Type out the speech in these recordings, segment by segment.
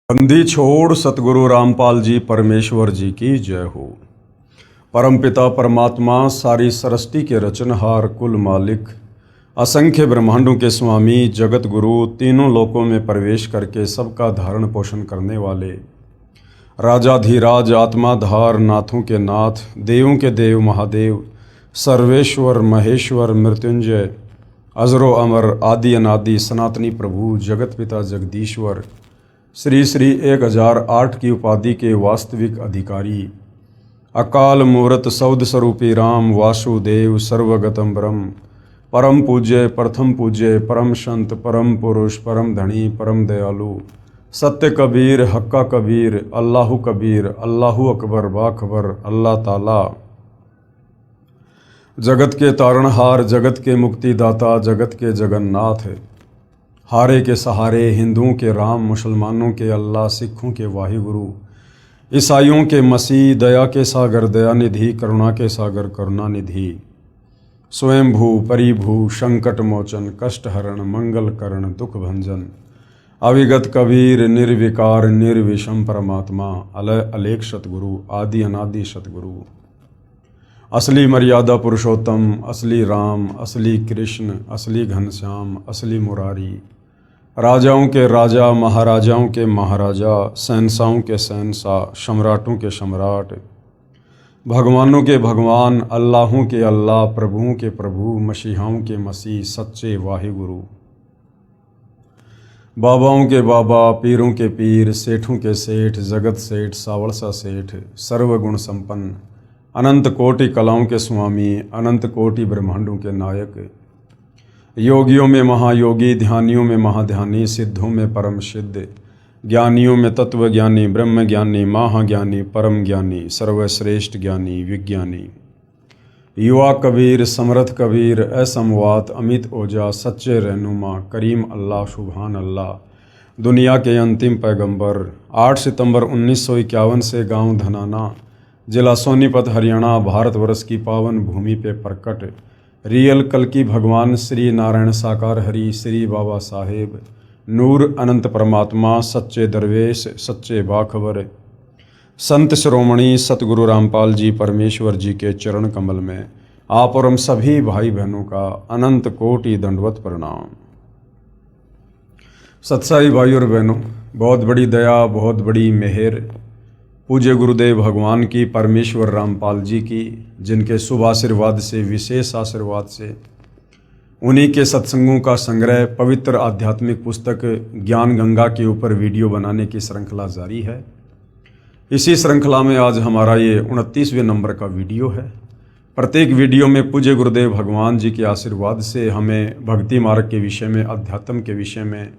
बंदी छोड़ सतगुरु रामपाल जी परमेश्वर जी की जय हो। परमपिता परमात्मा सारी सृष्टि के रचनहार कुल मालिक असंख्य ब्रह्मांडों के स्वामी जगत गुरु तीनों लोकों में प्रवेश करके सबका धारण पोषण करने वाले राजाधिराज आत्माधार नाथों के नाथ देवों के देव महादेव सर्वेश्वर महेश्वर मृत्युंजय अजरो अमर आदि अनादि सनातनी प्रभु जगत पिता जगदीश्वर श्री श्री 1008 की उपाधि के वास्तविक अधिकारी अकाल मूर्त सौद स्वरूपी राम वासुदेव सर्वगतम ब्रह्म परम पूज्य प्रथम पूज्य परम संत परम पुरुष परम धनी परम दयालु सत्य कबीर हक्का कबीर अल्लाहु कबीर अल्लाहु अकबर बाखबर अल्लाह ताला जगत के तारणहार जगत के मुक्तिदाता जगत के जगन्नाथ हारे के सहारे हिंदुओं के राम मुसलमानों के अल्लाह सिखों के वाहिगुरु ईसाइयों के मसीह दया के सागर दयानिधि करुणा के सागर करुणानिधि स्वयंभू परिभू संकट मोचन कष्ट हरण मंगल करण दुख भंजन अविगत कबीर निर्विकार निर्विषम परमात्मा अलय अलेख सतगुरु आदि अनादि सतगुरु असली मर्यादा पुरुषोत्तम असली राम असली कृष्ण असली घनश्याम असली मुरारी राजाओं के राजा महाराजाओं के महाराजा शहंशाहों के शहंशाह सम्राटों के सम्राट भगवानों के भगवान अल्लाहों के अल्लाह प्रभुओं के प्रभु मसीहाओं के मसीह सच्चे वाहिगुरु बाबाओं के बाबा पीरों के पीर सेठों के सेठ जगत सेठ सावड़सा सेठ सर्वगुण संपन्न अनंत कोटि कलाओं के स्वामी अनंत कोटि ब्रह्मांडों के नायक योगियों में महायोगी ध्यानियों में महाध्यानी सिद्धों में परम सिद्ध ज्ञानियों में तत्व ज्ञानी ब्रह्म ज्ञानी महाज्ञानी परम ज्ञानी सर्वश्रेष्ठ ज्ञानी विज्ञानी युवा कबीर समर्थ कबीर असमवात अमित ओजा सच्चे रहनुमा करीम अल्लाह सुभान अल्लाह दुनिया के अंतिम पैगंबर 8 सितंबर 1951 से गांव धनाना जिला सोनीपत हरियाणा भारतवर्ष की पावन भूमि पे प्रकट रियल कल्कि भगवान श्री नारायण साकार हरि श्री बाबा साहेब नूर अनंत परमात्मा सच्चे दरवेश सच्चे बाखबर संत शिरोमणि सतगुरु रामपाल जी परमेश्वर जी के चरण कमल में आप और हम सभी भाई बहनों का अनंत कोटि दंडवत प्रणाम। सत्साई भाई और बहनों, बहुत बड़ी दया बहुत बड़ी मेहर पूज्य गुरुदेव भगवान की परमेश्वर रामपाल जी की, जिनके शुभ आशीर्वाद से विशेष आशीर्वाद से उन्हीं के सत्संगों का संग्रह पवित्र आध्यात्मिक पुस्तक ज्ञान गंगा के ऊपर वीडियो बनाने की श्रृंखला जारी है। इसी श्रृंखला में आज हमारा ये 29वें नंबर का वीडियो है। प्रत्येक वीडियो में पूज्य गुरुदेव भगवान जी के आशीर्वाद से हमें भक्ति मार्ग के विषय में अध्यात्म के विषय में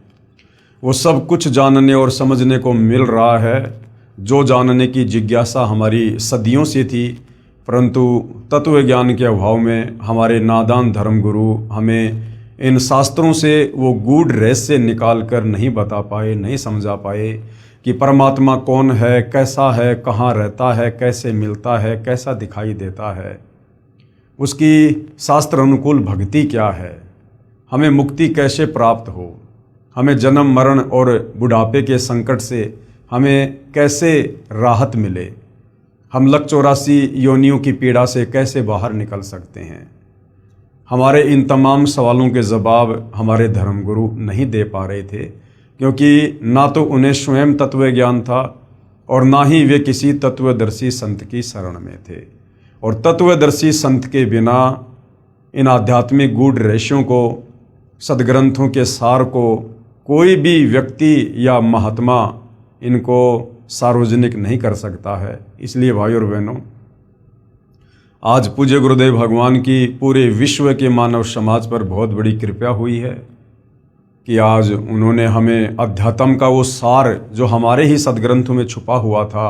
वो सब कुछ जानने और समझने को मिल रहा है जो जानने की जिज्ञासा हमारी सदियों से थी, परंतु तत्व ज्ञान के अभाव में हमारे नादान धर्म गुरु हमें इन शास्त्रों से वो गूढ़ रहस्य निकाल कर नहीं बता पाए, नहीं समझा पाए कि परमात्मा कौन है, कैसा है, कहाँ रहता है, कैसे मिलता है, कैसा दिखाई देता है, उसकी शास्त्र अनुकूल भक्ति क्या है, हमें मुक्ति कैसे प्राप्त हो, हमें जन्म मरण और बुढ़ापे के संकट से हमें कैसे राहत मिले, हम लक 84 योनियों की पीड़ा से कैसे बाहर निकल सकते हैं। हमारे इन तमाम सवालों के जवाब हमारे धर्मगुरु नहीं दे पा रहे थे, क्योंकि ना तो उन्हें स्वयं तत्व ज्ञान था और ना ही वे किसी तत्वदर्शी संत की शरण में थे। और तत्वदर्शी संत के बिना इन आध्यात्मिक गूढ़ रहस्यों को, सदग्रंथों के सार को कोई भी व्यक्ति या महात्मा इनको सार्वजनिक नहीं कर सकता है। इसलिए भाई और बहनों, आज पूज्य गुरुदेव भगवान की पूरे विश्व के मानव समाज पर बहुत बड़ी कृपा हुई है कि आज उन्होंने हमें अध्यात्म का वो सार जो हमारे ही सदग्रंथों में छुपा हुआ था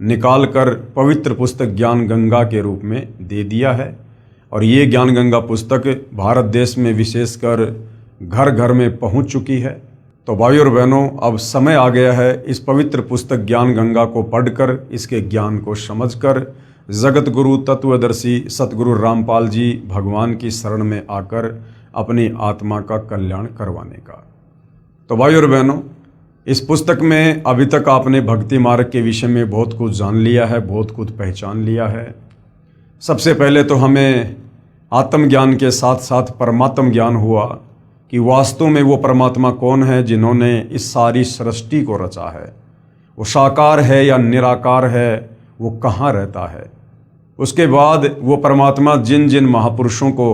निकाल कर पवित्र पुस्तक ज्ञान गंगा के रूप में दे दिया है। और ये ज्ञान गंगा पुस्तक भारत देश में विशेषकर घर घर में पहुंच चुकी है। तो भाई और बहनों, अब समय आ गया है इस पवित्र पुस्तक ज्ञान गंगा को पढ़कर, इसके ज्ञान को समझकर जगत गुरु तत्वदर्शी सतगुरु रामपाल जी भगवान की शरण में आकर अपनी आत्मा का कल्याण करवाने का। तो भाई और बहनों, इस पुस्तक में अभी तक आपने भक्ति मार्ग के विषय में बहुत कुछ जान लिया है, बहुत कुछ पहचान लिया है। सबसे पहले तो हमें आत्मज्ञान के साथ साथ परमात्म ज्ञान हुआ कि वास्तव में वो परमात्मा कौन है जिन्होंने इस सारी सृष्टि को रचा है। वो साकार है या निराकार है, वो कहाँ रहता है। उसके बाद वो परमात्मा जिन जिन महापुरुषों को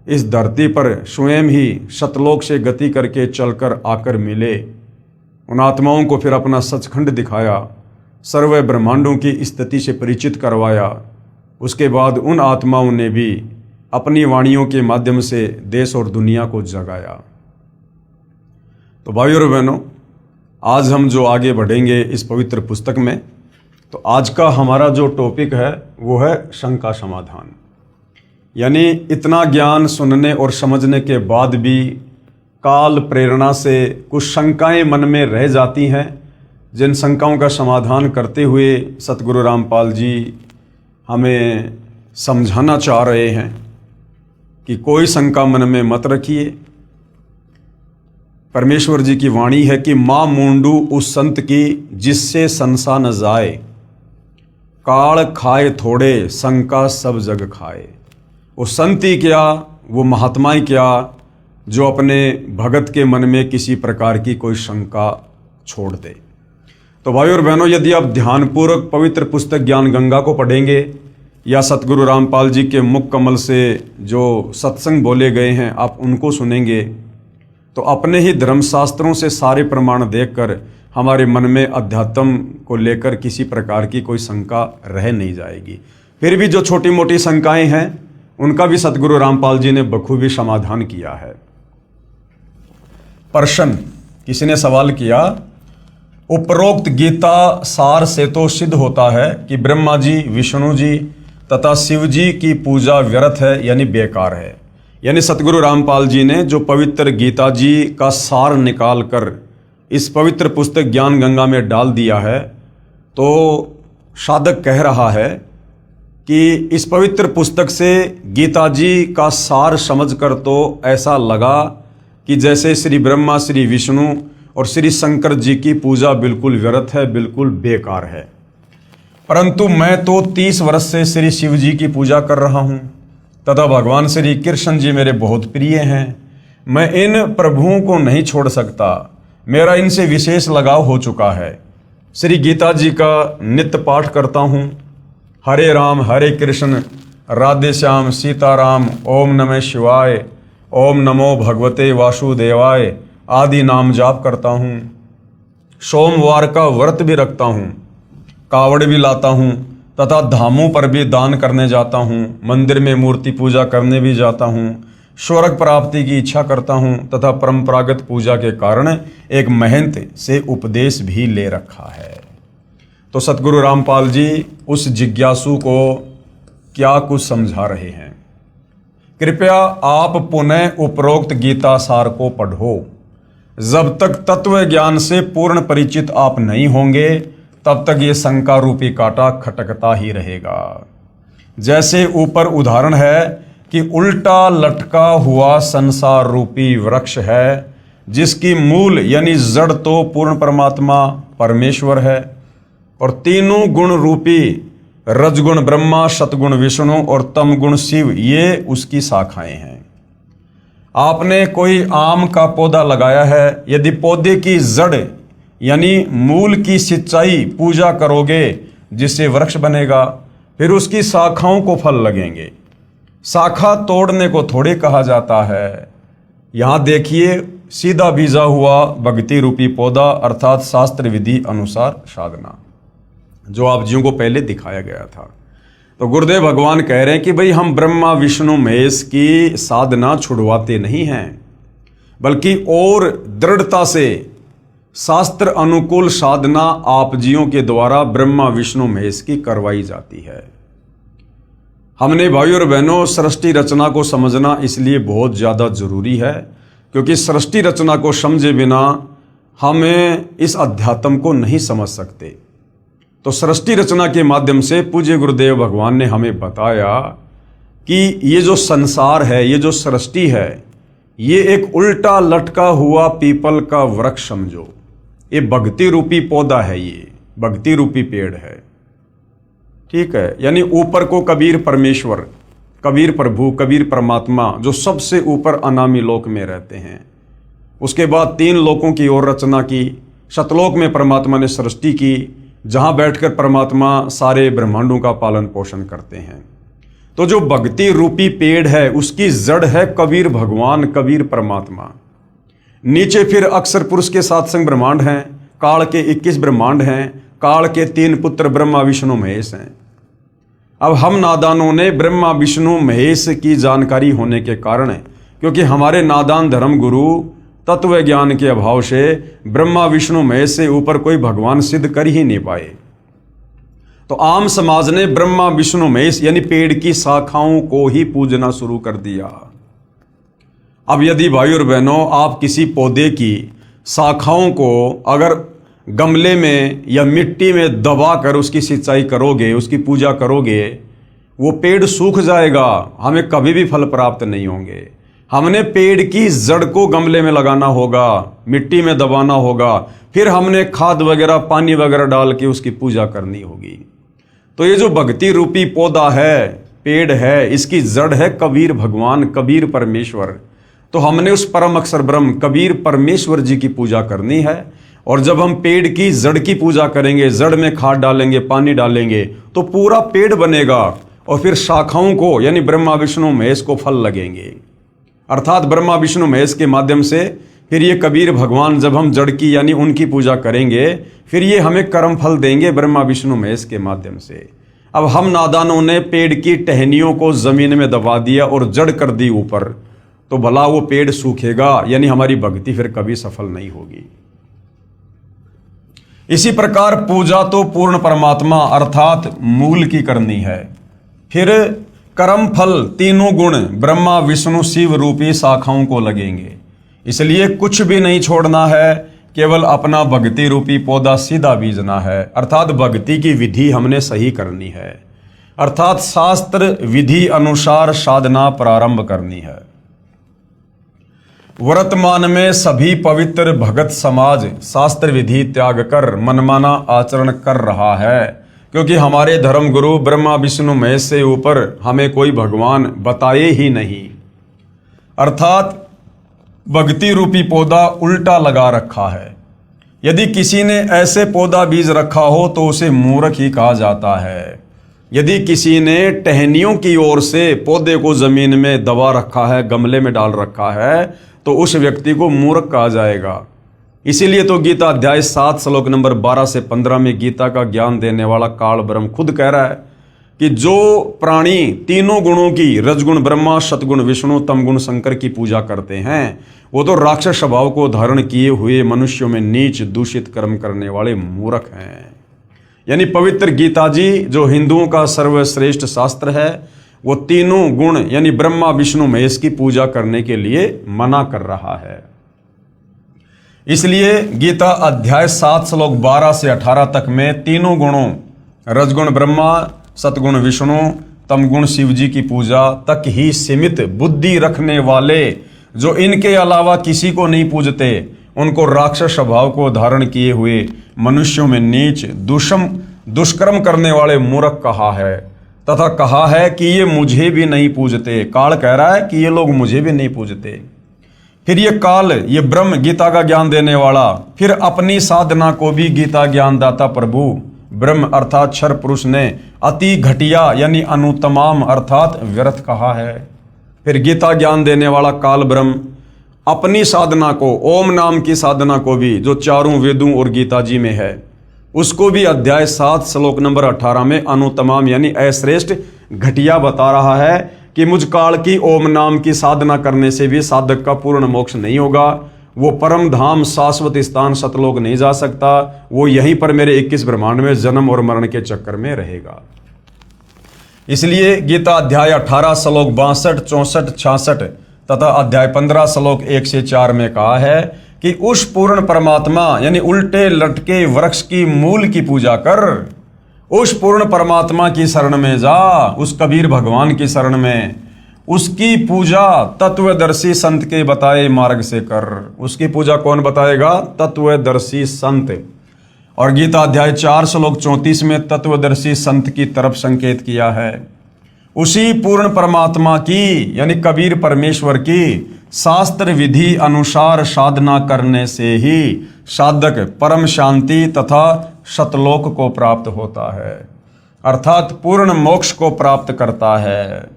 इस धरती पर स्वयं ही सतलोक से गति करके चलकर आकर मिले, उन आत्माओं को फिर अपना सचखंड दिखाया, सर्व ब्रह्मांडों की स्थिति से परिचित करवाया। उसके बाद उन आत्माओं ने भी अपनी वाणियों के माध्यम से देश और दुनिया को जगाया। तो भाइयों और बहनों, आज हम जो आगे बढ़ेंगे इस पवित्र पुस्तक में, तो आज का हमारा जो टॉपिक है वो है शंका समाधान। यानी इतना ज्ञान सुनने और समझने के बाद भी काल प्रेरणा से कुछ शंकाएं मन में रह जाती हैं, जिन शंकाओं का समाधान करते हुए सतगुरु रामपाल जी हमें समझाना चाह रहे हैं कि कोई शंका मन में मत रखिए। परमेश्वर जी की वाणी है कि माँ मूंडू उस संत की जिससे संसा न जाए, काल खाए थोड़े शंका सब जग खाए। वो संत ही क्या, वो महात्मा ही क्या, जो अपने भगत के मन में किसी प्रकार की कोई शंका छोड़ दे। तो भाई और बहनों, यदि आप ध्यानपूर्वक पवित्र पुस्तक ज्ञान गंगा को पढ़ेंगे या सतगुरु रामपाल जी के मुख कमल से जो सत्संग बोले गए हैं आप उनको सुनेंगे, तो अपने ही धर्मशास्त्रों से सारे प्रमाण देखकर हमारे मन में अध्यात्म को लेकर किसी प्रकार की कोई शंका रह नहीं जाएगी। फिर भी जो छोटी मोटी शंकाएं हैं उनका भी सतगुरु रामपाल जी ने बखूबी समाधान किया है। प्रश्न, किसी ने सवाल किया, उपरोक्त गीता सार से तो सिद्ध होता है कि ब्रह्मा जी, विष्णु जी तथा शिव जी की पूजा व्यर्थ है, यानी बेकार है। यानी सतगुरु रामपाल जी ने जो पवित्र गीता जी का सार निकाल कर इस पवित्र पुस्तक ज्ञान गंगा में डाल दिया है, तो साधक कह रहा है कि इस पवित्र पुस्तक से गीता जी का सार समझकर तो ऐसा लगा कि जैसे श्री ब्रह्मा, श्री विष्णु और श्री शंकर जी की पूजा बिल्कुल व्यर्थ है, बिल्कुल बेकार है। परंतु मैं तो 30 वर्ष से श्री शिव जी की पूजा कर रहा हूँ तथा भगवान श्री कृष्ण जी मेरे बहुत प्रिय हैं। मैं इन प्रभुओं को नहीं छोड़ सकता, मेरा इनसे विशेष लगाव हो चुका है। श्री गीता जी का नित्य पाठ करता हूँ। हरे राम हरे कृष्ण राधे श्याम सीताराम, ओम नमः शिवाय, ओम नमो भगवते वासुदेवाय आदि नाम जाप करता हूँ। सोमवार का व्रत भी रखता हूँ, कावड़ भी लाता हूँ तथा धामों पर भी दान करने जाता हूँ, मंदिर में मूर्ति पूजा करने भी जाता हूँ, स्वर्ग प्राप्ति की इच्छा करता हूँ तथा परंपरागत पूजा के कारण एक महंत से उपदेश भी ले रखा है। तो सतगुरु रामपाल जी उस जिज्ञासु को क्या कुछ समझा रहे हैं। कृपया आप पुनः उपरोक्त गीता सार को पढ़ो। जब तक तत्व ज्ञान से पूर्ण परिचित आप नहीं होंगे तब तक ये शंका रूपी कांटा खटकता ही रहेगा। जैसे ऊपर उदाहरण है कि उल्टा लटका हुआ संसार रूपी वृक्ष है जिसकी मूल यानी जड़ तो पूर्ण परमात्मा परमेश्वर है और तीनों गुण रूपी रजगुण ब्रह्मा, सतगुण विष्णु और तमगुण शिव ये उसकी शाखाएं हैं। आपने कोई आम का पौधा लगाया है, यदि पौधे की जड़ यानी मूल की सिंचाई पूजा करोगे जिससे वृक्ष बनेगा, फिर उसकी शाखाओं को फल लगेंगे। शाखा तोड़ने को थोड़े कहा जाता है। यहाँ देखिए, सीधा बीजा हुआ भक्ति रूपी पौधा अर्थात शास्त्र विधि अनुसार साधना, जो आप जियों को पहले दिखाया गया था। तो गुरुदेव भगवान कह रहे हैं कि भाई हम ब्रह्मा विष्णु महेश की साधना छुड़वाते नहीं हैं, बल्कि और दृढ़ता से शास्त्र अनुकूल साधना आप जियों के द्वारा ब्रह्मा विष्णु महेश की करवाई जाती है। हमने भाई और बहनों सृष्टि रचना को समझना इसलिए बहुत ज़्यादा जरूरी है, क्योंकि सृष्टि रचना को समझे बिना हमें इस अध्यात्म को नहीं समझ सकते। तो सृष्टि रचना के माध्यम से पूज्य गुरुदेव भगवान ने हमें बताया कि ये जो संसार है, ये जो सृष्टि है, ये एक उल्टा लटका हुआ पीपल का वृक्ष समझो। ये भक्ति रूपी पौधा है, ये भक्ति रूपी पेड़ है। ठीक है, यानी ऊपर को कबीर परमेश्वर, कबीर प्रभु, कबीर परमात्मा जो सबसे ऊपर अनामी लोक में रहते हैं। उसके बाद 3 लोकों की ओर रचना की। सतलोक में परमात्मा ने सृष्टि की, जहां बैठकर परमात्मा सारे ब्रह्मांडों का पालन पोषण करते हैं। तो जो भक्ति रूपी पेड़ है उसकी जड़ है कबीर भगवान, कबीर परमात्मा। नीचे फिर अक्षर पुरुष के 7 संग ब्रह्मांड हैं, काल के 21 ब्रह्मांड हैं, काल के 3 पुत्र ब्रह्मा विष्णु महेश हैं। अब हम नादानों ने ब्रह्मा विष्णु महेश की जानकारी होने के कारण, क्योंकि हमारे नादान धर्म गुरु तत्व ज्ञान के अभाव से ब्रह्मा विष्णु महेश से ऊपर कोई भगवान सिद्ध कर ही नहीं पाए, तो आम समाज ने ब्रह्मा विष्णु महेश यानी पेड़ की शाखाओं को ही पूजना शुरू कर दिया। अब यदि भाई और बहनों आप किसी पौधे की शाखाओं को अगर गमले में या मिट्टी में दबा कर उसकी सिंचाई करोगे, उसकी पूजा करोगे, वो पेड़ सूख जाएगा, हमें कभी भी फल प्राप्त नहीं होंगे। हमने पेड़ की जड़ को गमले में लगाना होगा, मिट्टी में दबाना होगा, फिर हमने खाद वगैरह पानी वगैरह डाल के उसकी पूजा करनी होगी। तो ये जो भक्ति रूपी पौधा है, पेड़ है, इसकी जड़ है कबीर भगवान, कबीर परमेश्वर। तो हमने उस परम अक्षर ब्रह्म कबीर परमेश्वर जी की पूजा करनी है। और जब हम पेड़ की जड़ की पूजा करेंगे, जड़ में खाद डालेंगे, पानी डालेंगे, तो पूरा पेड़ बनेगा और फिर शाखाओं को यानी ब्रह्मा विष्णु महेश को फल लगेंगे। अर्थात ब्रह्मा विष्णु महेश के माध्यम से फिर ये कबीर भगवान जब हम जड़ की यानी उनकी पूजा करेंगे, फिर ये हमें कर्म फल देंगे ब्रह्मा विष्णु महेश के माध्यम से। अब हम नादानों ने पेड़ की टहनियों को जमीन में दबा दिया और जड़ कर दी ऊपर, तो भला वो पेड़ सूखेगा, यानी हमारी भक्ति फिर कभी सफल नहीं होगी। इसी प्रकार पूजा तो पूर्ण परमात्मा अर्थात मूल की करनी है। फिर कर्म फल तीनों गुण ब्रह्मा विष्णु शिव रूपी शाखाओं को लगेंगे। इसलिए कुछ भी नहीं छोड़ना है, केवल अपना भक्ति रूपी पौधा सीधा बीजना है। अर्थात भक्ति की विधि हमने सही करनी है, अर्थात शास्त्र विधि अनुसार साधना प्रारंभ करनी है। वर्तमान में सभी पवित्र भगत समाज शास्त्र विधि त्याग कर मनमाना आचरण कर रहा है, क्योंकि हमारे धर्म गुरु ब्रह्मा विष्णु महेश से ऊपर हमें कोई भगवान बताए ही नहीं। अर्थात भक्ति रूपी पौधा उल्टा लगा रखा है। यदि किसी ने ऐसे पौधा बीज रखा हो तो उसे मूर्ख ही कहा जाता है। यदि किसी ने टहनियों की ओर से पौधे को जमीन में दबा रखा है, गमले में डाल रखा है, तो उस व्यक्ति को मूर्ख कहा जाएगा। इसीलिए तो गीता अध्याय 7 श्लोक नंबर 12 से 15 में गीता का ज्ञान देने वाला काल ब्रह्म खुद कह रहा है कि जो प्राणी तीनों गुणों की रजगुण ब्रह्मा, सतगुण विष्णु, तमगुण शंकर की पूजा करते हैं, वो तो राक्षस स्वभाव को धारण किए हुए मनुष्यों में नीच दूषित कर्म करने वाले मूर्ख हैं। यानी पवित्र गीता जी जो हिंदुओं का सर्वश्रेष्ठ शास्त्र है, वो तीनों गुण यानी ब्रह्मा विष्णु महेश की पूजा करने के लिए मना कर रहा है। इसलिए गीता अध्याय 7 श्लोक 12 से 18 तक में तीनों गुणों रजगुण ब्रह्मा, सतगुण विष्णु, तमगुण शिव जी की पूजा तक ही सीमित बुद्धि रखने वाले जो इनके अलावा किसी को नहीं पूजते, उनको राक्षस स्वभाव को धारण किए हुए मनुष्यों में नीच दुष्कर्म करने वाले मूर्ख कहा है, तथा कहा है कि ये मुझे भी नहीं पूजते। काल कह रहा है कि ये लोग मुझे भी नहीं पूजते। फिर ये काल, ये ब्रह्म गीता का ज्ञान देने वाला, फिर अपनी साधना को भी गीता ज्ञान दाता प्रभु ब्रह्म अर्थात क्षर पुरुष ने अति घटिया यानी अनुतमाम अर्थात व्यर्थ कहा है। फिर गीता ज्ञान देने वाला काल ब्रह्म अपनी साधना को, ओम नाम की साधना को भी जो चारों वेदों और गीता जी में है, उसको भी अध्याय 7 श्लोक नंबर 18 में अनुतमाम यानी अश्रेष्ठ घटिया बता रहा है कि मुझ काल की ओम नाम की साधना करने से भी साधक का पूर्ण मोक्ष नहीं होगा। वो परम धाम शाश्वत स्थान सतलोक नहीं जा सकता, वो यहीं पर मेरे 21 ब्रह्मांड में जन्म और मरण के चक्कर में रहेगा। इसलिए गीता अध्याय 18 श्लोक 62, 64, 66 तथा अध्याय 15 श्लोक 1 से 4 में कहा है कि उस पूर्ण परमात्मा यानी उल्टे लटके वृक्ष की मूल की पूजा कर, उस पूर्ण परमात्मा की शरण में जा, उस कबीर भगवान की शरण में। उसकी पूजा तत्वदर्शी संत के बताए मार्ग से कर। उसकी पूजा कौन बताएगा? तत्वदर्शी संत। और गीता अध्याय 4 श्लोक 34 में तत्वदर्शी संत की तरफ संकेत किया है। उसी पूर्ण परमात्मा की यानी कबीर परमेश्वर की शास्त्र विधि अनुसार साधना करने से ही साधक परम शांति तथा सतलोक को प्राप्त होता है, अर्थात पूर्ण मोक्ष को प्राप्त करता है।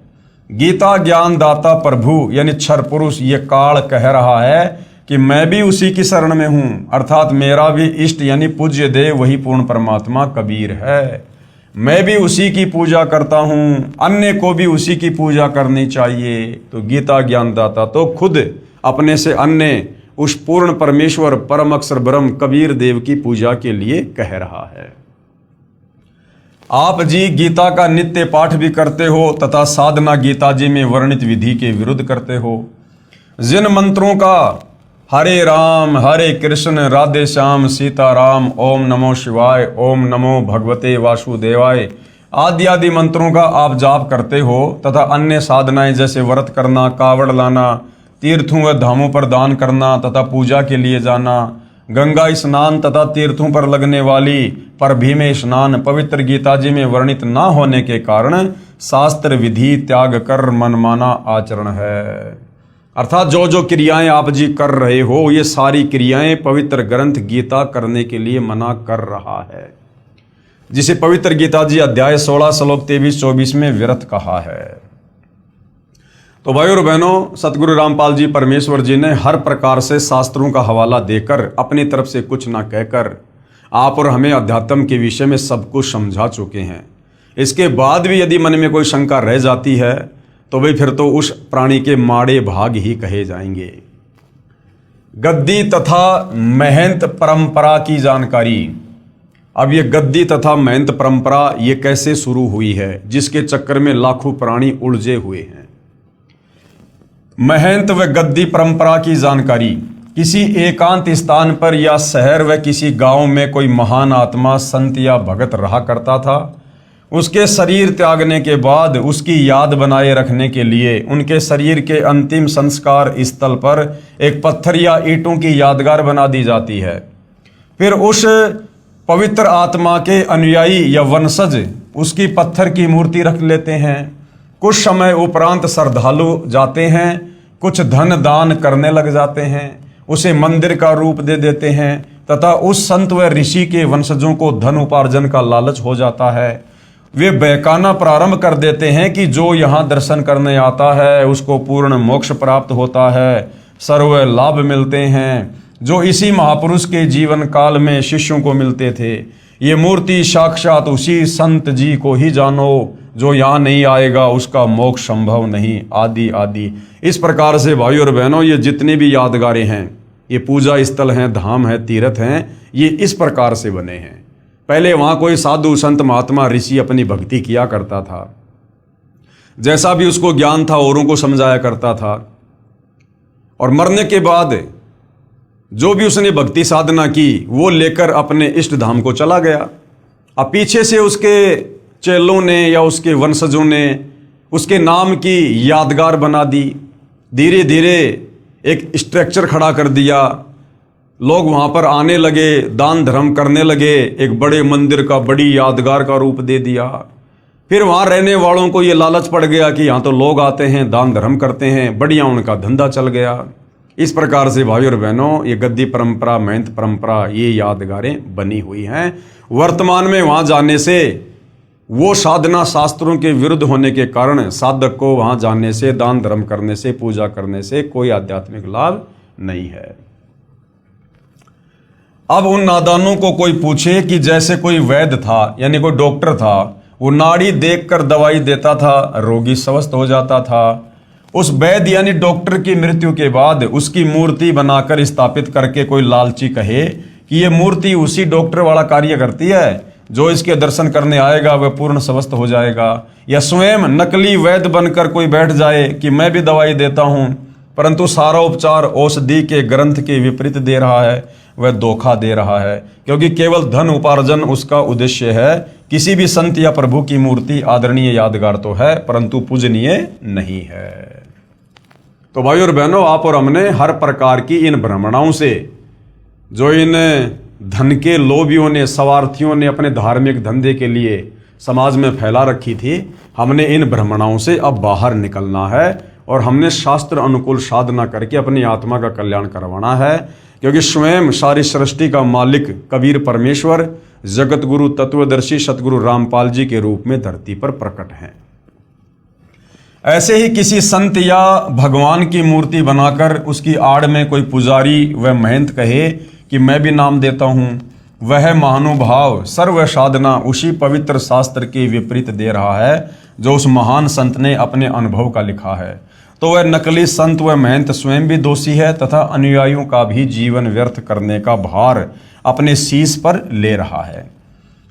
गीता ज्ञान दाता प्रभु यानी क्षर पुरुष ये काल कह रहा है कि मैं भी उसी की शरण में हूं, अर्थात मेरा भी इष्ट यानी पूज्य देव वही पूर्ण परमात्मा कबीर है। मैं भी उसी की पूजा करता हूं, अन्य को भी उसी की पूजा करनी चाहिए। तो गीता ज्ञानदाता तो खुद अपने से अन्य उस पूर्ण परमेश्वर परम अक्षर ब्रह्म कबीर देव की पूजा के लिए कह रहा है। आप जी गीता का नित्य पाठ भी करते हो तथा साधना गीता जी में वर्णित विधि के विरुद्ध करते हो। जिन मंत्रों का हरे राम हरे कृष्ण राधे श्याम सीताराम ओम नमो शिवाय ओम नमो भगवते वासुदेवाय आदि आदि मंत्रों का आप जाप करते हो तथा अन्य साधनाएं जैसे व्रत करना, कावड़ लाना, तीर्थों व धामों पर दान करना तथा पूजा के लिए जाना, गंगा स्नान तथा तीर्थों पर लगने वाली परभी में स्नान पवित्र गीता जी में वर्णित न होने के कारण शास्त्र विधि त्याग कर मनमाना आचरण है। अर्थात जो जो क्रियाएं आप जी कर रहे हो ये सारी क्रियाएं पवित्र ग्रंथ गीता करने के लिए मना कर रहा है, जिसे पवित्र गीता जी अध्याय 16 श्लोक 23-24 में व्यर्थ कहा है। तो भाई और बहनों, सतगुरु रामपाल जी परमेश्वर जी ने हर प्रकार से शास्त्रों का हवाला देकर अपनी तरफ से कुछ ना कहकर आप और हमें अध्यात्म के विषय में सब कुछ समझा चुके हैं। इसके बाद भी यदि मन में कोई शंका रह जाती है तो भाई फिर तो उस प्राणी के माड़े भाग ही कहे जाएंगे। गद्दी तथा महंत परंपरा की जानकारी। अब ये गद्दी तथा महंत परंपरा ये कैसे शुरू हुई है, जिसके चक्कर में लाखों प्राणी उलझे हुए हैं। महंत व गद्दी परंपरा की जानकारी। किसी एकांत स्थान पर या शहर व किसी गांव में कोई महान आत्मा संत या भगत रहा करता था। उसके शरीर त्यागने के बाद उसकी याद बनाए रखने के लिए उनके शरीर के अंतिम संस्कार स्थल पर एक पत्थर या ईंटों की यादगार बना दी जाती है। फिर उस पवित्र आत्मा के अनुयायी या वंशज उसकी पत्थर की मूर्ति रख लेते हैं। कुछ समय उपरांत श्रद्धालु जाते हैं, कुछ धन दान करने लग जाते हैं, उसे मंदिर का रूप दे देते हैं तथा उस संत व ऋषि के वंशजों को धन उपार्जन का लालच हो जाता है। वे बहकाना प्रारंभ कर देते हैं कि जो यहाँ दर्शन करने आता है उसको पूर्ण मोक्ष प्राप्त होता है, सर्व लाभ मिलते हैं, जो इसी महापुरुष के जीवन काल में शिष्यों को मिलते थे। ये मूर्ति साक्षात उसी संत जी को ही जानो, जो यहाँ नहीं आएगा उसका मोक्ष संभव नहीं, आदि आदि। इस प्रकार से भाई और बहनों, ये जितनी भी यादगारें हैं, ये पूजा स्थल हैं, धाम है, तीर्थ हैं, ये इस प्रकार से बने हैं। पहले वहाँ कोई साधु संत महात्मा ऋषि अपनी भक्ति किया करता था, जैसा भी उसको ज्ञान था औरों को समझाया करता था, और मरने के बाद जो भी उसने भक्ति साधना की वो लेकर अपने इष्ट धाम को चला गया। अब पीछे से उसके चेलों ने या उसके वंशजों ने उसके नाम की यादगार बना दी। धीरे धीरे एक स्ट्रक्चर खड़ा कर दिया, लोग वहाँ पर आने लगे, दान धर्म करने लगे, एक बड़े मंदिर का बड़ी यादगार का रूप दे दिया। फिर वहाँ रहने वालों को ये लालच पड़ गया कि यहाँ तो लोग आते हैं, दान धर्म करते हैं, बढ़िया उनका धंधा चल गया। इस प्रकार से भाई और बहनों, ये गद्दी परंपरा, महंत परंपरा, ये यादगारें बनी हुई हैं। वर्तमान में वहाँ जाने से वो साधना शास्त्रों के विरुद्ध होने के कारण साधक को वहाँ जाने से, दान धर्म करने से, पूजा करने से कोई आध्यात्मिक लाभ नहीं है। अब उन नादानों को कोई पूछे कि जैसे कोई वैद्य था यानी कोई डॉक्टर था, वो नाड़ी देखकर दवाई देता था, रोगी स्वस्थ हो जाता था। उस वैद्य यानी डॉक्टर की मृत्यु के बाद उसकी मूर्ति बनाकर स्थापित करके कोई लालची कहे कि ये मूर्ति उसी डॉक्टर वाला कार्य करती है, जो इसके दर्शन करने आएगा वह पूर्ण स्वस्थ हो जाएगा। या स्वयं नकली वैद्य बनकर कोई बैठ जाए कि मैं भी दवाई देता हूँ, परंतु सारा उपचार औषधि के ग्रंथ के विपरीत दे रहा है, वह धोखा दे रहा है, क्योंकि केवल धन उपार्जन उसका उद्देश्य है। किसी भी संत या प्रभु की मूर्ति आदरणीय यादगार तो है, परंतु पूजनीय नहीं है। तो भाई और बहनों, आप और हमने हर प्रकार की इन भ्रमणाओं से, जो इन धन के लोभियों ने, स्वार्थियों ने अपने धार्मिक धंधे के लिए समाज में फैला रखी थी, हमने इन भ्रमणाओं से अब बाहर निकलना है और हमने शास्त्र अनुकूल साधना करके अपनी आत्मा का कल्याण करवाना है। क्योंकि स्वयं सारी सृष्टि का मालिक कबीर परमेश्वर जगत गुरु तत्वदर्शी सतगुरु रामपाल जी के रूप में धरती पर प्रकट हैं। ऐसे ही किसी संत या भगवान की मूर्ति बनाकर उसकी आड़ में कोई पुजारी व महंत कहे कि मैं भी नाम देता हूं, वह महानुभाव सर्व साधना उसी पवित्र शास्त्र के विपरीत दे रहा है जो उस महान संत ने अपने अनुभव का लिखा है। तो वह नकली संत व महंत स्वयं भी दोषी है तथा अनुयायियों का भी जीवन व्यर्थ करने का भार अपने शीश पर ले रहा है।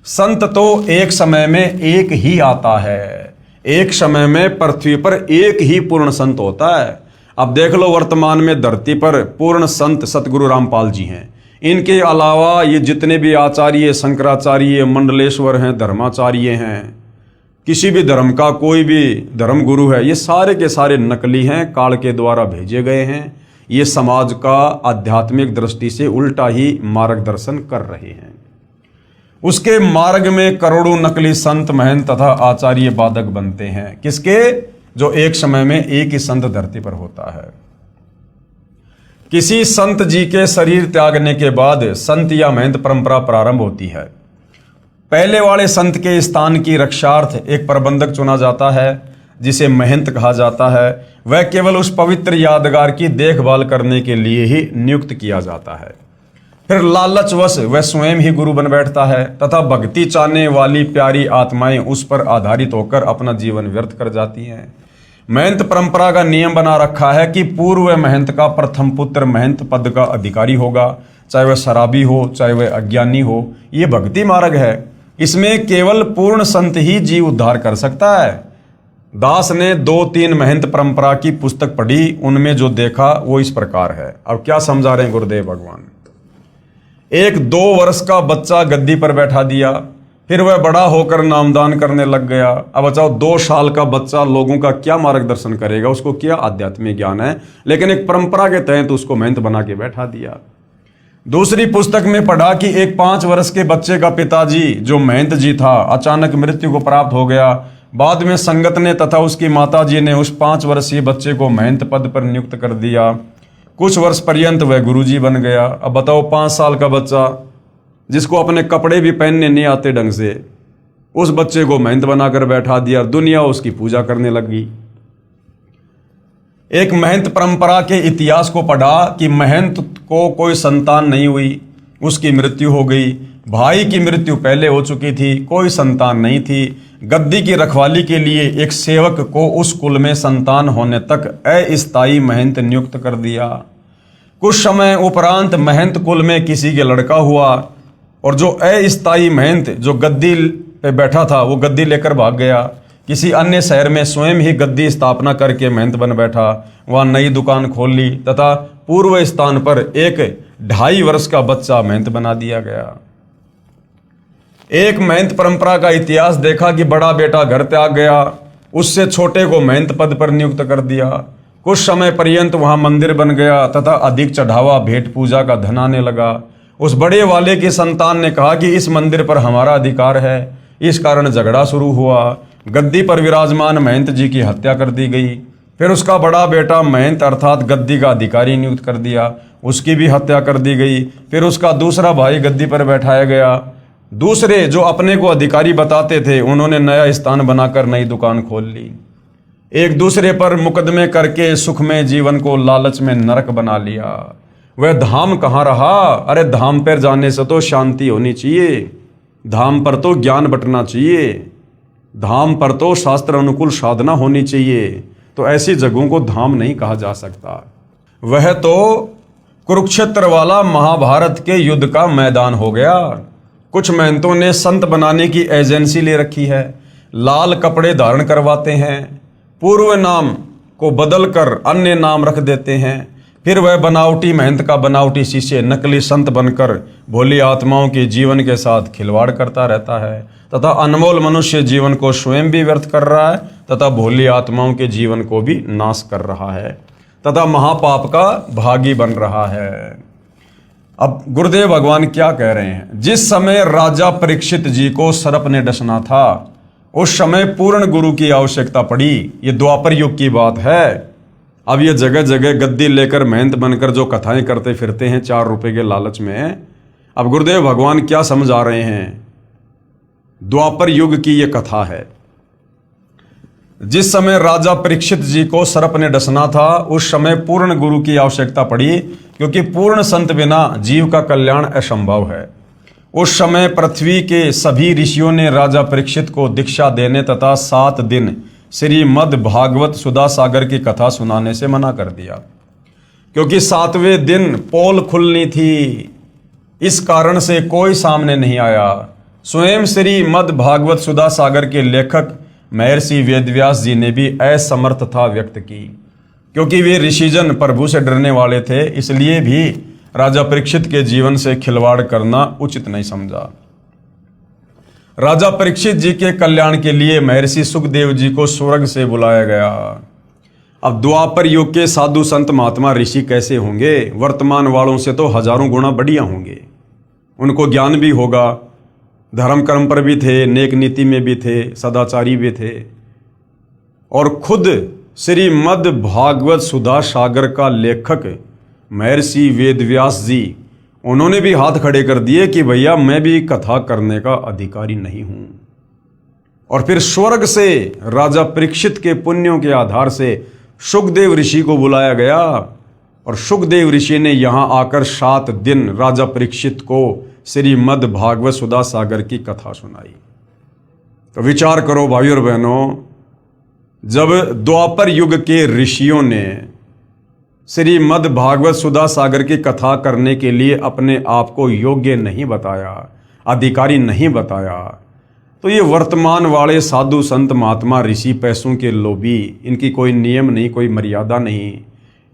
संत तो एक समय में एक ही आता है, एक समय में पृथ्वी पर एक ही पूर्ण संत होता है। अब देख लो, वर्तमान में धरती पर पूर्ण संत सतगुरु रामपाल जी हैं। इनके अलावा ये जितने भी आचार्य, शंकराचार्य, मंडलेश्वर हैं, धर्माचार्य हैं, किसी भी धर्म का कोई भी धर्म गुरु है, ये सारे के सारे नकली हैं, काल के द्वारा भेजे गए हैं। ये समाज का आध्यात्मिक दृष्टि से उल्टा ही मार्गदर्शन कर रहे हैं। उसके मार्ग में करोड़ों नकली संत, महंत तथा आचार्य बाधक बनते हैं। किसके? जो एक समय में एक ही संत धरती पर होता है। किसी संत जी के शरीर त्यागने के बाद संत या महंत परंपरा प्रारंभ होती है। पहले वाले संत के स्थान की रक्षार्थ एक प्रबंधक चुना जाता है, जिसे महंत कहा जाता है। वह केवल उस पवित्र यादगार की देखभाल करने के लिए ही नियुक्त किया जाता है। फिर लालचवश वह स्वयं ही गुरु बन बैठता है तथा भक्ति चाहने वाली प्यारी आत्माएं उस पर आधारित होकर अपना जीवन व्यर्थ कर जाती हैं। महंत परंपरा का नियम बना रखा है कि पूर्व महंत का प्रथम पुत्र महंत पद का अधिकारी होगा, चाहे वह शराबी हो, चाहे वह अज्ञानी हो। ये भक्ति मार्ग है। इसमें केवल पूर्ण संत ही जीव उद्धार कर सकता है। दास ने 2-3 महंत परंपरा की पुस्तक पढ़ी, उनमें जो देखा वो इस प्रकार है। अब क्या समझा रहे हैं गुरुदेव भगवान? एक 2 वर्ष का बच्चा गद्दी पर बैठा दिया, फिर वह बड़ा होकर नामदान करने लग गया। अब बताओ, 2 साल का बच्चा लोगों का क्या मार्गदर्शन करेगा? उसको क्या आध्यात्मिक ज्ञान है? लेकिन एक परंपरा के तहत उसको महंत बना के बैठा दिया। दूसरी पुस्तक में पढ़ा कि एक 5 वर्ष के बच्चे का पिताजी जो महंत जी था, अचानक मृत्यु को प्राप्त हो गया। बाद में संगत ने तथा उसकी माताजी ने उस 5 वर्षीय बच्चे को महंत पद पर नियुक्त कर दिया। कुछ वर्ष पर्यंत वह गुरुजी बन गया। अब बताओ, 5 साल का बच्चा जिसको अपने कपड़े भी पहनने नहीं आते ढंग से, उस बच्चे को महंत बनाकर बैठा दिया। दुनिया उसकी पूजा करने लगी। एक महंत परंपरा के इतिहास को पढ़ा कि महंत को कोई संतान नहीं हुई, उसकी मृत्यु हो गई। भाई की मृत्यु पहले हो चुकी थी, कोई संतान नहीं थी। गद्दी की रखवाली के लिए एक सेवक को उस कुल में संतान होने तक अस्थायी महंत नियुक्त कर दिया। कुछ समय उपरांत महंत कुल में किसी के लड़का हुआ और जो अस्थायी महंत जो गद्दी पे बैठा था वो गद्दी लेकर भाग गया। किसी अन्य शहर में स्वयं ही गद्दी स्थापना करके महंत बन बैठा, वहां नई दुकान खोल ली तथा पूर्व स्थान पर एक 2.5 वर्ष का बच्चा महंत बना दिया गया। एक महंत परंपरा का इतिहास देखा कि बड़ा बेटा घर त्याग गया, उससे छोटे को महंत पद पर नियुक्त कर दिया। कुछ समय पर्यंत वहां मंदिर बन गया तथा अधिक चढ़ावा भेंट पूजा का धन आने लगा। उस बड़े वाले की संतान ने कहा कि इस मंदिर पर हमारा अधिकार है। इस कारण झगड़ा शुरू हुआ। गद्दी पर विराजमान महंत जी की हत्या कर दी गई। फिर उसका बड़ा बेटा महंत अर्थात गद्दी का अधिकारी नियुक्त कर दिया, उसकी भी हत्या कर दी गई। फिर उसका दूसरा भाई गद्दी पर बैठाया गया। दूसरे जो अपने को अधिकारी बताते थे, उन्होंने नया स्थान बनाकर नई दुकान खोल ली। एक दूसरे पर मुकदमे करके सुखमय जीवन को लालच में नरक बना लिया। वह धाम कहाँ रहा? अरे धाम पर जाने से तो शांति होनी चाहिए, धाम पर तो ज्ञान बंटना चाहिए, धाम पर तो शास्त्र अनुकूल साधना होनी चाहिए। तो ऐसी जगहों को धाम नहीं कहा जा सकता। वह तो कुरुक्षेत्र वाला महाभारत के युद्ध का मैदान हो गया। कुछ महंतों ने संत बनाने की एजेंसी ले रखी है, लाल कपड़े धारण करवाते हैं, पूर्व नाम को बदलकर अन्य नाम रख देते हैं। फिर वह बनावटी महंत का बनावटी शिष्य नकली संत बनकर भोली आत्माओं के जीवन के साथ खिलवाड़ करता रहता है तथा अनमोल मनुष्य जीवन को स्वयं भी व्यर्थ कर रहा है तथा भोली आत्माओं के जीवन को भी नाश कर रहा है तथा महापाप का भागी बन रहा है। अब गुरुदेव भगवान क्या कह रहे हैं? जिस समय राजा परीक्षित जी को सर्प ने डसना था उस समय पूर्ण गुरु की आवश्यकता पड़ी। ये द्वापर युग की बात है। अब ये जगह जगह गद्दी लेकर महंत बनकर जो कथाएं करते फिरते हैं 4 रुपए के लालच में, अब गुरुदेव भगवान क्या समझा रहे हैं? द्वापर युग की ये कथा है। जिस समय राजा परीक्षित जी को सर्प ने डसना था उस समय पूर्ण गुरु की आवश्यकता पड़ी, क्योंकि पूर्ण संत बिना जीव का कल्याण असंभव है। उस समय पृथ्वी के सभी ऋषियों ने राजा परीक्षित को दीक्षा देने तथा 7 दिन श्रीमद् भागवत सुधा सागर की कथा सुनाने से मना कर दिया, क्योंकि 7वें दिन पोल खुलनी थी। इस कारण से कोई सामने नहीं आया। स्वयं श्रीमद् भागवत सुधा सागर के लेखक महर्षि वेदव्यास जी ने भी असमर्थता व्यक्त की, क्योंकि वे ऋषिजन प्रभु से डरने वाले थे, इसलिए भी राजा परीक्षित के जीवन से खिलवाड़ करना उचित नहीं समझा। राजा परीक्षित जी के कल्याण के लिए महर्षि सुखदेव जी को स्वर्ग से बुलाया गया। अब द्वापर युग के साधु संत महात्मा ऋषि कैसे होंगे? वर्तमान वालों से तो हजारों गुना बढ़िया होंगे। उनको ज्ञान भी होगा, धर्म कर्म पर भी थे, नेक नीति में भी थे, सदाचारी भी थे, और खुद श्रीमद् भागवत सुधा सागर का लेखक महर्षि वेदव्यास जी, उन्होंने भी हाथ खड़े कर दिए कि भैया मैं भी कथा करने का अधिकारी नहीं हूं। और फिर स्वर्ग से राजा परीक्षित के पुण्यों के आधार से सुखदेव ऋषि को बुलाया गया, और सुखदेव ऋषि ने यहां आकर 7 दिन राजा परीक्षित को श्रीमद् भागवत सुधा सागर की कथा सुनाई। तो विचार करो भाई और बहनों, जब द्वापर युग के ऋषियों ने श्रीमद् भागवत सुधा सागर की कथा करने के लिए अपने आप को योग्य नहीं बताया, अधिकारी नहीं बताया, तो ये वर्तमान वाले साधु संत महात्मा ऋषि पैसों के लोभी, इनकी कोई नियम नहीं, कोई मर्यादा नहीं,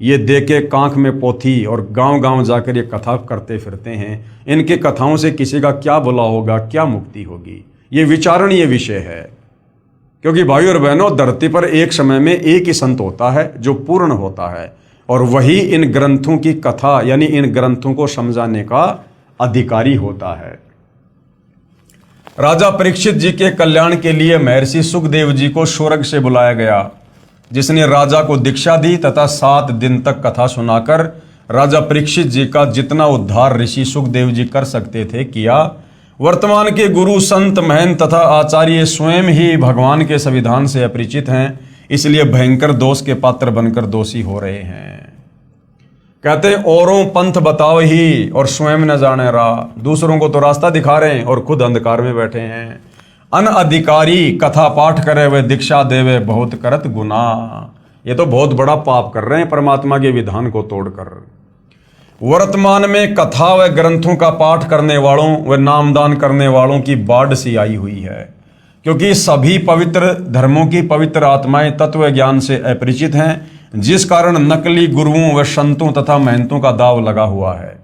ये दे के कांख में पोथी और गांव-गांव जाकर ये कथा करते फिरते हैं। इनके कथाओं से किसी का क्या भला होगा, क्या मुक्ति होगी? ये विचारणीय विषय है। क्योंकि भाई और बहनों, धरती पर एक समय में एक ही संत होता है जो पूर्ण होता है, और वही इन ग्रंथों की कथा यानी इन ग्रंथों को समझाने का अधिकारी होता है। राजा परीक्षित जी के कल्याण के लिए महर्षि सुखदेव जी को स्वर्ग से बुलाया गया, जिसने राजा को दीक्षा दी तथा 7 दिन तक कथा सुनाकर राजा परीक्षित जी का जितना उद्धार ऋषि सुखदेव जी कर सकते थे किया। वर्तमान के गुरु संत महंत तथा आचार्य स्वयं ही भगवान के संविधान से अपरिचित हैं, इसलिए भयंकर दोष के पात्र बनकर दोषी हो रहे हैं। कहते हैं औरों पंथ बताओ ही और स्वयं न जाने राह। दूसरों को तो रास्ता दिखा रहे हैं और खुद अंधकार में बैठे हैं। अनअधिकारी कथा पाठ करे वे दीक्षा देवे बहुत करत गुना। ये तो बहुत बड़ा पाप कर रहे हैं परमात्मा के विधान को तोड़कर। वर्तमान में कथा व ग्रंथों का पाठ करने वालों व नामदान करने वालों की बाढ़ सी आई हुई है, क्योंकि सभी पवित्र धर्मों की पवित्र आत्माएं तत्व ज्ञान से अपरिचित हैं, जिस कारण नकली गुरुओं व संतों तथा महंतों का दाव लगा हुआ है।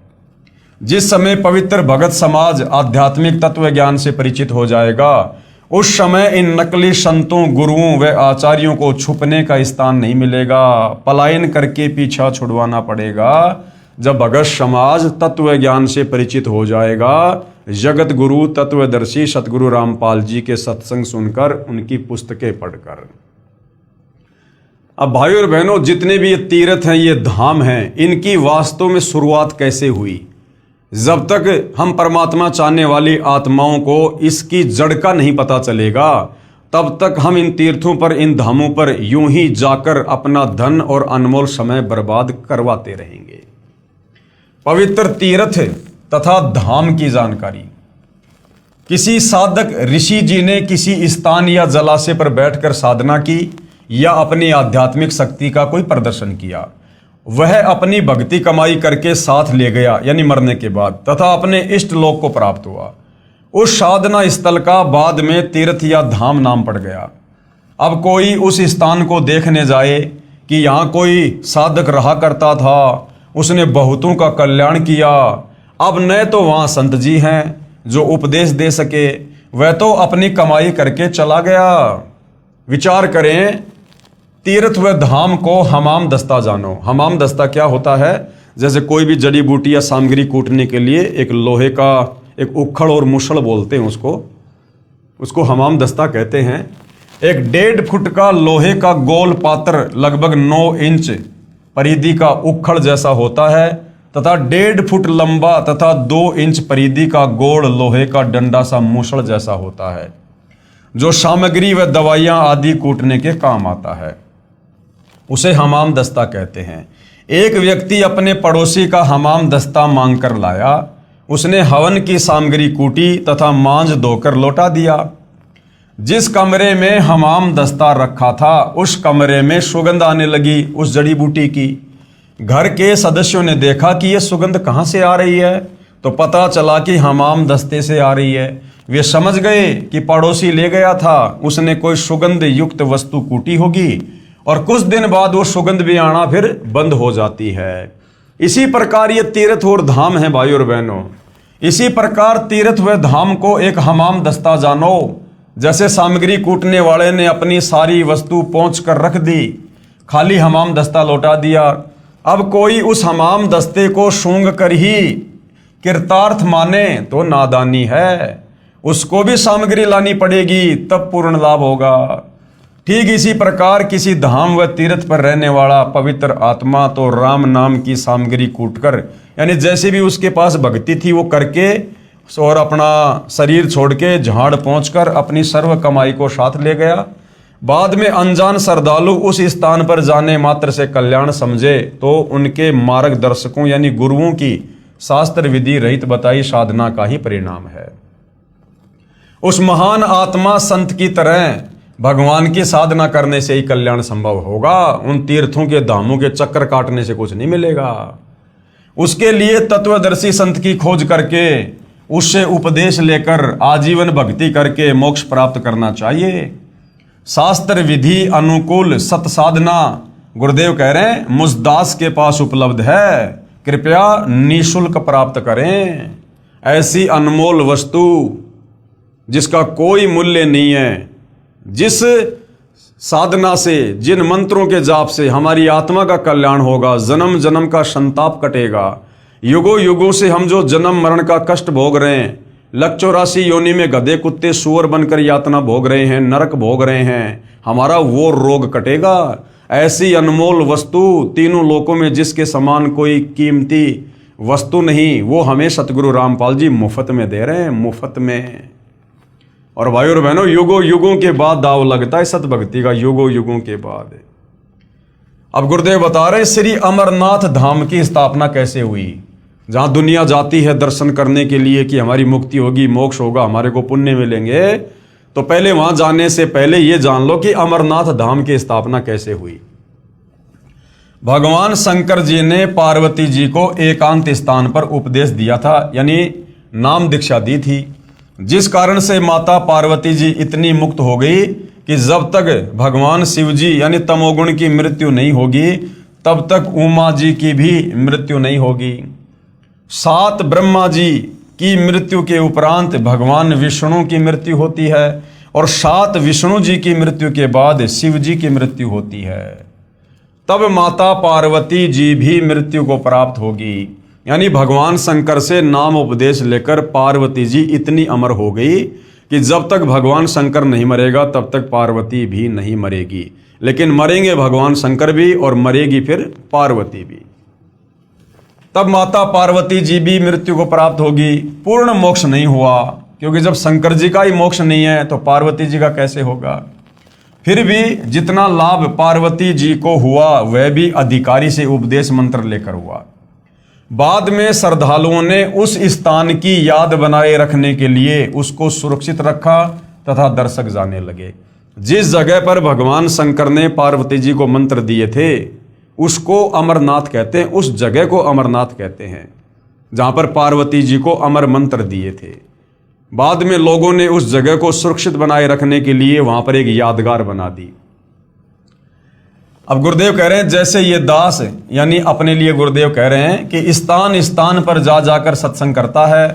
जिस समय पवित्र भगत समाज आध्यात्मिक तत्व ज्ञान से परिचित हो जाएगा, उस समय इन नकली संतों, गुरुओं व आचार्यों को छुपने का स्थान नहीं मिलेगा। पलायन करके पीछा छुड़वाना पड़ेगा। जब भगत समाज तत्व ज्ञान से परिचित हो जाएगा, जगत गुरु तत्वदर्शी सतगुरु रामपाल जी के सत्संग सुनकर, उनकी पुस्तकें पढ़कर। अब भाई और बहनों, जितने भी ये तीर्थ हैं, ये धाम हैं, इनकी वास्तव में शुरुआत कैसे हुई? जब तक हम परमात्मा चाहने वाली आत्माओं को इसकी जड़ का नहीं पता चलेगा, तब तक हम इन तीर्थों पर, इन धामों पर यूं ही जाकर अपना धन और अनमोल समय बर्बाद करवाते रहेंगे। पवित्र तीर्थ तथा धाम की जानकारी। किसी साधक ऋषि जी ने किसी स्थान या जलाशय पर बैठकर साधना की या अपनी आध्यात्मिक शक्ति का कोई प्रदर्शन किया। वह अपनी भक्ति कमाई करके साथ ले गया, यानी मरने के बाद, तथा अपने इष्ट लोक को प्राप्त हुआ। उस साधना स्थल का बाद में तीर्थ या धाम नाम पड़ गया। अब कोई उस स्थान को देखने जाए कि यहाँ कोई साधक रहा करता था उसने बहुतों का कल्याण किया। अब न तो वहाँ संत जी हैं जो उपदेश दे सके, वह तो अपनी कमाई करके चला गया। विचार करें, तीर्थ व धाम को हमाम दस्ता जानो। हमाम दस्ता क्या होता है? जैसे कोई भी जड़ी बूटी या सामग्री कूटने के लिए एक लोहे का एक उखड़ और मुसड़ बोलते हैं उसको हमाम दस्ता कहते हैं। एक 1.5 फुट का लोहे का गोल पात्र लगभग 9 इंच परिधि का उखड़ जैसा होता है तथा 1.5 फुट लंबा तथा 2 इंच परिधि का गोल लोहे का डंडा सा मुसड़ जैसा होता है, जो सामग्री व दवाइयां आदि कूटने के काम आता है। उसे हमाम दस्ता कहते हैं। एक व्यक्ति अपने पड़ोसी का हमाम दस्ता मांग कर लाया। उसने हवन की सामग्री कूटी तथा मांझ धोकर लौटा दिया। जिस कमरे में हमाम दस्ता रखा था उस कमरे में सुगंध आने लगी उस जड़ी बूटी की। घर के सदस्यों ने देखा कि यह सुगंध कहाँ से आ रही है, तो पता चला कि हमाम दस्ते से आ रही है। वे समझ गए कि पड़ोसी ले गया था, उसने कोई सुगंध युक्त वस्तु कूटी होगी और कुछ दिन बाद वो सुगंध भी आना फिर बंद हो जाती है। इसी प्रकार ये तीर्थ और धाम है भाई और बहनों। इसी प्रकार तीर्थ व धाम को एक हमाम दस्ता जानो। जैसे सामग्री कूटने वाले ने अपनी सारी वस्तु पहुंच कर रख दी, खाली हमाम दस्ता लौटा दिया। अब कोई उस हमाम दस्ते को सूंघ कर ही कृतार्थ माने तो नादानी है। उसको भी सामग्री लानी पड़ेगी, तब पूर्ण लाभ होगा। ठीक इसी प्रकार किसी धाम व तीर्थ पर रहने वाला पवित्र आत्मा तो राम नाम की सामग्री कूटकर, यानी जैसे भी उसके पास भक्ति थी वो करके और अपना शरीर छोड़ के झाड़ पहुंचकर अपनी सर्व कमाई को साथ ले गया। बाद में अनजान श्रद्धालु उस स्थान पर जाने मात्र से कल्याण समझे तो उनके मार्गदर्शकों यानी गुरुओं की शास्त्र विधि रहित बताई साधना का ही परिणाम है। उस महान आत्मा संत की तरह भगवान की साधना करने से ही कल्याण संभव होगा। उन तीर्थों के धामों के चक्कर काटने से कुछ नहीं मिलेगा। उसके लिए तत्वदर्शी संत की खोज करके उससे उपदेश लेकर आजीवन भक्ति करके मोक्ष प्राप्त करना चाहिए। शास्त्र विधि अनुकूल सत साधना गुरुदेव कह रहे हैं मुझ दास के पास उपलब्ध है, कृपया निःशुल्क प्राप्त करें। ऐसी अनमोल वस्तु जिसका कोई मूल्य नहीं है, जिस साधना से, जिन मंत्रों के जाप से हमारी आत्मा का कल्याण होगा, जन्म जन्म का संताप कटेगा। युगों युगों से हम जो जन्म मरण का कष्ट भोग रहे हैं, 184 योनि में गधे कुत्ते सूअर बनकर यातना भोग रहे हैं, नरक भोग रहे हैं, हमारा वो रोग कटेगा। ऐसी अनमोल वस्तु तीनों लोकों में जिसके समान कोई कीमती वस्तु नहीं, वो हमें सतगुरु रामपाल जी मुफ्त में दे रहे हैं, मुफ्त में। और भाई और बहनों, युगों युगों के बाद दाव लगता है सत भक्ति का, युगों युगों के बाद। अब गुरुदेव बता रहे श्री अमरनाथ धाम की स्थापना कैसे हुई, जहां दुनिया जाती है दर्शन करने के लिए कि हमारी मुक्ति होगी, मोक्ष होगा, हमारे को पुण्य मिलेंगे। तो पहले वहां जाने से पहले ये जान लो कि अमरनाथ धाम की स्थापना कैसे हुई। भगवान शंकर जी ने पार्वती जी को एकांत स्थान पर उपदेश दिया था, यानी नाम दीक्षा दी थी, जिस कारण से माता पार्वती जी इतनी मुक्त हो गई कि जब तक भगवान शिव जी यानी तमोगुण की मृत्यु नहीं होगी तब तक उमा जी की भी मृत्यु नहीं होगी। 7 ब्रह्मा जी की मृत्यु के उपरांत भगवान विष्णु की मृत्यु होती है और 7 विष्णु जी की मृत्यु के बाद शिव जी की मृत्यु होती है। तब माता पार्वती जी भी मृत्यु को प्राप्त होगी। यानी भगवान शंकर से नाम उपदेश लेकर पार्वती जी इतनी अमर हो गई कि जब तक भगवान शंकर नहीं मरेगा तब तक पार्वती भी नहीं मरेगी। लेकिन मरेंगे भगवान शंकर भी और मरेगी फिर पार्वती भी। तब माता पार्वती जी भी मृत्यु को प्राप्त होगी। पूर्ण मोक्ष नहीं हुआ, क्योंकि जब शंकर जी का ही मोक्ष नहीं है तो पार्वती जी का कैसे होगा। फिर भी जितना लाभ पार्वती जी को हुआ वह भी अधिकारी से उपदेश मंत्र लेकर हुआ। बाद में श्रद्धालुओं ने उस स्थान की याद बनाए रखने के लिए उसको सुरक्षित रखा तथा दर्शक जाने लगे। जिस जगह पर भगवान शंकर ने पार्वती जी को मंत्र दिए थे उसको अमरनाथ कहते हैं, उस जगह को अमरनाथ कहते हैं जहां पर पार्वती जी को अमर मंत्र दिए थे। बाद में लोगों ने उस जगह को सुरक्षित बनाए रखने के लिए वहां पर एक यादगार बना दी। अब गुरुदेव कह रहे हैं जैसे ये दास यानी अपने लिए गुरुदेव कह रहे हैं कि स्थान स्थान पर जा जाकर सत्संग करता है,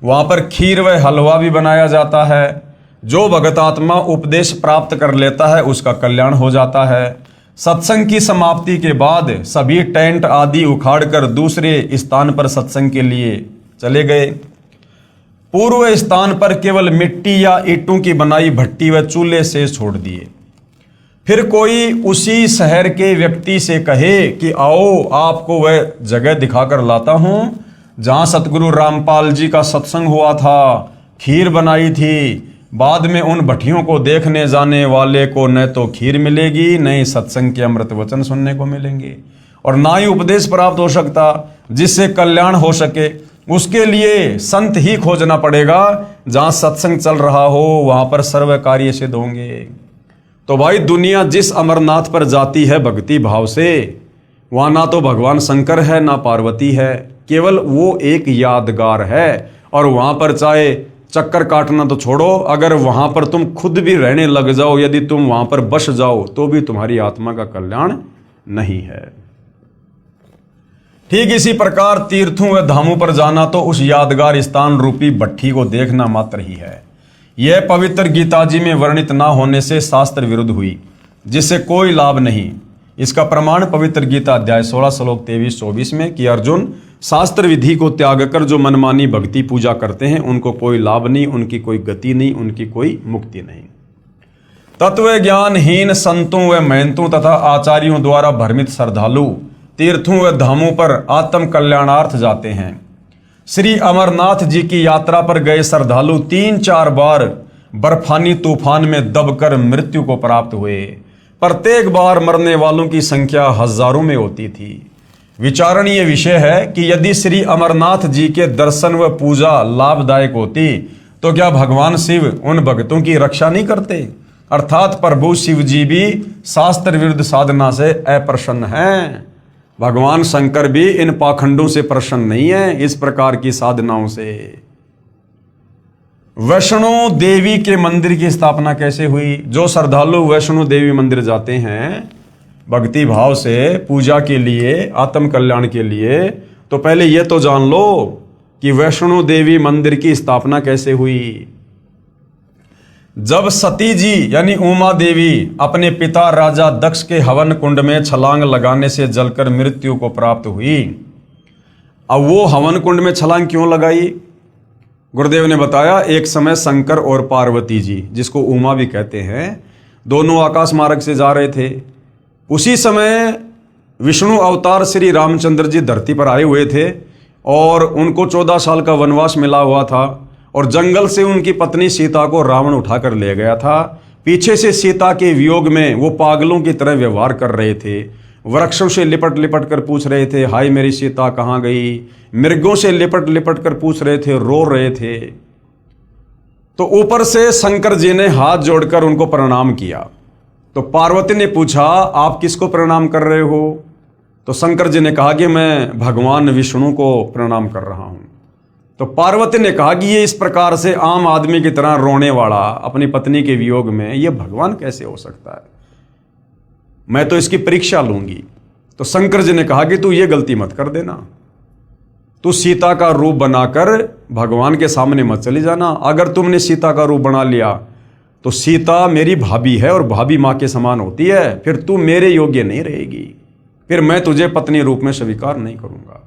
वहां पर खीर व हलवा भी बनाया जाता है। जो भगत आत्मा उपदेश प्राप्त कर लेता है उसका कल्याण हो जाता है। सत्संग की समाप्ति के बाद सभी टेंट आदि उखाड़कर दूसरे स्थान पर सत्संग के लिए चले गए। पूर्व स्थान पर केवल मिट्टी या ईंटों की बनाई भट्टी व चूल्हे से छोड़ दिए। फिर कोई उसी शहर के व्यक्ति से कहे कि आओ आपको वह जगह दिखाकर लाता हूं जहां सतगुरु रामपाल जी का सत्संग हुआ था, खीर बनाई थी। बाद में उन भट्टियों को देखने जाने वाले को न तो खीर मिलेगी, न ही सत्संग के अमृत वचन सुनने को मिलेंगे, और ना ही उपदेश प्राप्त हो सकता जिससे कल्याण हो सके। उसके लिए संत ही खोजना पड़ेगा। जहां सत्संग चल रहा हो वहां पर सर्व कार्य सिद्ध होंगे। तो भाई दुनिया जिस अमरनाथ पर जाती है भक्ति भाव से, वहां ना तो भगवान शंकर है ना पार्वती है, केवल वो एक यादगार है। और वहां पर चाहे चक्कर काटना तो छोड़ो, अगर वहां पर तुम खुद भी रहने लग जाओ, यदि तुम वहां पर बस जाओ तो भी तुम्हारी आत्मा का कल्याण नहीं है। ठीक इसी प्रकार तीर्थों व धामों पर जाना तो उस यादगार स्थान रूपी भट्ठी को देखना मात्र ही है। यह पवित्र गीता जी में वर्णित ना होने से शास्त्र विरुद्ध हुई, जिससे कोई लाभ नहीं। इसका प्रमाण पवित्र गीता अध्याय 16 श्लोक 23-24 में कि अर्जुन, शास्त्र विधि को त्याग कर जो मनमानी भक्ति पूजा करते हैं उनको कोई लाभ नहीं, उनकी कोई गति नहीं, उनकी कोई मुक्ति नहीं। तत्व ज्ञानहीन संतों व महंतों तथा आचार्यों द्वारा भ्रमित श्रद्धालु तीर्थों व धामों पर आत्म कल्याणार्थ जाते हैं। श्री अमरनाथ जी की यात्रा पर गए श्रद्धालु 3-4 बार बर्फानी तूफान में दबकर मृत्यु को प्राप्त हुए। प्रत्येक बार मरने वालों की संख्या हजारों में होती थी। विचारणीय विषय है कि यदि श्री अमरनाथ जी के दर्शन व पूजा लाभदायक होती तो क्या भगवान शिव उन भक्तों की रक्षा नहीं करते? अर्थात प्रभु शिव जी भी शास्त्र विरुद्ध साधना से अप्रसन्न हैं। भगवान शंकर भी इन पाखंडों से प्रसन्न नहीं है, इस प्रकार की साधनाओं से। वैष्णो देवी के मंदिर की स्थापना कैसे हुई? जो श्रद्धालु वैष्णो देवी मंदिर जाते हैं भक्ति भाव से पूजा के लिए, आत्म कल्याण के लिए, तो पहले यह तो जान लो कि वैष्णो देवी मंदिर की स्थापना कैसे हुई। जब सती जी यानी उमा देवी अपने पिता राजा दक्ष के हवन कुंड में छलांग लगाने से जलकर मृत्यु को प्राप्त हुई। अब वो हवन कुंड में छलांग क्यों लगाई? गुरुदेव ने बताया, एक समय शंकर और पार्वती जी, जिसको उमा भी कहते हैं, दोनों आकाश मार्ग से जा रहे थे। उसी समय विष्णु अवतार श्री रामचंद्र जी धरती पर आए हुए थे और उनको 14 साल का वनवास मिला हुआ था, और जंगल से उनकी पत्नी सीता को रावण उठाकर ले गया था। पीछे से सीता के वियोग में वो पागलों की तरह व्यवहार कर रहे थे। वृक्षों से लिपट लिपट कर पूछ रहे थे, हाय मेरी सीता कहाँ गई? मृगों से लिपट लिपट कर पूछ रहे थे, रो रहे थे। तो ऊपर से शंकर जी ने हाथ जोड़कर उनको प्रणाम किया। तो पार्वती ने पूछा, आप किसको प्रणाम कर रहे हो? तो शंकर जी ने कहा कि मैं भगवान विष्णु को प्रणाम कर रहा हूं। तो पार्वती ने कहा कि ये इस प्रकार से आम आदमी की तरह रोने वाला अपनी पत्नी के वियोग में ये भगवान कैसे हो सकता है? मैं तो इसकी परीक्षा लूंगी। तो शंकर जी ने कहा कि तू ये गलती मत कर देना, तू सीता का रूप बनाकर भगवान के सामने मत चली जाना। अगर तुमने सीता का रूप बना लिया तो सीता मेरी भाभी है और भाभी माँ के समान होती है, फिर तू मेरे योग्य नहीं रहेगी, फिर मैं तुझे पत्नी रूप में स्वीकार नहीं करूंगा।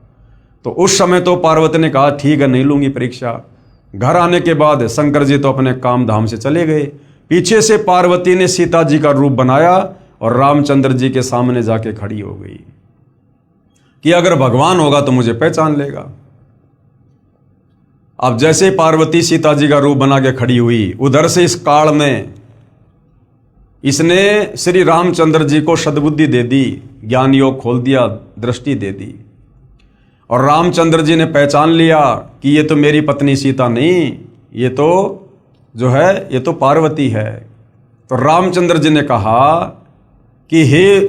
तो उस समय तो पार्वती ने कहा ठीक है, नहीं लूंगी परीक्षा। घर आने के बाद शंकर जी तो अपने काम धाम से चले गए। पीछे से पार्वती ने सीता जी का रूप बनाया और रामचंद्र जी के सामने जाके खड़ी हो गई कि अगर भगवान होगा तो मुझे पहचान लेगा। अब जैसे पार्वती सीता जी का रूप बना के खड़ी हुई, उधर से इस काल में इसने श्री रामचंद्र जी को सद्बुद्धि दे दी, ज्ञान योग खोल दिया, दृष्टि दे दी, और रामचंद्र जी ने पहचान लिया कि ये तो मेरी पत्नी सीता नहीं, ये तो जो है ये तो पार्वती है। तो रामचंद्र जी ने कहा कि हे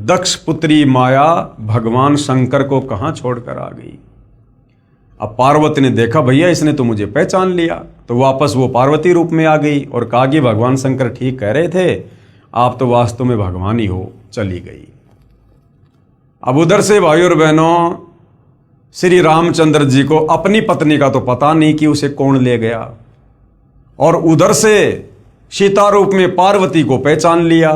दक्ष पुत्री माया, भगवान शंकर को कहाँ छोड़कर आ गई? अब पार्वती ने देखा भैया इसने तो मुझे पहचान लिया, तो वापस वो पार्वती रूप में आ गई और कहा कि भगवान शंकर ठीक कह रहे थे, आप तो वास्तव में भगवान ही हो। चली गई। अब उधर से भाई और बहनों, श्री रामचंद्र जी को अपनी पत्नी का तो पता नहीं कि उसे कौन ले गया, और उधर से सीता रूप में पार्वती को पहचान लिया।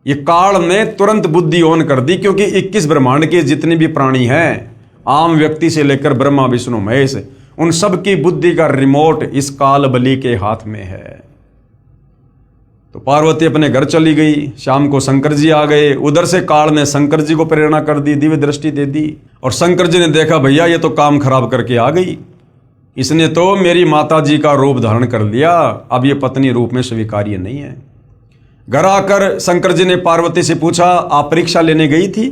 ये काल ने तुरंत बुद्धि ऑन कर दी, क्योंकि 21 ब्रह्मांड के जितने भी प्राणी हैं, आम व्यक्ति से लेकर ब्रह्मा विष्णु महेश, उन सब की बुद्धि का रिमोट इस काल बलि के हाथ में है। तो पार्वती अपने घर चली गई, शाम को शंकर जी आ गए। उधर से काल ने शंकर जी को प्रेरणा कर दी, दिव्य दृष्टि दे दी, और शंकर जी ने देखा भैया ये तो काम खराब करके आ गई, इसने तो मेरी माता जी का रूप धारण कर लिया, अब ये पत्नी रूप में स्वीकार्य नहीं है। घर आकर शंकर जी ने पार्वती से पूछा, आप परीक्षा लेने गई थी?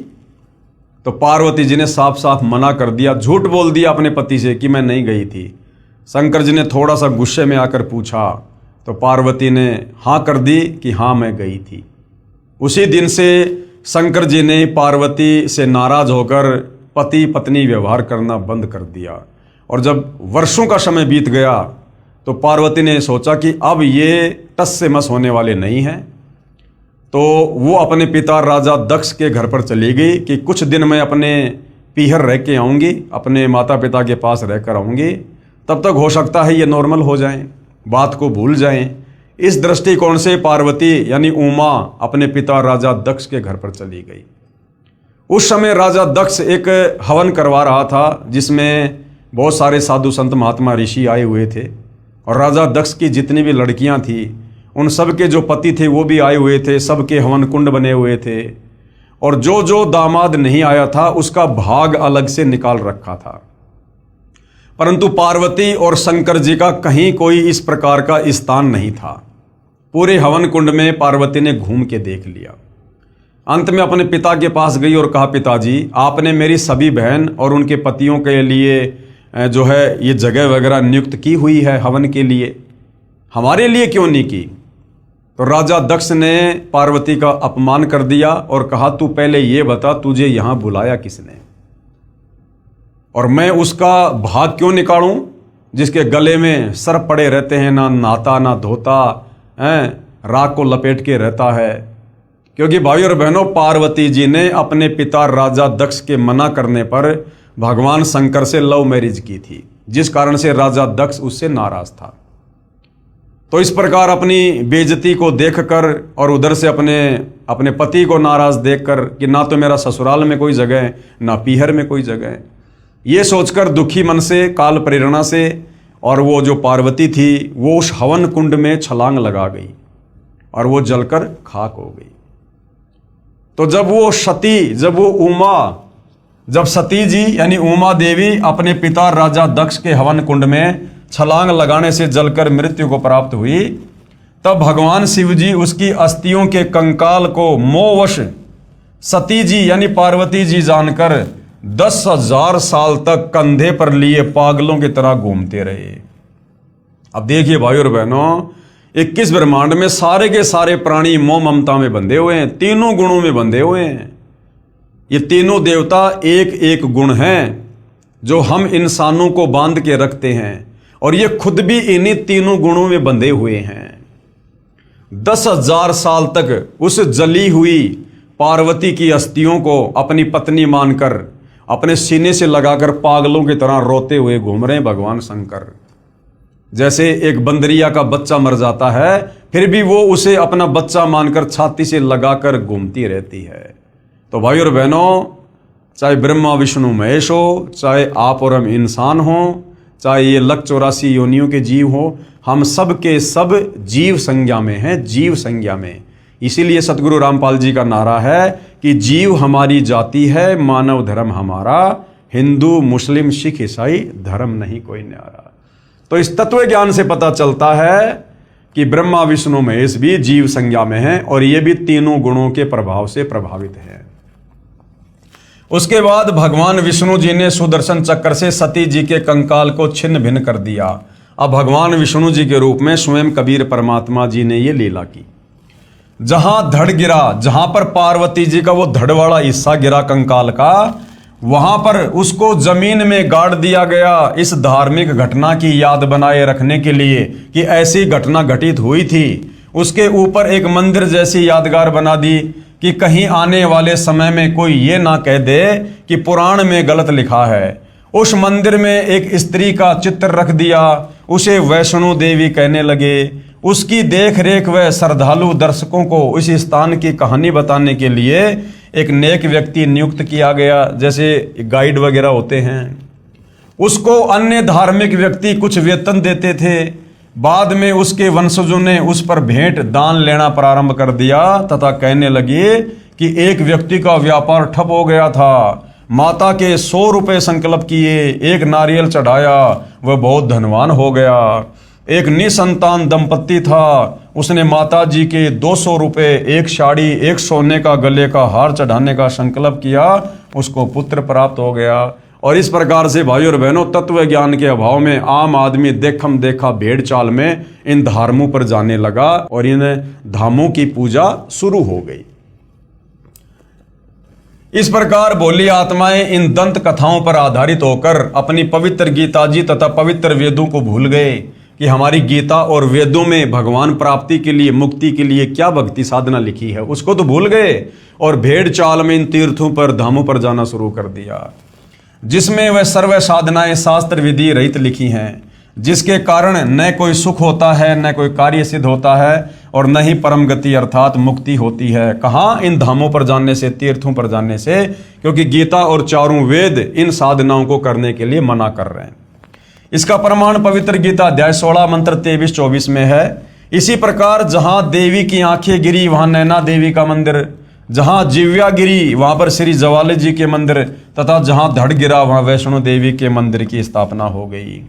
तो पार्वती जी ने साफ साफ मना कर दिया, झूठ बोल दिया अपने पति से कि मैं नहीं गई थी। शंकर जी ने थोड़ा सा गुस्से में आकर पूछा, तो पार्वती ने हाँ कर दी कि हाँ मैं गई थी। उसी दिन से शंकर जी ने पार्वती से नाराज होकर पति पत्नी व्यवहार करना बंद कर दिया। और जब वर्षों का समय बीत गया तो पार्वती ने सोचा कि अब ये टस से मस होने वाले नहीं हैं, तो वो अपने पिता राजा दक्ष के घर पर चली गई कि कुछ दिन मैं अपने पीहर रह के आऊँगी, अपने माता पिता के पास रहकर आऊँगी, तब तक हो सकता है ये नॉर्मल हो जाएं, बात को भूल जाएं। इस दृष्टिकोण से पार्वती यानी उमा अपने पिता राजा दक्ष के घर पर चली गई। उस समय राजा दक्ष एक हवन करवा रहा था, जिसमें बहुत सारे साधु संत महात्मा ऋषि आए हुए थे, और राजा दक्ष की जितनी भी लड़कियां थी उन सब के जो पति थे वो भी आए हुए थे, सबके हवन कुंड बने हुए थे, और जो जो दामाद नहीं आया था उसका भाग अलग से निकाल रखा था। परंतु पार्वती और शंकर जी का कहीं कोई इस प्रकार का स्थान नहीं था। पूरे हवन कुंड में पार्वती ने घूम के देख लिया। अंत में अपने पिता के पास गई और कहा, पिताजी आपने मेरी सभी बहन और उनके पतियों के लिए जो है ये जगह वगैरह नियुक्त की हुई है हवन के लिए, हमारे लिए क्यों नहीं की? तो राजा दक्ष ने पार्वती का अपमान कर दिया और कहा, तू पहले ये बता तुझे यहां बुलाया किसने, और मैं उसका भाग क्यों निकालूं जिसके गले में सर्प पड़े रहते हैं, ना नहाता ना धोता है, राख को लपेट के रहता है। क्योंकि भाई और बहनों, पार्वती जी ने अपने पिता राजा दक्ष के मना करने पर भगवान शंकर से लव मैरिज की थी, जिस कारण से राजा दक्ष उससे नाराज था। तो इस प्रकार अपनी बेइज्जती को देखकर और उधर से अपने पति को नाराज देखकर कि ना तो मेरा ससुराल में कोई जगह है ना पीहर में कोई जगह है, ये सोचकर दुखी मन से काल प्रेरणा से और वो जो पार्वती थी वो उस हवन कुंड में छलांग लगा गई और वो जलकर खाक हो गई। तो जब सती जी यानी उमा देवी अपने पिता राजा दक्ष के हवन कुंड में छलांग लगाने से जलकर मृत्यु को प्राप्त हुई, तब भगवान शिव जी उसकी अस्थियों के कंकाल को मोहवश सती जी यानी पार्वती जी जानकर 10,000 साल तक कंधे पर लिए पागलों की तरह घूमते रहे। अब देखिए भाई और बहनों, 21 ब्रह्मांड में सारे के सारे प्राणी मोह ममता में बंधे हुए हैं, तीनों गुणों में बंधे हुए हैं। ये तीनों देवता एक एक गुण हैं जो हम इंसानों को बांध के रखते हैं, और ये खुद भी इन्हीं तीनों गुणों में बंधे हुए हैं। 10,000 साल तक उस जली हुई पार्वती की अस्थियों को अपनी पत्नी मानकर अपने सीने से लगाकर पागलों की तरह रोते हुए घूम रहे हैं भगवान शंकर। जैसे एक बंदरिया का बच्चा मर जाता है फिर भी वो उसे अपना बच्चा मानकर छाती से लगाकर घूमती रहती है। तो भाई और बहनों, चाहे ब्रह्मा विष्णु महेश हो, चाहे आप और हम इंसान हो, चाहे ये 184 योनियों के जीव हो, हम सब के सब जीव संज्ञा में हैं, जीव संज्ञा में। इसीलिए सतगुरु रामपाल जी का नारा है कि जीव हमारी जाति है, मानव धर्म हमारा, हिंदू मुस्लिम सिख ईसाई धर्म नहीं कोई न्यारा। तो इस तत्व ज्ञान से पता चलता है कि ब्रह्मा विष्णु महेश भी जीव संज्ञा में हैं और ये भी तीनों गुणों के प्रभाव से प्रभावित हैं। उसके बाद भगवान विष्णु जी ने सुदर्शन चक्र से सती जी के कंकाल को छिन्न भिन्न कर दिया। अब भगवान विष्णु जी के रूप में स्वयं कबीर परमात्मा जी ने ये लीला की। जहां धड़ गिरा, जहां पर पार्वती जी का वो धड़ वाला हिस्सा गिरा कंकाल का, वहां पर उसको जमीन में गाड़ दिया गया इस धार्मिक घटना की याद बनाए रखने के लिए कि ऐसी घटना घटित हुई थी। उसके ऊपर एक मंदिर जैसी यादगार बना दी कि कहीं आने वाले समय में कोई ये ना कह दे कि पुराण में गलत लिखा है। उस मंदिर में एक स्त्री का चित्र रख दिया, उसे वैष्णो देवी कहने लगे। उसकी देख रेख व श्रद्धालु दर्शकों को इस स्थान की कहानी बताने के लिए एक नेक व्यक्ति नियुक्त किया गया, जैसे गाइड वगैरह होते हैं। उसको अन्य धार्मिक व्यक्ति कुछ वेतन देते थे। बाद में उसके वंशजों ने उस पर भेंट दान लेना प्रारंभ कर दिया तथा कहने लगे कि एक व्यक्ति का व्यापार ठप हो गया था। माता के 100 रुपये संकल्प किए, एक नारियल चढ़ाया, वह बहुत धनवान हो गया। एक निसंतान दंपत्ति था, उसने माता जी के 200 रुपये, एक साड़ी, एक सोने का गले का हार चढ़ाने का संकल्प किया, उसको पुत्र प्राप्त हो गया। और इस प्रकार से भाई और बहनों, तत्व ज्ञान के अभाव में आम आदमी देखम देखा भेड़ चाल में इन धर्मों पर जाने लगा और इन धामों की पूजा शुरू हो गई। इस प्रकार भोली आत्माएं इन दंत कथाओं पर आधारित होकर अपनी पवित्र गीता जी तथा पवित्र वेदों को भूल गए कि हमारी गीता और वेदों में भगवान प्राप्ति के लिए, मुक्ति के लिए क्या भक्ति साधना लिखी है, उसको तो भूल गए और भेड़ चाल में इन तीर्थों पर, धामों पर जाना शुरू कर दिया, जिसमें वह सर्व साधनाएं शास्त्र विधि रहित लिखी हैं, जिसके कारण न कोई सुख होता है, न कोई कार्य सिद्ध होता है और न ही परम गति अर्थात मुक्ति होती है। कहाँ? इन धामों पर जाने से, तीर्थों पर जाने से, क्योंकि गीता और चारों वेद इन साधनाओं को करने के लिए मना कर रहे हैं। इसका प्रमाण पवित्र गीता अध्याय 16 मंत्र 23-24 में है। इसी प्रकार जहां देवी की आंखें गिरी वहां नैना देवी का मंदिर, जहां जिव्या गिरी वहां पर श्री जवाले जी के मंदिर तथा जहां धड़ गिरा वहां वैष्णो देवी के मंदिर की स्थापना हो गई।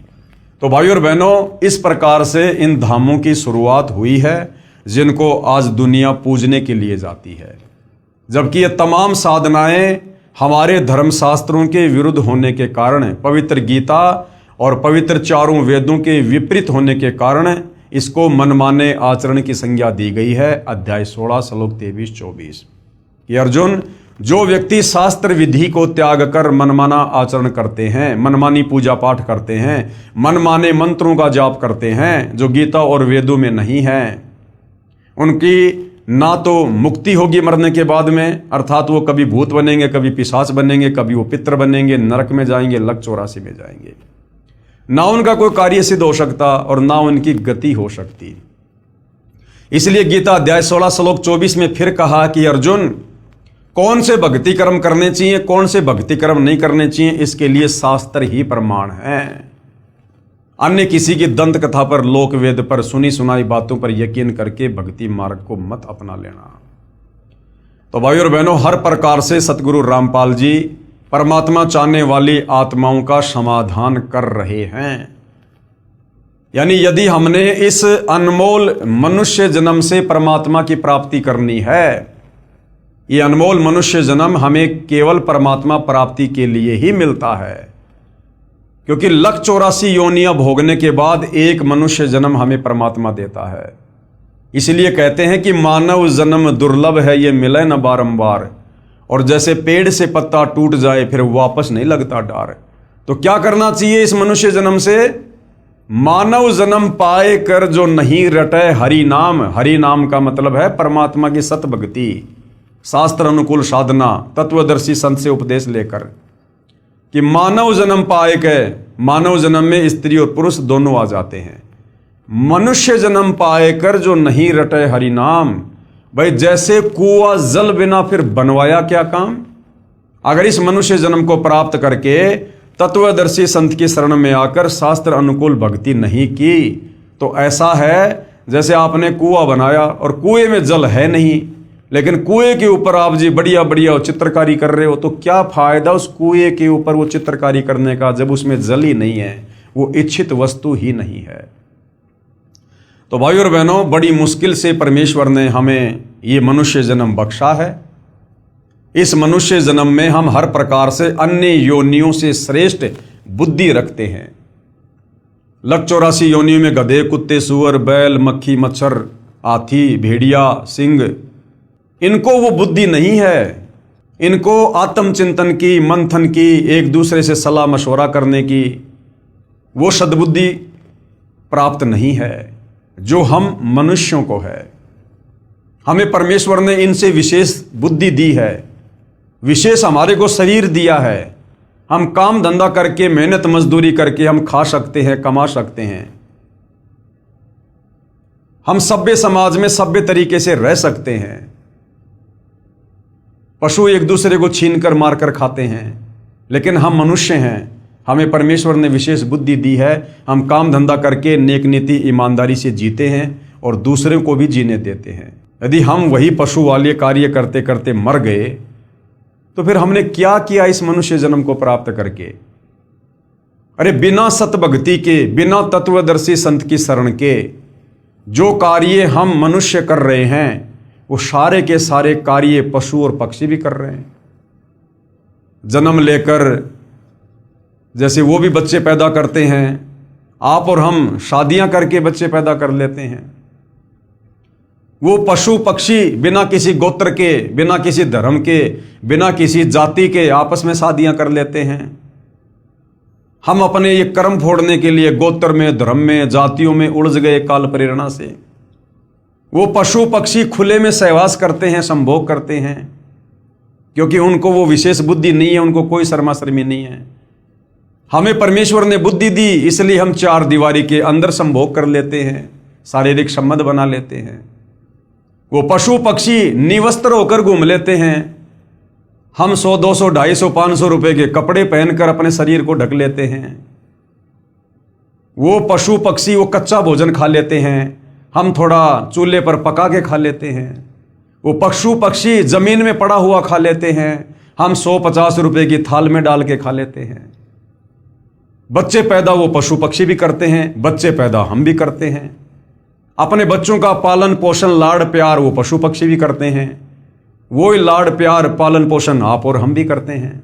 तो भाई और बहनों, इस प्रकार से इन धामों की शुरुआत हुई है जिनको आज दुनिया पूजने के लिए जाती है, जबकि ये तमाम साधनाएं हमारे धर्मशास्त्रों के विरुद्ध होने के कारण, पवित्र गीता और पवित्र चारों वेदों के विपरीत होने के कारण इसको मनमाने आचरण की संज्ञा दी गई है। अध्याय 16 श्लोक 23-24 कि अर्जुन, जो व्यक्ति शास्त्र विधि को त्याग कर मनमाना आचरण करते हैं, मनमानी पूजा पाठ करते हैं, मनमाने मंत्रों का जाप करते हैं जो गीता और वेदों में नहीं है, उनकी ना तो मुक्ति होगी मरने के बाद में, अर्थात वो कभी भूत बनेंगे, कभी पिशाच बनेंगे, कभी वो पितर बनेंगे, नरक में जाएंगे, लक 84 में जाएंगे। ना उनका कोई कार्य सिद्ध हो सकता और ना उनकी गति हो सकती। इसलिए गीता अध्याय 16 श्लोक 24 में फिर कहा कि अर्जुन, कौन से भक्ति कर्म करने चाहिए, कौन से भक्ति कर्म नहीं करने चाहिए, इसके लिए शास्त्र ही प्रमाण है। अन्य किसी की दंत कथा पर, लोक वेद पर, सुनी सुनाई बातों पर यकीन करके भक्ति मार्ग को मत अपना लेना। तो भाई और बहनों, हर प्रकार से सतगुरु रामपाल जी परमात्मा चाहने वाली आत्माओं का समाधान कर रहे हैं। यानी यदि हमने इस अनमोल मनुष्य जन्म से परमात्मा की प्राप्ति करनी है, ये अनमोल मनुष्य जन्म हमें केवल परमात्मा प्राप्ति के लिए ही मिलता है, क्योंकि लक 84 योनियां भोगने के बाद एक मनुष्य जन्म हमें परमात्मा देता है। इसलिए कहते हैं कि मानव जन्म दुर्लभ है, ये मिले न बारंबार। और जैसे पेड़ से पत्ता टूट जाए फिर वापस नहीं लगता डार। तो क्या करना चाहिए इस मनुष्य जन्म से? मानव जन्म पाए कर जो नहीं रटे हरि नाम। हरि नाम का मतलब है परमात्मा की सत भक्ति, शास्त्र अनुकूल साधना, तत्वदर्शी संत से उपदेश लेकर, कि मानव जन्म पाए के, मानव जन्म में स्त्री और पुरुष दोनों आ जाते हैं। मनुष्य जन्म पाए कर जो नहीं रटे हरि नाम। भाई जैसे कुआं जल बिना फिर बनवाया क्या काम। अगर इस मनुष्य जन्म को प्राप्त करके तत्वदर्शी संत की शरण में आकर शास्त्र अनुकूल भक्ति नहीं की तो ऐसा है जैसे आपने कुआं बनाया और कुएं में जल है नहीं, लेकिन कुएं के ऊपर आप जी बढ़िया बढ़िया चित्रकारी कर रहे हो, तो क्या फायदा उस कुएं के ऊपर वो चित्रकारी करने का जब उसमें जल ही नहीं है, वो इच्छित वस्तु ही नहीं है। तो भाई और बहनों, बड़ी मुश्किल से परमेश्वर ने हमें ये मनुष्य जन्म बख्शा है। इस मनुष्य जन्म में हम हर प्रकार से अन्य योनियों से श्रेष्ठ बुद्धि रखते हैं। लक 84 योनियों में गधे, कुत्ते, सुअर, बैल, मक्खी, मच्छर, हाथी, भेड़िया, सिंह, इनको वो बुद्धि नहीं है। इनको आत्मचिंतन की, मंथन की, एक दूसरे से सलाह मशवरा करने की वो सद्बुद्धि प्राप्त नहीं है। जो हम मनुष्यों को है। हमें परमेश्वर ने इनसे विशेष बुद्धि दी है, विशेष हमारे को शरीर दिया है। हम काम धंधा करके, मेहनत मजदूरी करके हम खा सकते हैं, कमा सकते हैं। हम सभ्य समाज में सभ्य तरीके से रह सकते हैं। पशु एक दूसरे को छीनकर मारकर खाते हैं, लेकिन हम मनुष्य हैं। हमें परमेश्वर ने विशेष बुद्धि दी है। हम काम धंधा करके नेक नीति ईमानदारी से जीते हैं और दूसरों को भी जीने देते हैं। यदि हम वही पशु वाले कार्य करते करते मर गए तो फिर हमने क्या किया इस मनुष्य जन्म को प्राप्त करके? अरे बिना सतभक्ति के, बिना तत्वदर्शी संत की शरण के जो कार्य हम मनुष्य कर रहे हैं वो सारे के सारे कार्य पशु और पक्षी भी कर रहे हैं। जन्म लेकर जैसे वो भी बच्चे पैदा करते हैं, आप और हम शादियां करके बच्चे पैदा कर लेते हैं। वो पशु पक्षी बिना किसी गोत्र के, बिना किसी धर्म के, बिना किसी जाति के आपस में शादियां कर लेते हैं। हम अपने ये कर्म फोड़ने के लिए गोत्र में, धर्म में, जातियों में उलझ गए काल प्रेरणा से। वो पशु पक्षी खुले में सहवास करते हैं, संभोग करते हैं, क्योंकि उनको वो विशेष बुद्धि नहीं है, उनको कोई शर्मा शर्मी नहीं है। हमें परमेश्वर ने बुद्धि दी, इसलिए हम चार दीवारी के अंदर संभोग कर लेते हैं, शारीरिक संबंध बना लेते हैं। वो पशु पक्षी निवस्त्र होकर घूम लेते हैं। हम 100, 200, 250, 500 रुपए के कपड़े पहनकर अपने शरीर को ढक लेते हैं। वो पशु पक्षी वो कच्चा भोजन खा लेते हैं, हम थोड़ा चूल्हे पर पका के खा लेते हैं। वो पशु पक्षी जमीन में पड़ा हुआ खा लेते हैं, हम 100-50 रुपए की थाल में डाल के खा लेते हैं। बच्चे पैदा वो पशु पक्षी भी करते हैं, बच्चे पैदा हम भी करते हैं। अपने बच्चों का पालन पोषण, लाड़ प्यार वो पशु पक्षी भी करते हैं। वो लाड़ प्यार पालन पोषण आप और हम भी करते हैं,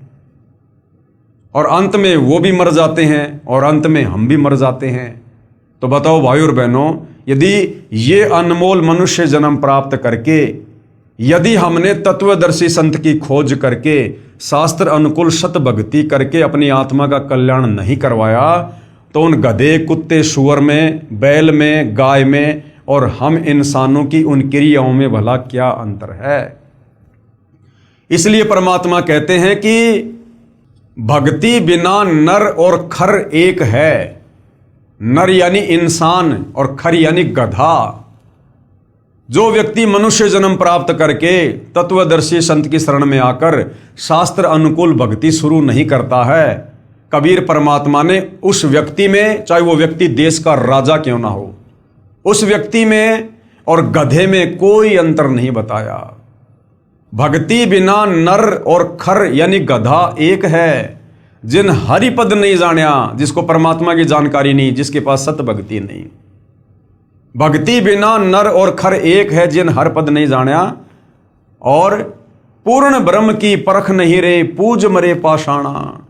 और अंत में वो भी मर जाते हैं और अंत में हम भी मर जाते हैं। तो बताओ भाई और बहनों, यदि ये अनमोल मनुष्य जन्म प्राप्त करके, यदि हमने तत्वदर्शी संत की खोज करके, शास्त्र अनुकूल सत भक्ति करके अपनी आत्मा का कल्याण नहीं करवाया, तो उन गधे, कुत्ते, सुअर में, बैल में, गाय में और हम इंसानों की उन क्रियाओं में भला क्या अंतर है? इसलिए परमात्मा कहते हैं कि भक्ति बिना नर और खर एक है। नर यानी इंसान और खर यानी गधा। जो व्यक्ति मनुष्य जन्म प्राप्त करके तत्वदर्शी संत की शरण में आकर शास्त्र अनुकूल भक्ति शुरू नहीं करता है, कबीर परमात्मा ने उस व्यक्ति में, चाहे वो व्यक्ति देश का राजा क्यों ना हो, उस व्यक्ति में और गधे में कोई अंतर नहीं बताया। भक्ति बिना नर और खर यानी गधा एक है। जिन हरिपद नहीं जानिया, जिसको परमात्मा की जानकारी नहीं, जिसके पास सत भक्ति नहीं। भक्ति बिना नर और खर एक है, जिन हर पद नहीं जानिया। और पूर्ण ब्रह्म की परख नहीं रे, पूज मरे पाषाणा।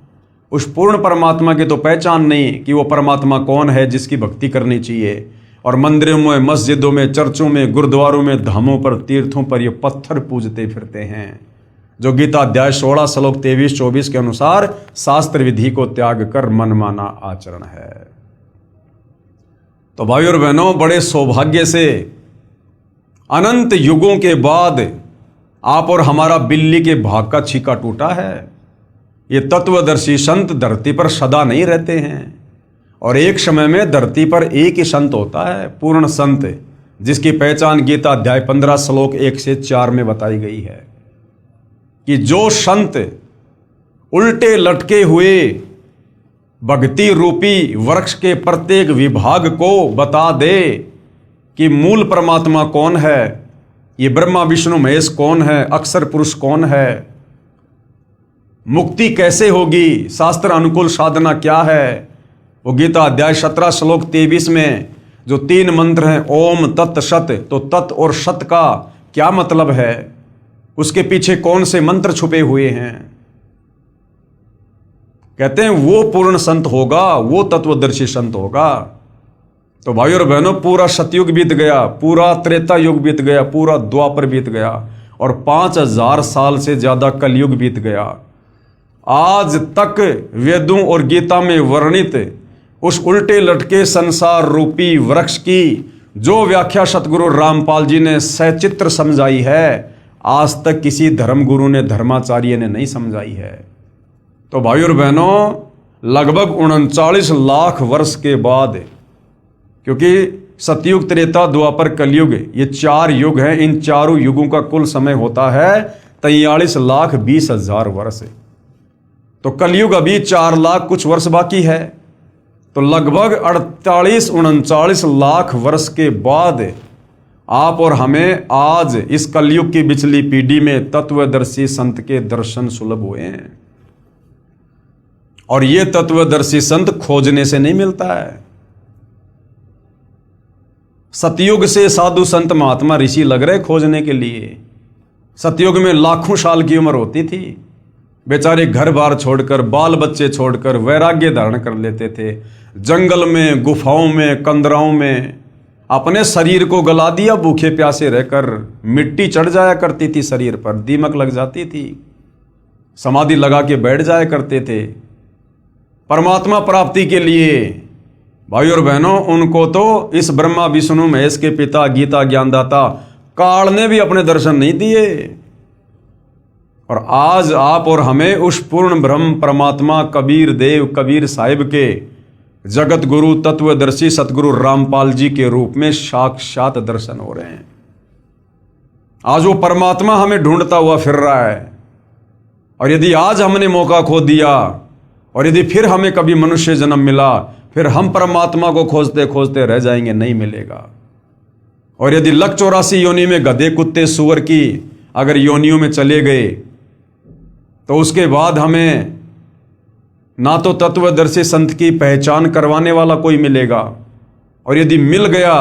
उस पूर्ण परमात्मा की तो पहचान नहीं कि वो परमात्मा कौन है जिसकी भक्ति करनी चाहिए। और मंदिरों में, मस्जिदों में, चर्चों में, गुरुद्वारों में, धामों पर, तीर्थों पर ये पत्थर पूजते फिरते हैं, जो गीता अध्याय 16 श्लोक 23-24 के अनुसार शास्त्र विधि को त्याग कर मनमाना आचरण है। तो भाई और बहनों, बड़े सौभाग्य से अनंत युगों के बाद आप और हमारा बिल्ली के भाग का छीका टूटा है। ये तत्वदर्शी संत धरती पर सदा नहीं रहते हैं, और एक समय में धरती पर एक ही संत होता है, पूर्ण संत, जिसकी पहचान गीता अध्याय 15 श्लोक 1 से 4 में बताई गई है कि जो संत उल्टे लटके हुए भक्ति रूपी वृक्ष के प्रत्येक विभाग को बता दे कि मूल परमात्मा कौन है, ये ब्रह्मा विष्णु महेश कौन है, अक्षर पुरुष कौन है, मुक्ति कैसे होगी, शास्त्र अनुकूल साधना क्या है, वो गीता अध्याय 17 श्लोक 23 में जो 3 मंत्र हैं, ओम तत् सत, तो तत् और सत का क्या मतलब है, उसके पीछे कौन से मंत्र छुपे हुए हैं। कहते हैं वो पूर्ण संत होगा, वो तत्वदर्शी संत होगा। तो भाई और बहनों, पूरा सतयुग बीत गया, पूरा त्रेता युग बीत गया, पूरा द्वापर बीत गया, और 5000 साल से ज्यादा कलयुग बीत गया। आज तक वेदों और गीता में वर्णित उस उल्टे लटके संसार रूपी वृक्ष की जो व्याख्या सतगुरु रामपाल जी ने सचित्र समझाई है, आज तक किसी धर्मगुरु ने, धर्माचार्य ने नहीं समझाई है। तो भाई और बहनों, लगभग 39 लाख वर्ष के बाद, क्योंकि सतयुग, त्रेता, द्वापर, कलयुग, ये 4 युग हैं, इन चारों युगों का कुल समय होता है 43,20,000 वर्ष। तो कलयुग अभी 4 लाख कुछ वर्ष बाकी है। तो लगभग 38-39 लाख वर्ष के बाद आप और हमें आज इस कलयुग की बिचली पीढ़ी में तत्वदर्शी संत के दर्शन सुलभ हुए हैं। और ये तत्वदर्शी संत खोजने से नहीं मिलता है। सतयुग से साधु संत महात्मा ऋषि लग रहे खोजने के लिए। सतयुग में लाखों साल की उम्र होती थी, बेचारे घर बार छोड़कर, बाल बच्चे छोड़कर वैराग्य धारण कर लेते थे। जंगल में, गुफाओं में, कंदराओं में अपने शरीर को गला दिया, भूखे प्यासे रहकर। मिट्टी चढ़ जाया करती थी शरीर पर, दीमक लग जाती थी, समाधि लगा के बैठ जाया करते थे परमात्मा प्राप्ति के लिए। भाई और बहनों, उनको तो इस ब्रह्मा विष्णु महेश के पिता, गीता ज्ञानदाता काल ने भी अपने दर्शन नहीं दिए। और आज आप और हमें उस पूर्ण ब्रह्म परमात्मा कबीर देव, कबीर साहिब के जगत गुरु तत्वदर्शी सतगुरु रामपाल जी के रूप में साक्षात दर्शन हो रहे हैं। आज वो परमात्मा हमें ढूंढता हुआ फिर रहा है। और यदि आज हमने मौका खो दिया, और यदि फिर हमें कभी मनुष्य जन्म मिला, फिर हम परमात्मा को खोजते खोजते रह जाएंगे, नहीं मिलेगा। और यदि 184 योनि में गधे, कुत्ते, सूअर की अगर योनियों में चले गए, तो उसके बाद हमें ना तो तत्वदर्शी संत की पहचान करवाने वाला कोई मिलेगा, और यदि मिल गया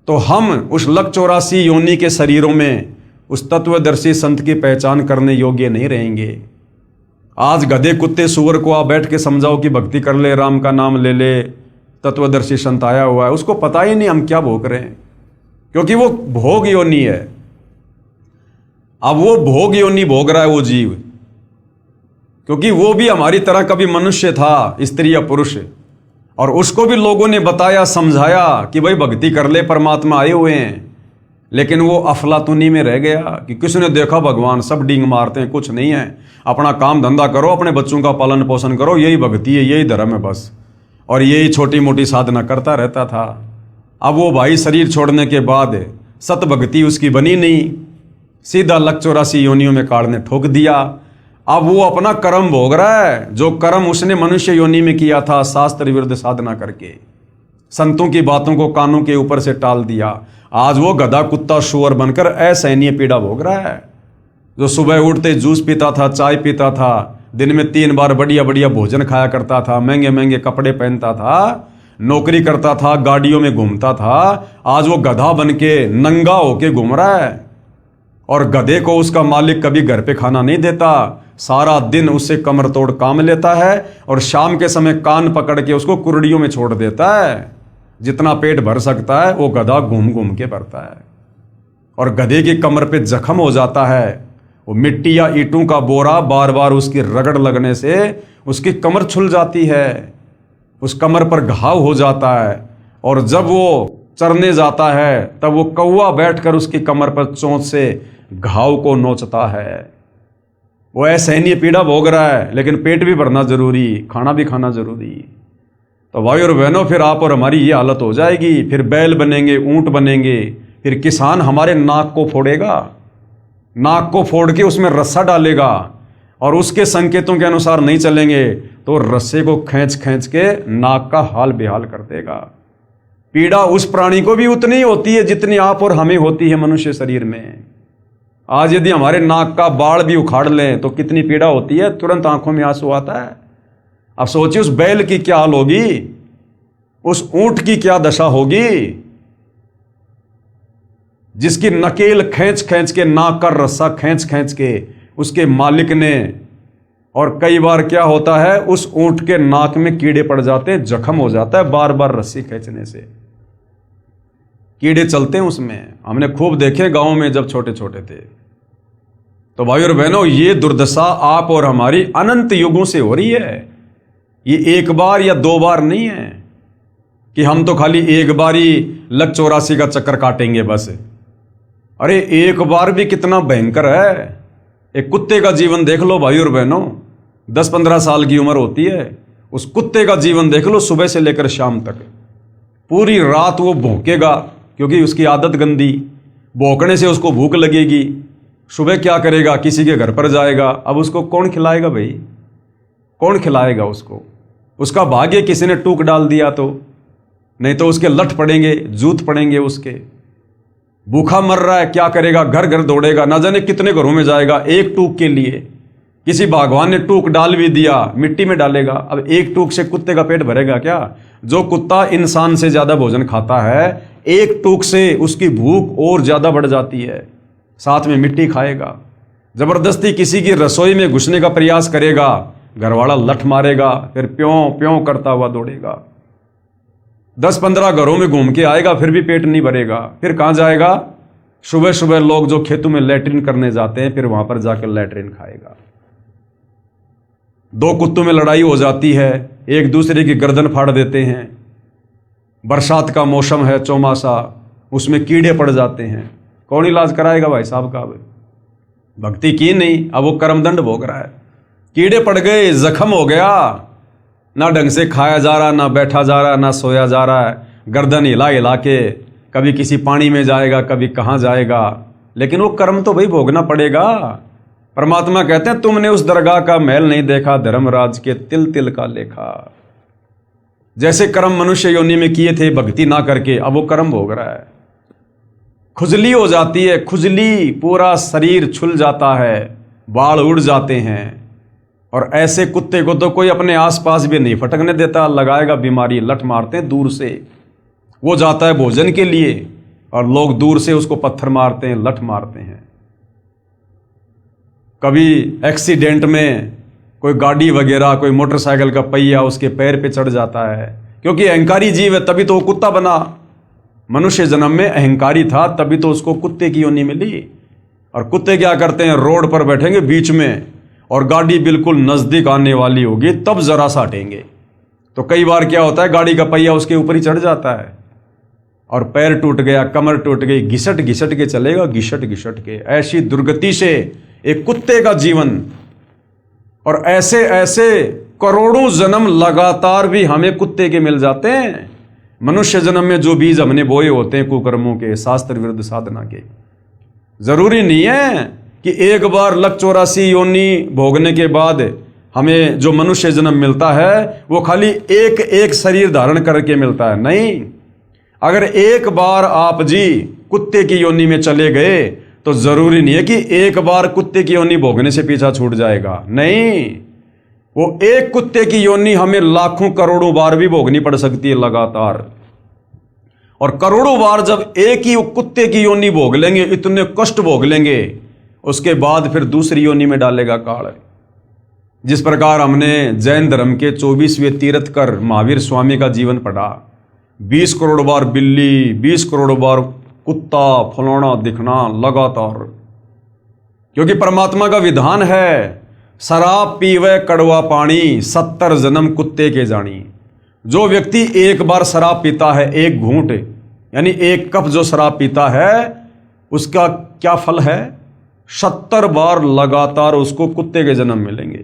तो हम उस 184 योनि के शरीरों में उस तत्वदर्शी संत की पहचान करने योग्य नहीं रहेंगे। आज गधे, कुत्ते, सूअर को आप बैठ के समझाओ कि भक्ति कर ले, राम का नाम ले ले, तत्वदर्शी संत आया हुआ है, उसको पता ही नहीं हम क्या भोग रहे हैं, क्योंकि वो भोग योनि है। अब वो भोग योनि भोग रहा है वो जीव, क्योंकि वो भी हमारी तरह कभी मनुष्य था, स्त्री या पुरुष, और उसको भी लोगों ने बताया, समझाया कि भाई भक्ति कर ले, परमात्मा आए हुए हैं। लेकिन वो अफलातुनी में रह गया कि किसने देखा भगवान, सब डींग मारते हैं, कुछ नहीं है, अपना काम धंधा करो, अपने बच्चों का पालन पोषण करो, यही भक्ति है, यही धर्म है बस। और यही छोटी मोटी साधना करता रहता था। अब वो भाई शरीर छोड़ने के बाद सत भक्ति उसकी बनी नहीं, सीधा 184 योनियों में काल ने ठोक दिया। अब वो अपना कर्म भोग रहा है, जो कर्म उसने मनुष्य योनि में किया था, शास्त्र विरुद्ध साधना करके, संतों की बातों को कानों के ऊपर से टाल दिया। आज वो गधा, कुत्ता, शुअर बनकर असहनीय पीड़ा भोग रहा है। जो सुबह उठते जूस पीता था, चाय पीता था, दिन में 3 बार बढ़िया बढ़िया भोजन खाया करता था, महंगे महंगे कपड़े पहनता था, नौकरी करता था, गाड़ियों में घूमता था, आज वो गधा बन के नंगा होके घूम रहा है। और गधे को उसका मालिक कभी घर पे खाना नहीं देता, सारा दिन उससे कमर तोड़ काम लेता है, और शाम के समय कान पकड़ के उसको कुर्डियों में छोड़ देता है। जितना पेट भर सकता है वो गधा घूम घूम के भरता है। और गधे की कमर पे जख्म हो जाता है, वो मिट्टी या ईंटों का बोरा बार बार उसकी रगड़ लगने से उसकी कमर छुल जाती है, उस कमर पर घाव हो जाता है। और जब वो चरने जाता है तब वो कौवा बैठकर उसकी कमर पर चोंच से घाव को नोचता है। वो असहनीय पीड़ा भोग रहा है, लेकिन पेट भी भरना जरूरी, खाना भी खाना जरूरी। तो भाई और बहनों, फिर आप और हमारी ये हालत हो जाएगी। फिर बैल बनेंगे, ऊंट बनेंगे, फिर किसान हमारे नाक को फोड़ेगा, नाक को फोड़ के उसमें रस्सा डालेगा, और उसके संकेतों के अनुसार नहीं चलेंगे तो रस्से को खींच खींच के नाक का हाल बेहाल कर देगा। पीड़ा उस प्राणी को भी उतनी ही होती है जितनी आप और हमें होती है मनुष्य शरीर में। आज यदि हमारे नाक का बाल भी उखाड़ लें तो कितनी पीड़ा होती है, तुरंत आंखों में आंसू आता है। अब सोचिए उस बैल की क्या हाल होगी, उस ऊंट की क्या दशा होगी, जिसकी नकेल खींच खींच के, नाक का रस्सा खींच खींच के उसके मालिक ने। और कई बार क्या होता है, उस ऊंट के नाक में कीड़े पड़ जाते हैं, जख्म हो जाता है बार बार रस्सी खींचने से, कीड़े चलते हैं उसमें। हमने खूब देखे गांव में जब छोटे छोटे थे। तो भाई और बहनों, ये दुर्दशा आप और हमारी अनंत युगों से हो रही है। ये एक बार या 2 बार नहीं है। कि हम तो खाली एक बार ही लक 84 का चक्कर काटेंगे बस। अरे एक बार भी कितना भयंकर है। एक कुत्ते का जीवन देख लो भाई और बहनों, 10-15 साल की उम्र होती है, उस कुत्ते का जीवन देख लो, सुबह से लेकर शाम तक पूरी रात वो भौंकेगा क्योंकि उसकी आदत गंदी, भौंकने से उसको भूख लगेगी, सुबह क्या करेगा, किसी के घर पर जाएगा। अब उसको कौन खिलाएगा भाई, कौन खिलाएगा उसको? उसका भाग्य किसी ने टूक डाल दिया तो, नहीं तो उसके लठ पड़ेंगे, जूत पड़ेंगे उसके। भूखा मर रहा है, क्या करेगा, घर घर दौड़ेगा, ना जाने कितने घरों में जाएगा एक टूक के लिए। किसी भगवान ने टूक डाल भी दिया, मिट्टी में डालेगा। अब एक टूक से कुत्ते का पेट भरेगा क्या? जो कुत्ता इंसान से ज्यादा भोजन खाता है, एक टूक से उसकी भूख और ज्यादा बढ़ जाती है, साथ में मिट्टी खाएगा। जबरदस्ती किसी की रसोई में घुसने का प्रयास करेगा, घरवाला लठ मारेगा, फिर प्यों प्यों करता हुआ दौड़ेगा। 10-15 घरों में घूम के आएगा, फिर भी पेट नहीं भरेगा। फिर कहां जाएगा? सुबह सुबह लोग जो खेतों में लैट्रिन करने जाते हैं, फिर वहां पर जाकर लैट्रिन खाएगा। 2 कुत्तों में लड़ाई हो जाती है, एक दूसरे की गर्दन फाड़ देते हैं। बरसात का मौसम है, चौमासा, उसमें कीड़े पड़ जाते हैं। कौन इलाज कराएगा भाई साहब का? भक्ति की नहीं, अब वो कर्मदंड भोग रहा है। कीड़े पड़ गए, जख्म हो गया, ना ढंग से खाया जा रहा, ना बैठा जा रहा, ना सोया जा रहा है, गर्दन हिला हिला के कभी किसी पानी में जाएगा, कभी कहाँ जाएगा। लेकिन वो कर्म तो भाई भोगना पड़ेगा। परमात्मा कहते हैं, तुमने उस दरगाह का महल नहीं देखा, धर्मराज के तिल तिल का लेखा। जैसे कर्म मनुष्य योनि में किए थे भक्ति ना करके, अब वो कर्म भोग रहा है। खुजली हो जाती है, खुजली, पूरा शरीर छुल जाता है, बाल उड़ जाते हैं। और ऐसे कुत्ते को तो कोई अपने आसपास भी नहीं फटकने देता, लगाएगा बीमारी, लठ मारते हैं दूर से। वो जाता है भोजन के लिए और लोग दूर से उसको पत्थर मारते हैं, लठ मारते हैं। कभी एक्सीडेंट में कोई गाड़ी वगैरह, कोई मोटरसाइकिल का पहिया उसके पैर पे चढ़ जाता है, क्योंकि अहंकारी जीव है, तभी तो वो कुत्ता बना। मनुष्य जन्म में अहंकारी था, तभी तो उसको कुत्ते की योनि मिली। और कुत्ते क्या करते हैं, रोड पर बैठेंगे बीच में और गाड़ी बिल्कुल नजदीक आने वाली होगी तब जरा सा हटेंगे। तो कई बार क्या होता है, गाड़ी का पहिया उसके ऊपर ही चढ़ जाता है और पैर टूट गया, कमर टूट गई, घिसट घिसट के चलेगा, घिसट घिसट के। ऐसी दुर्गति से एक कुत्ते का जीवन। और ऐसे ऐसे करोड़ों जन्म लगातार भी हमें कुत्ते के मिल जाते हैं। मनुष्य जन्म में जो बीज हमने बोए होते हैं कुकर्मों के, शास्त्र विरुद्ध साधना के, जरूरी नहीं है कि एक बार लक 84 योनि भोगने के बाद हमें जो मनुष्य जन्म मिलता है वो खाली एक एक शरीर धारण करके मिलता है। नहीं, अगर एक बार आप जी कुत्ते की योनि में चले गए तो जरूरी नहीं है कि एक बार कुत्ते की योनि भोगने से पीछा छूट जाएगा। नहीं, वो एक कुत्ते की योनि हमें लाखों करोड़ों बार भी भोगनी पड़ सकती है लगातार। और करोड़ों बार जब एक ही कुत्ते की योनि भोग लेंगे, इतने कष्ट भोग लेंगे, उसके बाद फिर दूसरी योनि में डालेगा काल। जिस प्रकार हमने जैन धर्म के 24वें तीर्थकर महावीर स्वामी का जीवन पढ़ा, 20 करोड़ बार बिल्ली, 20 करोड़ बार कुत्ता, फलाना दिखना लगातार। क्योंकि परमात्मा का विधान है, शराब पीवे कड़वा पानी, 70 जन्म कुत्ते के जानी। जो व्यक्ति एक बार शराब पीता है, एक घूंट यानी एक कप जो शराब पीता है, उसका क्या फल है? 70 बार लगातार उसको कुत्ते के जन्म मिलेंगे।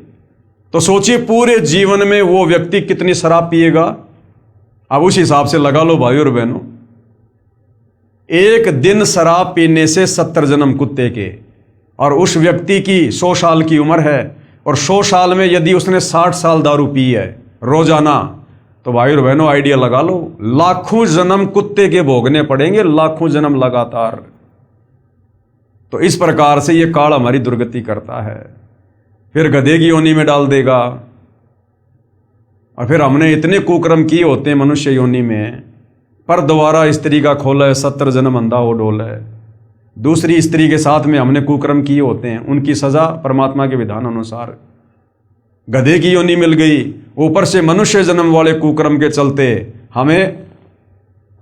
तो सोचिए पूरे जीवन में वो व्यक्ति कितनी शराब पिएगा। अब उस हिसाब से लगा लो भाई और बहनों, एक दिन शराब पीने से 70 जन्म कुत्ते के। और उस व्यक्ति की 100 साल की उम्र है और 100 साल में यदि उसने 60 साल दारू पी है रोजाना, तो भाई और बहनों आइडिया लगा लो, लाखों जन्म कुत्ते के भोगने पड़ेंगे, लाखों जन्म लगातार। तो इस प्रकार से ये काल हमारी दुर्गति करता है। फिर गधे की योनि में डाल देगा। और फिर हमने इतने कुकर्म किए होते हैं मनुष्य योनि में, पर दोबारा स्त्री का खोले, 70 जन्म अंधा हो डोले। दूसरी स्त्री के साथ में हमने कुकर्म किए होते हैं, उनकी सजा परमात्मा के विधान अनुसार। गधे की योनि मिल गई, ऊपर से मनुष्य जन्म वाले कुकर्म के चलते हमें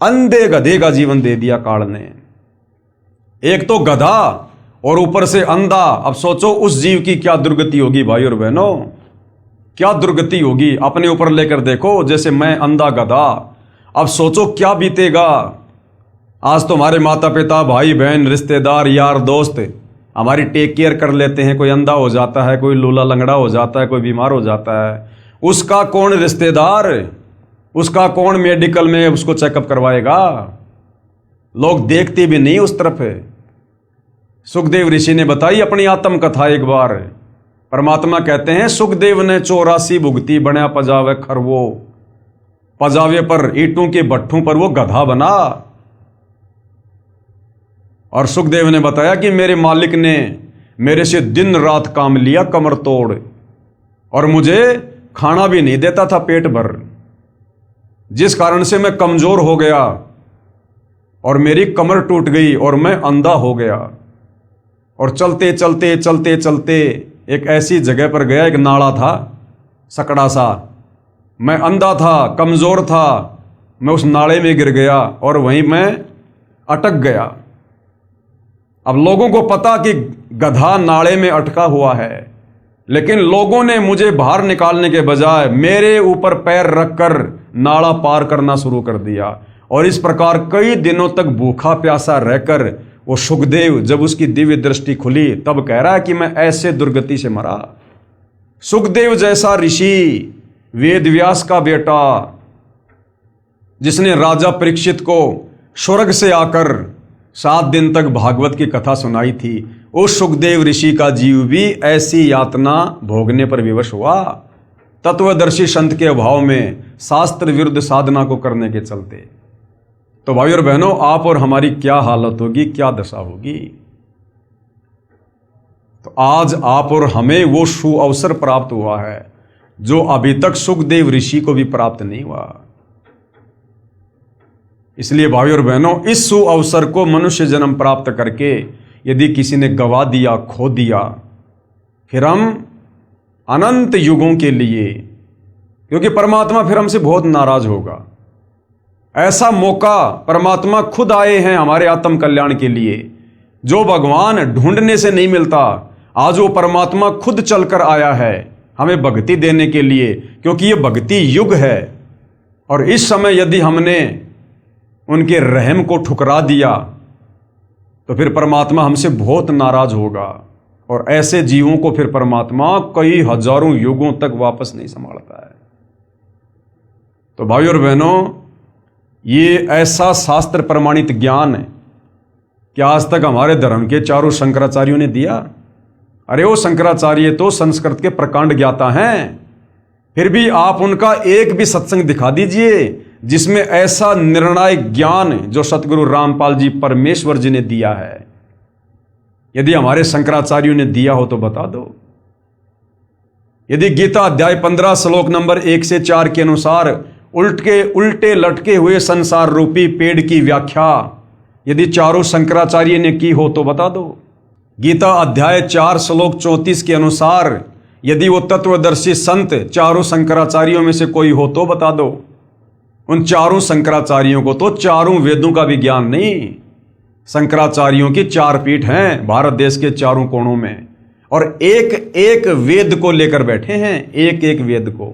अंधे गधे का जीवन दे दिया काल ने। एक तो गधा और ऊपर से अंधा। अब सोचो उस जीव की क्या दुर्गति होगी भाई और बहनों, क्या दुर्गति होगी। अपने ऊपर लेकर देखो, जैसे मैं अंधा गधा, अब सोचो क्या बीतेगा। आज तो हमारे माता पिता, भाई बहन, रिश्तेदार, यार दोस्त हमारी टेक केयर कर लेते हैं। कोई अंधा हो जाता है, कोई लूला लंगड़ा हो जाता है, कोई बीमार हो जाता है, उसका कौन रिश्तेदार, उसका कौन मेडिकल में उसको चेकअप करवाएगा। लोग देखते भी नहीं उस तरफ। सुखदेव ऋषि ने बताई अपनी आत्म कथा एक बार। परमात्मा कहते हैं सुखदेव ने 84 भुगती बना पजावे खरवो, पजावे पर ईंटों के भट्ठों पर वो गधा बना। और सुखदेव ने बताया कि मेरे मालिक ने मेरे से दिन रात काम लिया कमर तोड़, और मुझे खाना भी नहीं देता था पेट भर, जिस कारण से मैं कमजोर हो गया और मेरी कमर टूट गई और मैं अंधा हो गया। और चलते चलते चलते चलते एक ऐसी जगह पर गया, एक नाला था सकड़ा सा, मैं अंधा था, कमजोर था, मैं उस नाले में गिर गया और वहीं मैं अटक गया। अब लोगों को पता कि गधा नाले में अटका हुआ है, लेकिन लोगों ने मुझे बाहर निकालने के बजाय मेरे ऊपर पैर रखकर नाला पार करना शुरू कर दिया। और इस प्रकार कई दिनों तक भूखा प्यासा रहकर वो सुखदेव, जब उसकी दिव्य दृष्टि खुली, तब कह रहा है कि मैं ऐसे दुर्गति से मरा। सुखदेव जैसा ऋषि, वेद व्यास का बेटा, जिसने राजा परीक्षित को स्वर्ग से आकर 7 दिन तक भागवत की कथा सुनाई थी, उस सुखदेव ऋषि का जीव भी ऐसी यातना भोगने पर विवश हुआ, तत्वदर्शी संत के अभाव में, शास्त्र विरुद्ध साधना को करने के चलते। तो भाई और बहनों, आप और हमारी क्या हालत होगी, क्या दशा होगी। तो आज आप और हमें वो सु अवसर प्राप्त हुआ है जो अभी तक सुखदेव ऋषि को भी प्राप्त नहीं हुआ। इसलिए भाई और बहनों, इस सु अवसर को मनुष्य जन्म प्राप्त करके यदि किसी ने गवा दिया, खो दिया, फिर हम अनंत युगों के लिए, क्योंकि परमात्मा फिर हमसे बहुत नाराज होगा। ऐसा मौका परमात्मा खुद आए हैं हमारे आत्म कल्याण के लिए, जो भगवान ढूंढने से नहीं मिलता। आज वो परमात्मा खुद चलकर आया है हमें भक्ति देने के लिए, क्योंकि ये भक्ति युग है। और इस समय यदि हमने उनके रहम को ठुकरा दिया तो फिर परमात्मा हमसे बहुत नाराज होगा, और ऐसे जीवों को फिर परमात्मा कई हजारों युगों तक वापस नहीं संभालता है। तो भाई और बहनों, ये ऐसा शास्त्र प्रमाणित ज्ञान है कि आज तक हमारे धर्म के चारों शंकराचार्यों ने दिया। अरे वो शंकराचार्य तो संस्कृत के प्रकांड ज्ञाता हैं, फिर भी आप उनका एक भी सत्संग दिखा दीजिए जिसमें ऐसा निर्णायक ज्ञान जो सतगुरु रामपाल जी परमेश्वर जी ने दिया है। यदि हमारे शंकराचार्यों ने दिया हो तो बता दो। यदि गीता अध्याय 15 श्लोक नंबर 1 से 4 के अनुसार उल्टे लटके हुए संसार रूपी पेड़ की व्याख्या यदि चारों शंकराचार्य ने की हो तो बता दो। गीता अध्याय 4 श्लोक 34 के अनुसार यदि वो तत्वदर्शी संत चारों शंकराचार्यों में से कोई हो तो बता दो। उन चारों शंकराचार्यों को तो चारों वेदों का भी ज्ञान नहीं। शंकराचार्यों की 4 पीठ हैं भारत देश के चारों कोणों में, और एक एक वेद को लेकर बैठे हैं, एक एक वेद को।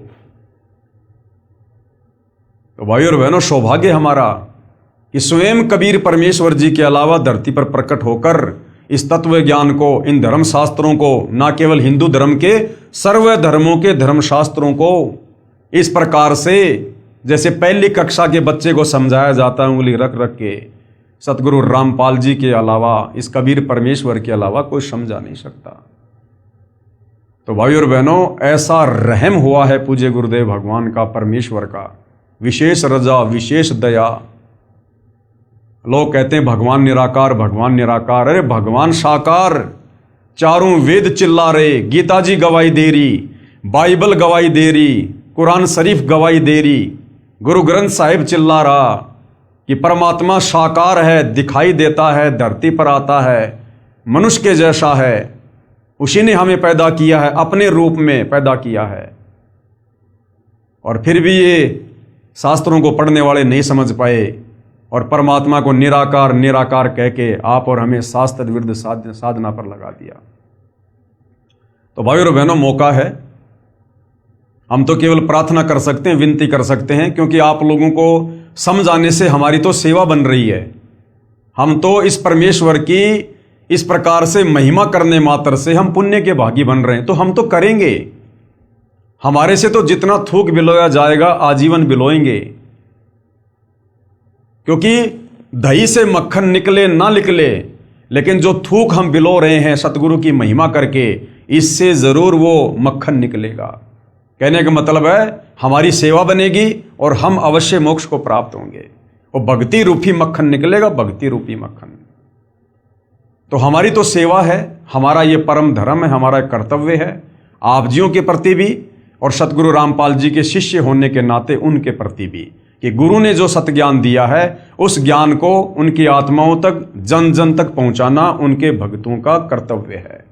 तो भाई और बहनों, सौभाग्य हमारा कि स्वयं कबीर परमेश्वर जी के अलावा धरती पर प्रकट होकर इस तत्व ज्ञान को, इन धर्म शास्त्रों को, ना केवल हिंदू धर्म के, सर्व धर्मों के धर्म शास्त्रों को इस प्रकार से जैसे पहली कक्षा के बच्चे को समझाया जाता है उंगली रख रख के, सतगुरु रामपाल जी के अलावा, इस कबीर परमेश्वर के अलावा कोई समझा नहीं सकता। तो भाई और बहनों, ऐसा रहम हुआ है पूज्य गुरुदेव भगवान का, परमेश्वर का, विशेष रजा, विशेष दया। लोग कहते हैं भगवान निराकार, भगवान निराकार। अरे भगवान साकार, चारों वेद चिल्ला रहे, गीता जी गवाही दे रही, बाइबल गवाही दे रही, कुरान शरीफ गवाही दे रही, गुरु ग्रंथ साहिब चिल्ला रहा कि परमात्मा साकार है, दिखाई देता है, धरती पर आता है, मनुष्य के जैसा है, उसी ने हमें पैदा किया है, अपने रूप में पैदा किया है। और फिर भी ये शास्त्रों को पढ़ने वाले नहीं समझ पाए और परमात्मा को निराकार निराकार कह के आप और हमें शास्त्र विरुद्ध साधना पर लगा दिया। तो भाई और बहनों, मौका है, हम तो केवल प्रार्थना कर सकते हैं, विनती कर सकते हैं, क्योंकि आप लोगों को समझाने से हमारी तो सेवा बन रही है। हम तो इस परमेश्वर की इस प्रकार से महिमा करने मात्र से हम पुण्य के भागी बन रहे हैं, तो हम तो करेंगे। हमारे से तो जितना थूक बिलोया जाएगा आजीवन बिलोएंगे, क्योंकि दही से मक्खन निकले ना निकले, लेकिन जो थूक हम बिलो रहे हैं सतगुरु की महिमा करके, इससे जरूर वो मक्खन निकलेगा। कहने का मतलब है हमारी सेवा बनेगी और हम अवश्य मोक्ष को प्राप्त होंगे। वो भक्ति रूपी मक्खन निकलेगा, भक्ति रूपी मक्खन। तो हमारी तो सेवा है, हमारा ये परम धर्म है, हमारा कर्तव्य है आप जियों के प्रति भी और सतगुरु रामपाल जी के शिष्य होने के नाते उनके प्रति भी, कि गुरु ने जो सतज्ञान दिया है उस ज्ञान को उनकी आत्माओं तक, जन जन तक पहुंचाना उनके भक्तों का कर्तव्य है।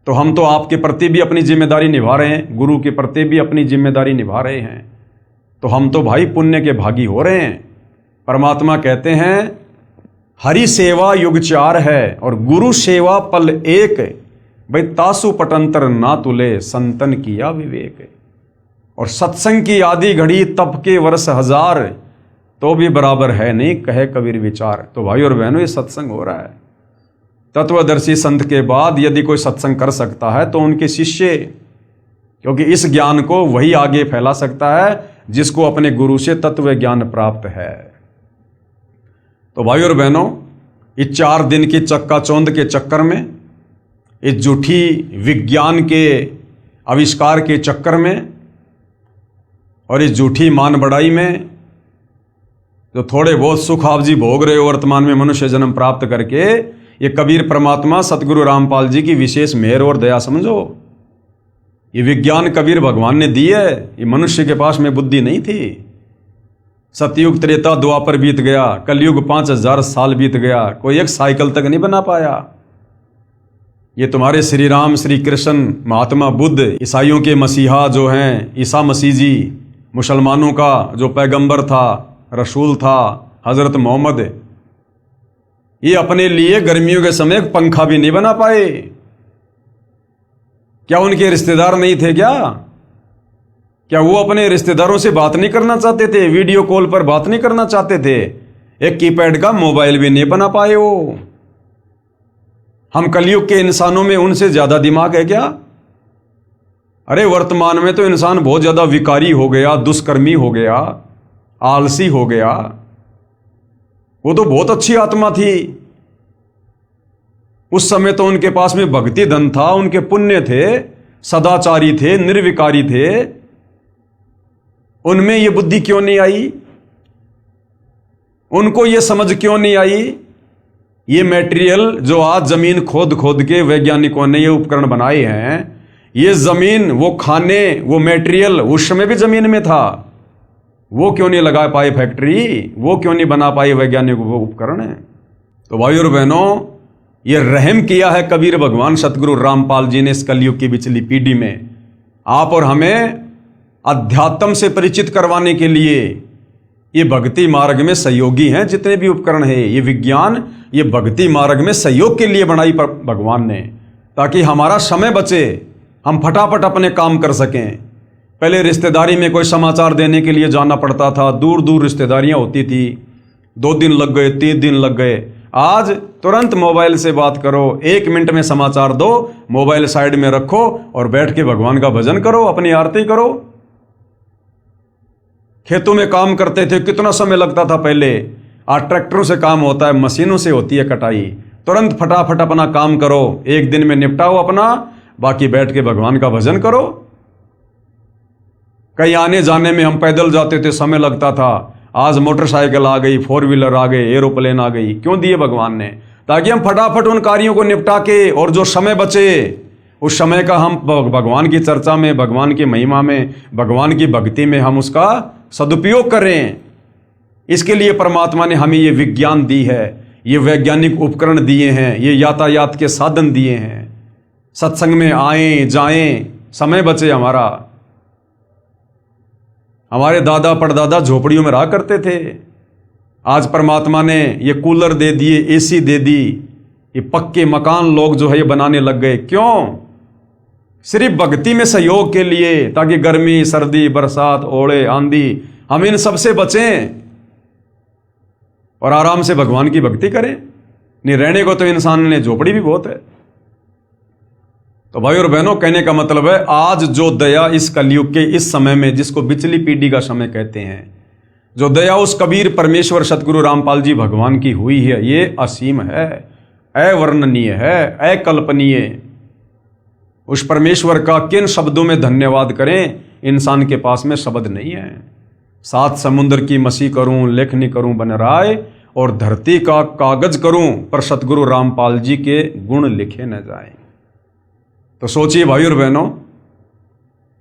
तो हम तो आपके प्रति भी अपनी जिम्मेदारी निभा रहे हैं, गुरु के प्रति भी अपनी जिम्मेदारी निभा रहे हैं, तो हम तो भाई पुण्य के भागी हो रहे हैं। परमात्मा कहते हैं हरि सेवा युग चार है और गुरु सेवा पल एक, भाई तासु पटंतर ना तुले संतन किया विवेक। और सत्संग की आदि घड़ी तप के वर्ष हजार, तो भी बराबर है नहीं कहे कबीर विचार। तो भाई और बहनों ये सत्संग हो रहा है। तत्वदर्शी संत के बाद यदि कोई सत्संग कर सकता है तो उनके शिष्य, क्योंकि इस ज्ञान को वही आगे फैला सकता है जिसको अपने गुरु से तत्व ज्ञान प्राप्त है। तो भाई और बहनों इस 4 दिन की चक्काचौंध के चक्कर में, इस झूठी विज्ञान के आविष्कार के चक्कर में और इस झूठी मान बढ़ाई में जो थोड़े बहुत सुख आप जी भोग रहे हो वर्तमान में मनुष्य जन्म प्राप्त करके, ये कबीर परमात्मा सतगुरु रामपाल जी की विशेष मेहर और दया समझो। ये विज्ञान कबीर भगवान ने दी है, ये मनुष्य के पास में बुद्धि नहीं थी। सतयुग त्रेता द्वापर बीत गया, कलयुग 5000 साल बीत गया, कोई एक साइकिल तक नहीं बना पाया। ये तुम्हारे श्री राम, श्री कृष्ण, महात्मा बुद्ध, ईसाइयों के मसीहा जो हैं ईसा मसीह जी, मुसलमानों का जो पैगंबर था, रसूल था हजरत मोहम्मद, ये अपने लिए गर्मियों के समय पंखा भी नहीं बना पाए। क्या उनके रिश्तेदार नहीं थे क्या वो अपने रिश्तेदारों से बात नहीं करना चाहते थे? वीडियो कॉल पर बात नहीं करना चाहते थे? एक कीपैड का मोबाइल भी नहीं बना पाए वो। हम कलयुग के इंसानों में उनसे ज्यादा दिमाग है क्या? अरे वर्तमान में तो इंसान बहुत ज्यादा विकारी हो गया, दुष्कर्मी हो गया, आलसी हो गया। वो तो बहुत अच्छी आत्मा थी, उस समय तो उनके पास में भक्ति धन था, उनके पुण्य थे, सदाचारी थे, निर्विकारी थे। उनमें ये बुद्धि क्यों नहीं आई? उनको ये समझ क्यों नहीं आई? ये मटेरियल जो आज जमीन खोद खोद के वैज्ञानिकों ने ये उपकरण बनाए हैं, ये जमीन, वो खाने, वो मटेरियल उस समय भी जमीन में था। वो क्यों नहीं लगा पाए फैक्ट्री? वो क्यों नहीं बना पाए वैज्ञानिक वो उपकरण है? तो भाई और बहनों, ये रहम किया है कबीर भगवान सतगुरु रामपाल जी ने इस कलयुग की पिछली पीढ़ी में, आप और हमें अध्यात्म से परिचित करवाने के लिए। ये भक्ति मार्ग में सहयोगी हैं जितने भी उपकरण हैं, ये विज्ञान, ये भक्ति मार्ग में सहयोग के लिए बनाई पर भगवान ने, ताकि हमारा समय बचे, हम फटाफट अपने काम कर सकें। पहले रिश्तेदारी में कोई समाचार देने के लिए जाना पड़ता था, दूर दूर रिश्तेदारियां होती थी, 2 दिन लग गए, 3 दिन लग गए। आज तुरंत मोबाइल से बात करो, 1 मिनट में समाचार दो, मोबाइल साइड में रखो और बैठ के भगवान का भजन करो, अपनी आरती करो। खेतों में काम करते थे, कितना समय लगता था पहले, आज ट्रैक्टरों से काम होता है, मशीनों से होती है कटाई। तुरंत फटाफट अपना काम करो, 1 दिन में निपटाओ अपना, बाकी बैठ के भगवान का भजन करो। कहीं आने जाने में हम पैदल जाते थे, समय लगता था, आज मोटरसाइकिल आ गई, 4 व्हीलर आ गए, एरोप्लेन आ गई। क्यों दिए भगवान ने? ताकि हम फटाफट उन कार्यों को निपटा के, और जो समय बचे उस समय का हम भगवान की चर्चा में, भगवान की महिमा में, भगवान की भक्ति में हम उसका सदुपयोग करें। इसके लिए परमात्मा ने हमें ये विज्ञान दी है, ये वैज्ञानिक उपकरण दिए हैं, ये यातायात के साधन दिए हैं। सत्संग में आएं जाएं, समय बचे हमारा। हमारे दादा परदादा झोपड़ियों में रहा करते थे, आज परमात्मा ने ये कूलर दे दिए, एसी दे दी, ये पक्के मकान लोग जो है ये बनाने लग गए। क्यों? सिर्फ भक्ति में सहयोग के लिए, ताकि गर्मी, सर्दी, बरसात, ओले, आंधी, हम इन सबसे बचें। और आराम से भगवान की भक्ति करें। नहीं रहने को तो इंसान ने झोपड़ी भी बहुत है। तो भाई और बहनों, कहने का मतलब है आज जो दया इस कलयुग के इस समय में, जिसको बिचली पीढ़ी का समय कहते हैं, जो दया उस कबीर परमेश्वर सतगुरु रामपाल जी भगवान की हुई है, ये असीम है, अवर्णनीय है, अकल्पनीय। उस परमेश्वर का किन शब्दों में धन्यवाद करें, इंसान के पास में शब्द नहीं है। सात समुद्र की मसी करूं, लेखनी करूं बन राय, और धरती का कागज करूं, पर सतगुरु रामपाल जी के गुण लिखे न जाएं। तो सोचिए भाई और बहनों,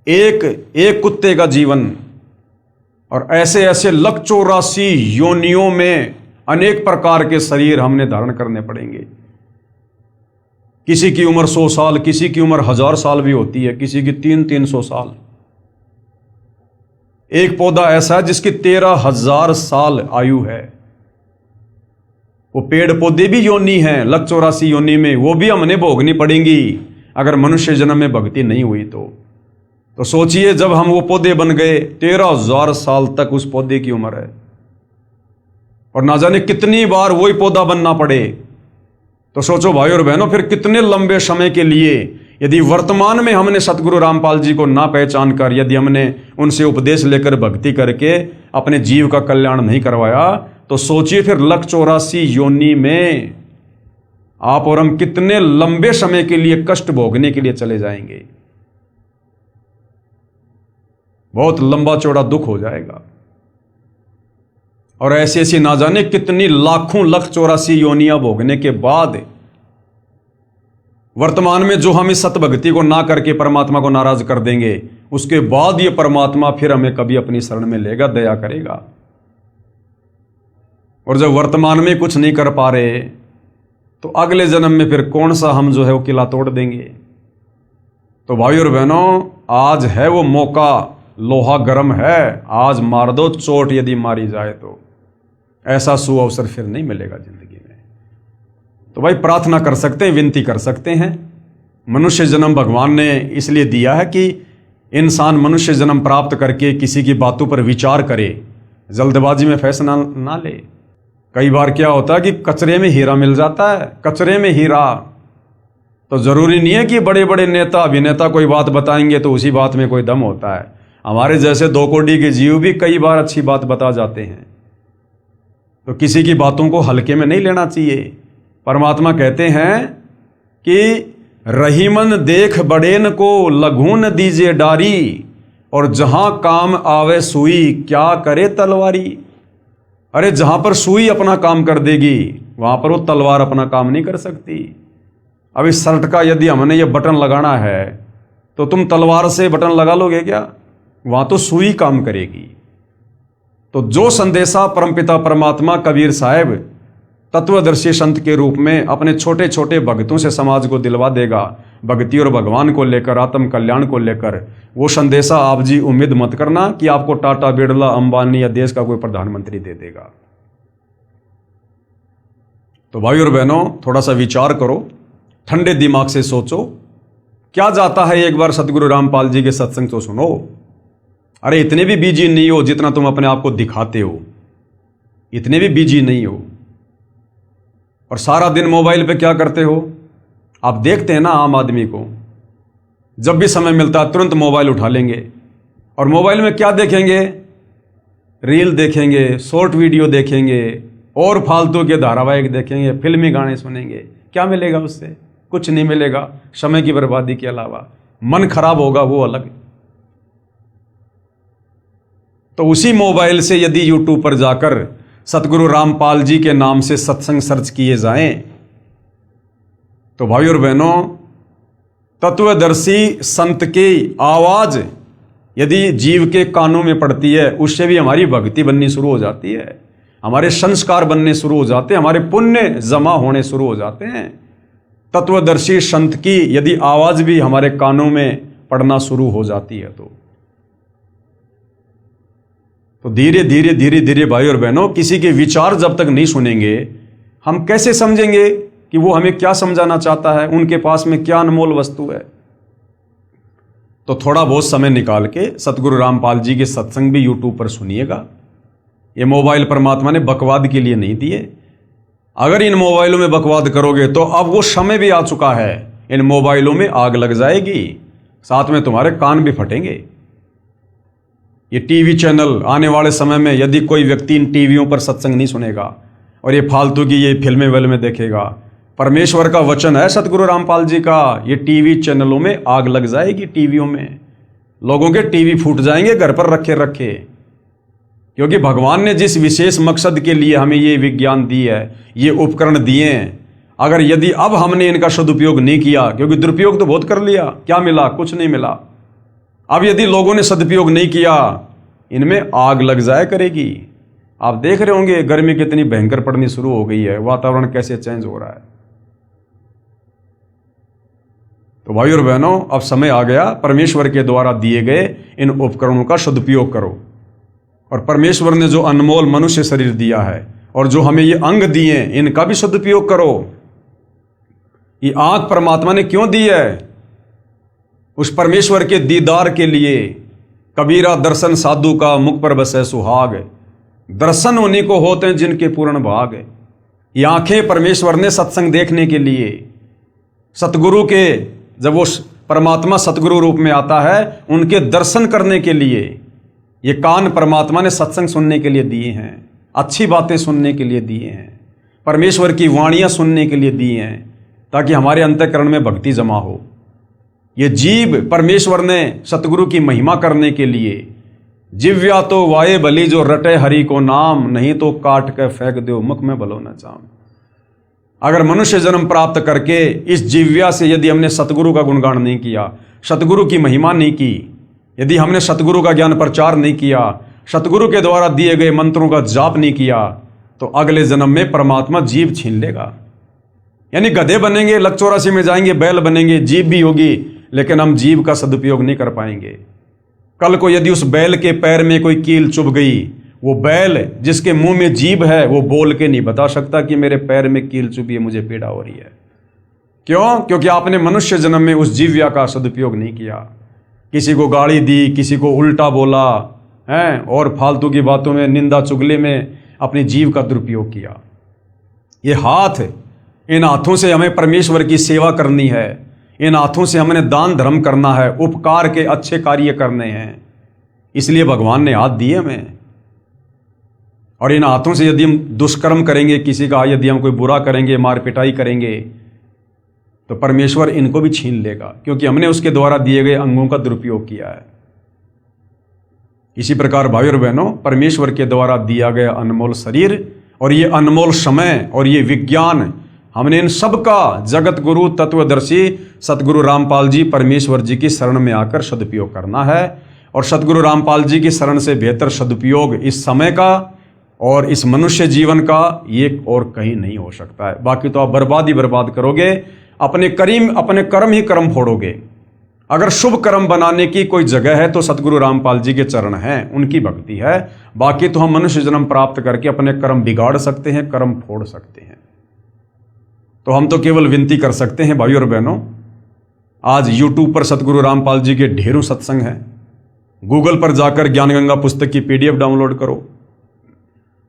एक कुत्ते का जीवन और ऐसे ऐसे 184 योनियों में अनेक प्रकार के शरीर हमने धारण करने पड़ेंगे। किसी की उम्र 100 साल, किसी की उम्र 1000 साल भी होती है, किसी की 300 साल। एक पौधा ऐसा है जिसकी 13,000 साल आयु है। वो पेड़ पौधे भी योनि हैं 184 योनि में, वो भी हमने भोगनी पड़ेंगी अगर मनुष्य जन्म में भक्ति नहीं हुई तो सोचिए, जब हम वो पौधे बन गए, 13,000 साल तक उस पौधे की उम्र है, और ना जाने कितनी बार वही पौधा बनना पड़े। तो सोचो भाई और बहनों, फिर कितने लंबे समय के लिए यदि वर्तमान में हमने सतगुरु रामपाल जी को ना पहचान कर, यदि हमने उनसे उपदेश लेकर भक्ति करके अपने जीव का कल्याण नहीं करवाया, तो सोचिए फिर 184 योनि में आप और हम कितने लंबे समय के लिए कष्ट भोगने के लिए चले जाएंगे। बहुत लंबा चौड़ा दुख हो जाएगा। और ऐसी ऐसी ना जाने कितनी लाखों 184 योनियां भोगने के बाद वर्तमान में जो हम इस सतभक्ति को ना करके परमात्मा को नाराज कर देंगे, उसके बाद ये परमात्मा फिर हमें कभी अपनी शरण में लेगा, दया करेगा। और जब वर्तमान में कुछ नहीं कर पा रहे, तो अगले जन्म में फिर कौन सा हम जो है वो किला तोड़ देंगे। तो भाई और बहनों, आज है वो मौका, लोहा गर्म है, आज मार दो चोट, यदि मारी जाए तो ऐसा सुअवसर फिर नहीं मिलेगा जिंदगी में। तो भाई प्रार्थना कर सकते हैं, विनती कर सकते हैं। मनुष्य जन्म भगवान ने इसलिए दिया है कि इंसान मनुष्य जन्म प्राप्त करके किसी की बातों पर विचार करे, जल्दबाजी में फैसला ना ले। कई बार क्या होता है कि कचरे में हीरा मिल जाता है, कचरे में हीरा। तो जरूरी नहीं है कि बड़े बड़े नेता अभिनेता कोई बात बताएंगे तो उसी बात में कोई दम होता है। हमारे जैसे 2 कोड़ी के जीव भी कई बार अच्छी बात बता जाते हैं। तो किसी की बातों को हल्के में नहीं लेना चाहिए। परमात्मा कहते हैं कि रहीमन देख बड़ेन को लघून दीजिए डारी, और जहां काम आवे सुई क्या करे तलवारी। अरे जहां पर सुई अपना काम कर देगी, वहां पर वो तलवार अपना काम नहीं कर सकती। अब इस शर्ट का यदि हमने ये बटन लगाना है, तो तुम तलवार से बटन लगा लोगे क्या? वहां तो सुई काम करेगी। तो जो संदेशा परमपिता परमात्मा कबीर साहब तत्वदर्शी संत के रूप में अपने छोटे छोटे भक्तों से समाज को दिलवा देगा, भक्ति और भगवान को लेकर, आत्म कल्याण को लेकर, वो संदेशा आप जी उम्मीद मत करना कि आपको टाटा, बिरला, अंबानी या देश का कोई प्रधानमंत्री दे देगा। तो भाई और बहनों, थोड़ा सा विचार करो, ठंडे दिमाग से सोचो, क्या जाता है एक बार सतगुरु रामपाल जी के सत्संग तो सुनो। अरे इतने भी बिजी नहीं हो जितना तुम अपने आप को दिखाते हो, इतने भी बिजी नहीं हो। और सारा दिन मोबाइल पे क्या करते हो? आप देखते हैं ना, आम आदमी को जब भी समय मिलता है तुरंत मोबाइल उठा लेंगे, और मोबाइल में क्या देखेंगे? रील देखेंगे, शॉर्ट वीडियो देखेंगे, और फालतू के धारावाहिक देखेंगे, फिल्मी गाने सुनेंगे। क्या मिलेगा उससे? कुछ नहीं मिलेगा, समय की बर्बादी के अलावा। मन खराब होगा वो अलग। तो उसी मोबाइल से यदि यूट्यूब पर जाकर सतगुरु रामपाल जी के नाम से सत्संग सर्च किए जाएं, तो भाई और बहनों, तत्वदर्शी संत की आवाज यदि जीव के कानों में पड़ती है, उससे भी हमारी भक्ति बननी शुरू हो जाती है, हमारे संस्कार बनने शुरू हो जाते हैं, हमारे पुण्य जमा होने शुरू हो जाते हैं। तत्वदर्शी संत की यदि आवाज भी हमारे कानों में पड़ना शुरू हो जाती है, तो धीरे धीरे धीरे धीरे भाई और बहनों, किसी के विचार जब तक नहीं सुनेंगे, हम कैसे समझेंगे कि वो हमें क्या समझाना चाहता है, उनके पास में क्या अनमोल वस्तु है। तो थोड़ा बहुत समय निकाल के सतगुरु रामपाल जी के सत्संग भी यूट्यूब पर सुनिएगा, ये मोबाइल परमात्मा ने बकवाद के लिए नहीं दिए। अगर इन मोबाइलों में बकवाद करोगे तो अब वो समय भी आ चुका है, इन मोबाइलों में आग लग जाएगी, साथ में तुम्हारे कान भी फटेंगे। ये टीवी चैनल आने वाले समय में यदि कोई व्यक्ति इन टीवियों पर सत्संग नहीं सुनेगा और ये फालतू की ये फिल्में विल्में देखेगा, परमेश्वर का वचन है सतगुरु रामपाल जी का, ये टीवी चैनलों में आग लग जाएगी। टीवियों में लोगों के टीवी फूट जाएंगे घर पर रखे रखे, क्योंकि भगवान ने जिस विशेष मकसद के लिए हमें ये विज्ञान दी है, ये उपकरण दिए हैं, अगर यदि अब हमने इनका सदुपयोग नहीं किया, क्योंकि दुरुपयोग तो बहुत कर लिया, क्या मिला? कुछ नहीं मिला। अब यदि लोगों ने सदुपयोग नहीं किया, इनमें आग लग जाया करेगी। आप देख रहे होंगे गर्मी कितनी भयंकर पड़नी शुरू हो गई है, वातावरण कैसे चेंज हो रहा है। तो भाई और बहनों, अब समय आ गया, परमेश्वर के द्वारा दिए गए इन उपकरणों का सदुपयोग करो। और परमेश्वर ने जो अनमोल मनुष्य शरीर दिया है और जो हमें ये अंग दिए, इनका भी सदुपयोग करो। ये आंख परमात्मा ने क्यों दी है? उस परमेश्वर के दीदार के लिए। कबीरा दर्शन साधु का, मुख पर बसे सुहाग, दर्शन उन्हीं को होते हैं जिनके पूर्ण भाग। ये आंखें परमेश्वर ने सत्संग देखने के लिए, सतगुरु के, जब वो परमात्मा सतगुरु रूप में आता है, उनके दर्शन करने के लिए। ये कान परमात्मा ने सत्संग सुनने के लिए दिए हैं, अच्छी बातें सुनने के लिए दिए हैं, परमेश्वर की वाणियां सुनने के लिए दिए हैं, ताकि हमारे अंतःकरण में भक्ति जमा हो। ये जीव परमेश्वर ने सतगुरु की महिमा करने के लिए, जिव्या तो वाये भली जो रटे हरि को नाम, नहीं तो काट के फेंक दो मुख में भलो न चाम। अगर मनुष्य जन्म प्राप्त करके इस जिव्या से यदि हमने सतगुरु का गुणगान नहीं किया, सतगुरु की महिमा नहीं की, यदि हमने सतगुरु का ज्ञान प्रचार नहीं किया, सतगुरु के द्वारा दिए गए मंत्रों का जाप नहीं किया, तो अगले जन्म में परमात्मा जीव छीन लेगा। यानी गधे बनेंगे, लक 84 में जाएंगे, बैल बनेंगे, जीव भी होगी, लेकिन हम जीव का सदुपयोग नहीं कर पाएंगे। कल को यदि उस बैल के पैर में कोई कील चुभ गई, वो बैल जिसके मुंह में जीभ है, वो बोल के नहीं बता सकता कि मेरे पैर में कील चुभी है, मुझे पीड़ा हो रही है। क्यों? क्योंकि आपने मनुष्य जन्म में उस जीव्या का सदुपयोग नहीं किया। किसी को गाली दी, किसी को उल्टा बोला है, और फालतू की बातों में, निंदा चुगली में अपनी जीव का दुरुपयोग किया। ये हाथ, इन हाथों से हमें परमेश्वर की सेवा करनी है, इन हाथों से हमने दान धर्म करना है, उपकार के अच्छे कार्य करने हैं, इसलिए भगवान ने हाथ दिए हमें। और इन हाथों से यदि हम दुष्कर्म करेंगे, किसी का यदि हम कोई बुरा करेंगे, मार पिटाई करेंगे, तो परमेश्वर इनको भी छीन लेगा, क्योंकि हमने उसके द्वारा दिए गए अंगों का दुरुपयोग किया है। इसी प्रकार भाई और बहनों, परमेश्वर के द्वारा दिया गया अनमोल शरीर और ये अनमोल समय और ये विज्ञान, हमने इन सब का जगत गुरु तत्वदर्शी सतगुरु रामपाल जी परमेश्वर जी की शरण में आकर सदुपयोग करना है। और सतगुरु रामपाल जी की शरण से बेहतर सदुपयोग इस समय का और इस मनुष्य जीवन का ये और कहीं नहीं हो सकता है। बाकी तो आप बर्बाद ही बर्बाद करोगे, अपने कर्म ही कर्म फोड़ोगे। अगर शुभ कर्म बनाने की कोई जगह है तो सतगुरु रामपाल जी के चरण हैं, उनकी भक्ति है। बाकी तो हम मनुष्य जन्म प्राप्त करके अपने कर्म बिगाड़ सकते हैं, कर्म फोड़ सकते हैं। तो हम तो केवल विनती कर सकते हैं भाई और बहनों, आज YouTube पर सतगुरु रामपाल जी के ढेरों सत्संग हैं। गूगल पर जाकर ज्ञान गंगा पुस्तक की PDF डाउनलोड करो,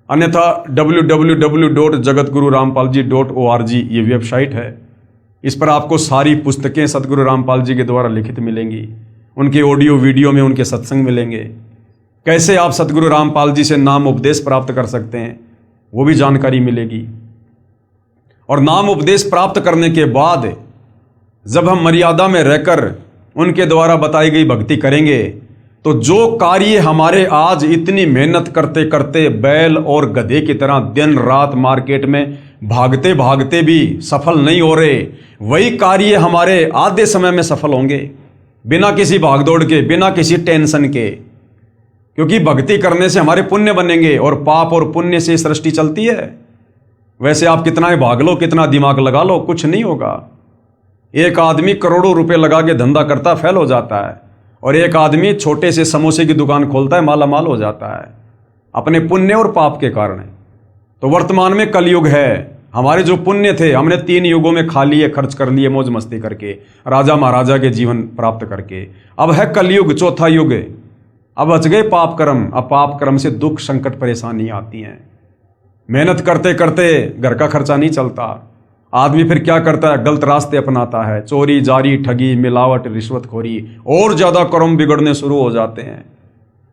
अन्यथा www.jagatgururampalji.org ये वेबसाइट है, इस पर आपको सारी पुस्तकें सतगुरु रामपाल जी के द्वारा लिखित मिलेंगी, उनके ऑडियो वीडियो में उनके सत्संग मिलेंगे। कैसे आप सतगुरु रामपाल जी से नाम उपदेश प्राप्त कर सकते हैं, वो भी जानकारी मिलेगी। और नाम उपदेश प्राप्त करने के बाद जब हम मर्यादा में रहकर उनके द्वारा बताई गई भक्ति करेंगे, तो जो कार्य हमारे आज इतनी मेहनत करते करते बैल और गधे की तरह दिन रात मार्केट में भागते भागते भी सफल नहीं हो रहे, वही कार्य हमारे आधे समय में सफल होंगे, बिना किसी भागदौड़ के, बिना किसी टेंशन के। क्योंकि भक्ति करने से हमारे पुण्य बनेंगे और पाप और पुण्य से सृष्टि चलती है। वैसे आप कितना ही भाग लो, कितना दिमाग लगा लो, कुछ नहीं होगा। एक आदमी करोड़ों रुपए लगा के धंधा करता है, फेल हो जाता है, और एक आदमी छोटे से समोसे की दुकान खोलता है, माला माल हो जाता है, अपने पुण्य और पाप के कारण। तो वर्तमान में कलयुग है, हमारे जो पुण्य थे हमने 3 युगों में खा लिए, खर्च कर लिए, मौज मस्ती करके, राजा महाराजा के जीवन प्राप्त करके। अब है कलयुग, चौथा युग। अब बच गए पाप कर्म। अब पाप कर्म से दुख संकट परेशानी आती हैं। मेहनत करते करते घर का खर्चा नहीं चलता। आदमी फिर क्या करता है, गलत रास्ते अपनाता है, चोरी जारी ठगी मिलावट रिश्वतखोरी, और ज्यादा कर्म बिगड़ने शुरू हो जाते हैं।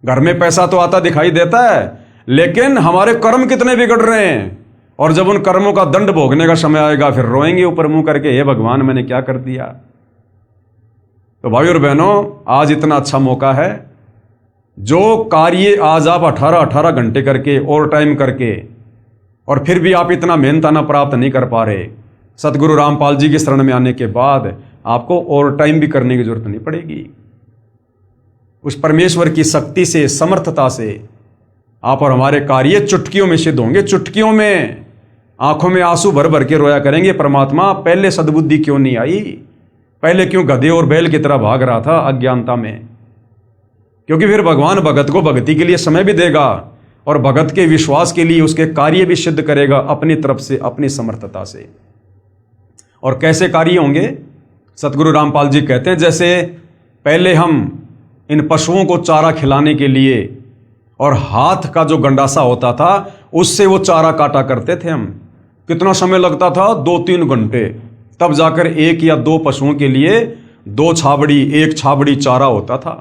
घर में पैसा तो आता दिखाई देता है, लेकिन हमारे कर्म कितने बिगड़ रहे हैं। और जब उन कर्मों का दंड भोगने का समय आएगा, फिर रोएंगे ऊपर मुंह करके, हे भगवान मैंने क्या कर दिया। तो भाई और बहनों, आज इतना अच्छा मौका है, जो कार्य आज आप 18-18 घंटे करके ओवर टाइम करके और फिर भी आप इतना मेहनताना प्राप्त नहीं कर पा रहे, सतगुरु रामपाल जी की शरण में आने के बाद आपको ओवर टाइम भी करने की जरूरत नहीं पड़ेगी। उस परमेश्वर की शक्ति से, समर्थता से आप और हमारे कार्य चुटकियों में सिद्ध होंगे। चुटकियों में आंखों में आंसू भर भर के रोया करेंगे, परमात्मा पहले सद्बुद्धि क्यों नहीं आई, पहले क्यों गधे और बैल की तरह भाग रहा था अज्ञानता में। क्योंकि फिर भगवान भगत को भक्ति के लिए समय भी देगा और भगत के विश्वास के लिए उसके कार्य भी सिद्ध करेगा अपनी तरफ से, अपनी समर्थता से। और कैसे कार्य होंगे, सतगुरु रामपाल जी कहते हैं, जैसे पहले हम इन पशुओं को चारा खिलाने के लिए और हाथ का जो गंडासा होता था उससे वो चारा काटा करते थे हम। कितना समय लगता था, 2-3 घंटे, तब जाकर 1 या 2 पशुओं के लिए 2 छाबड़ी 1 छाबड़ी चारा होता था।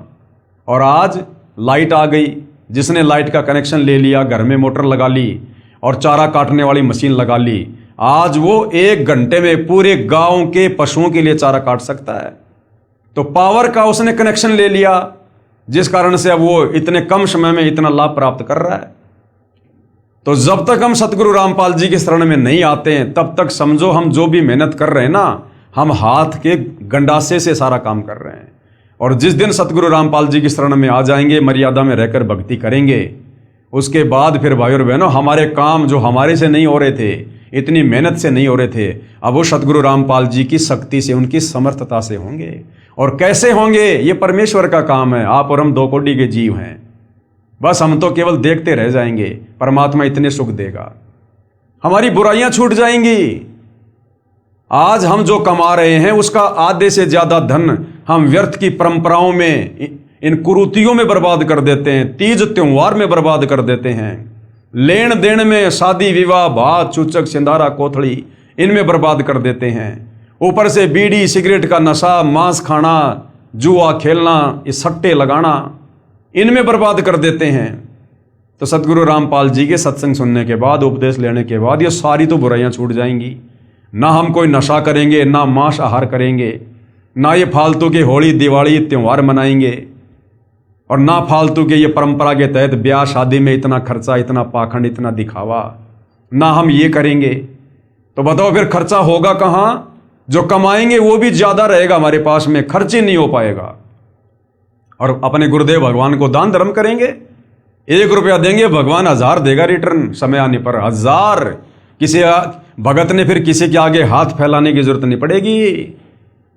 और आज लाइट आ गई, जिसने लाइट का कनेक्शन ले लिया, घर में मोटर लगा ली और चारा काटने वाली मशीन लगा ली, आज वो 1 घंटे में पूरे गांव के पशुओं के लिए चारा काट सकता है। तो पावर का उसने कनेक्शन ले लिया, जिस कारण से अब वो इतने कम समय में इतना लाभ प्राप्त कर रहा है। तो जब तक हम सतगुरु रामपाल जी के शरण में नहीं आते हैं, तब तक समझो हम जो भी मेहनत कर रहे हैं ना, हम हाथ के गंडासे से सारा काम कर रहे हैं। और जिस दिन सतगुरु रामपाल जी की शरण में आ जाएंगे, मर्यादा में रहकर भक्ति करेंगे, उसके बाद फिर भाई और बहनों, हमारे काम जो हमारे से नहीं हो रहे थे, इतनी मेहनत से नहीं हो रहे थे, अब वो सतगुरु रामपाल जी की शक्ति से, उनकी समर्थता से होंगे। और कैसे होंगे, ये परमेश्वर का काम है। आप और हम 2 कोटि के जीव हैं, बस हम तो केवल देखते रह जाएंगे। परमात्मा इतने सुख देगा, हमारी बुराइयां छूट जाएंगी। आज हम जो कमा रहे हैं उसका आधे से ज्यादा धन हम व्यर्थ की परंपराओं में, इन कुरीतियों में बर्बाद कर देते हैं, तीज त्योहार में बर्बाद कर देते हैं, लेन देन में, शादी विवाह भात चूचक सिंधारा कोथड़ी, इनमें बर्बाद कर देते हैं। ऊपर से बीड़ी सिगरेट का नशा, मांस खाना, जुआ खेलना, ये सट्टे लगाना, इनमें बर्बाद कर देते हैं। तो सतगुरु रामपाल जी के सत्संग सुनने के बाद, उपदेश लेने के बाद, ये सारी तो बुराइयां छूट जाएंगी। ना हम कोई नशा करेंगे, ना मांस आहार करेंगे, ना ये फालतू के होली दिवाली त्योहार मनाएंगे, और ना फालतू के ये परंपरा के तहत ब्याह शादी में इतना खर्चा, इतना पाखंड, इतना दिखावा, ना हम ये करेंगे। तो बताओ फिर खर्चा होगा कहाँ? जो कमाएंगे वो भी ज्यादा रहेगा हमारे पास में, खर्च ही नहीं हो पाएगा। और अपने गुरुदेव भगवान को दान धर्म करेंगे, 1 रुपया देंगे, भगवान 1000 देगा रिटर्न, समय आने पर 1000। किसी भगत ने फिर किसी के आगे हाथ फैलाने की जरूरत नहीं पड़ेगी।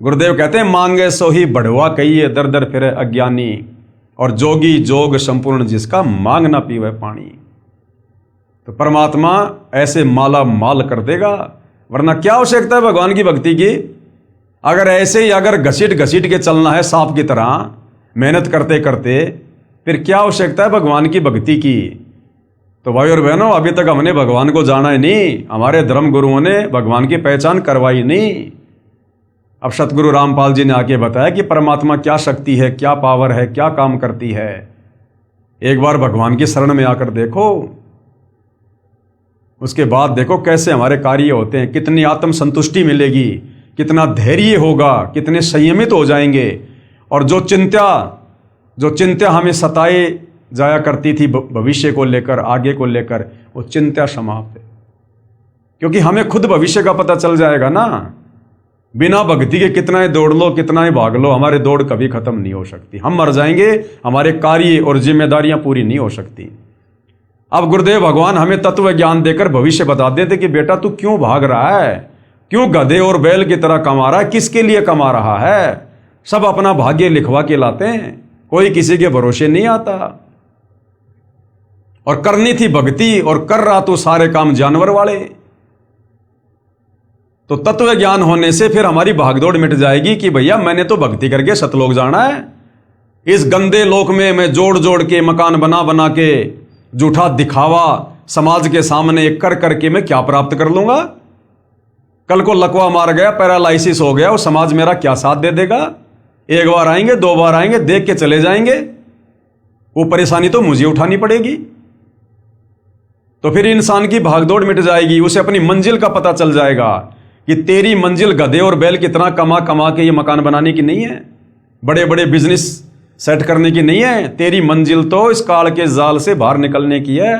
गुरुदेव कहते हैं, मांगे सो ही बढ़वा कहिए, दर दर फिरे अज्ञानी, और जोगी जोग संपूर्ण जिसका, मांग ना पीवे पानी। तो परमात्मा ऐसे माला माल कर देगा, वरना क्या आवश्यकता है भगवान की भक्ति की? अगर ऐसे ही अगर घसीट घसीट के चलना है सांप की तरह, मेहनत करते करते, फिर क्या आवश्यकता है भगवान की भक्ति की? तो भाई और बहनों, अभी तक हमने भगवान को जाना ही नहीं, हमारे धर्म गुरुओं ने भगवान की पहचान करवाई नहीं। अब सतगुरु रामपाल जी ने आके बताया कि परमात्मा क्या शक्ति है, क्या पावर है, क्या काम करती है। एक बार भगवान की शरण में आकर देखो, उसके बाद देखो कैसे हमारे कार्य होते हैं, कितनी आत्म संतुष्टि मिलेगी, कितना धैर्य होगा, कितने संयमित हो जाएंगे। और जो चिंता हमें सताए जाया करती थी भविष्य को लेकर, आगे को लेकर, वो चिंता समाप्त है। क्योंकि हमें खुद भविष्य का पता चल जाएगा ना। बिना भक्ति के कितना ही दौड़ लो, कितना ही भाग लो, हमारे दौड़ कभी खत्म नहीं हो सकती। हम मर जाएंगे, हमारे कार्य और जिम्मेदारियां पूरी नहीं हो सकती। अब गुरुदेव भगवान हमें तत्व ज्ञान देकर भविष्य बता देते कि बेटा तू क्यों भाग रहा है, क्यों गधे और बैल की तरह कमा रहा है, किसके लिए कमा रहा है? सब अपना भाग्य लिखवा के लाते हैं, कोई किसी के भरोसे नहीं आता। और करनी थी भक्ति, और कर रहा तो सारे काम जानवर वाले। तो तत्व ज्ञान होने से फिर हमारी भागदौड़ मिट जाएगी कि भैया मैंने तो भक्ति करके सतलोक जाना है, इस गंदे लोक में मैं जोड़ जोड़ के मकान बना बना के झूठा दिखावा समाज के सामने कर करके मैं क्या प्राप्त कर लूंगा? कल को लकवा मार गया, पैरालाइसिस हो गया, वो समाज मेरा क्या साथ दे देगा? एक बार आएंगे, दो बार आएंगे, देख के चले जाएंगे, वो परेशानी तो मुझे उठानी पड़ेगी। तो फिर इंसान की भागदौड़ मिट जाएगी, उसे अपनी मंजिल का पता चल जाएगा कि तेरी मंजिल गधे और बैल कितना कमा कमा के ये मकान बनाने की नहीं है, बड़े बड़े बिजनेस सेट करने की नहीं है। तेरी मंजिल तो इस काल के जाल से बाहर निकलने की है,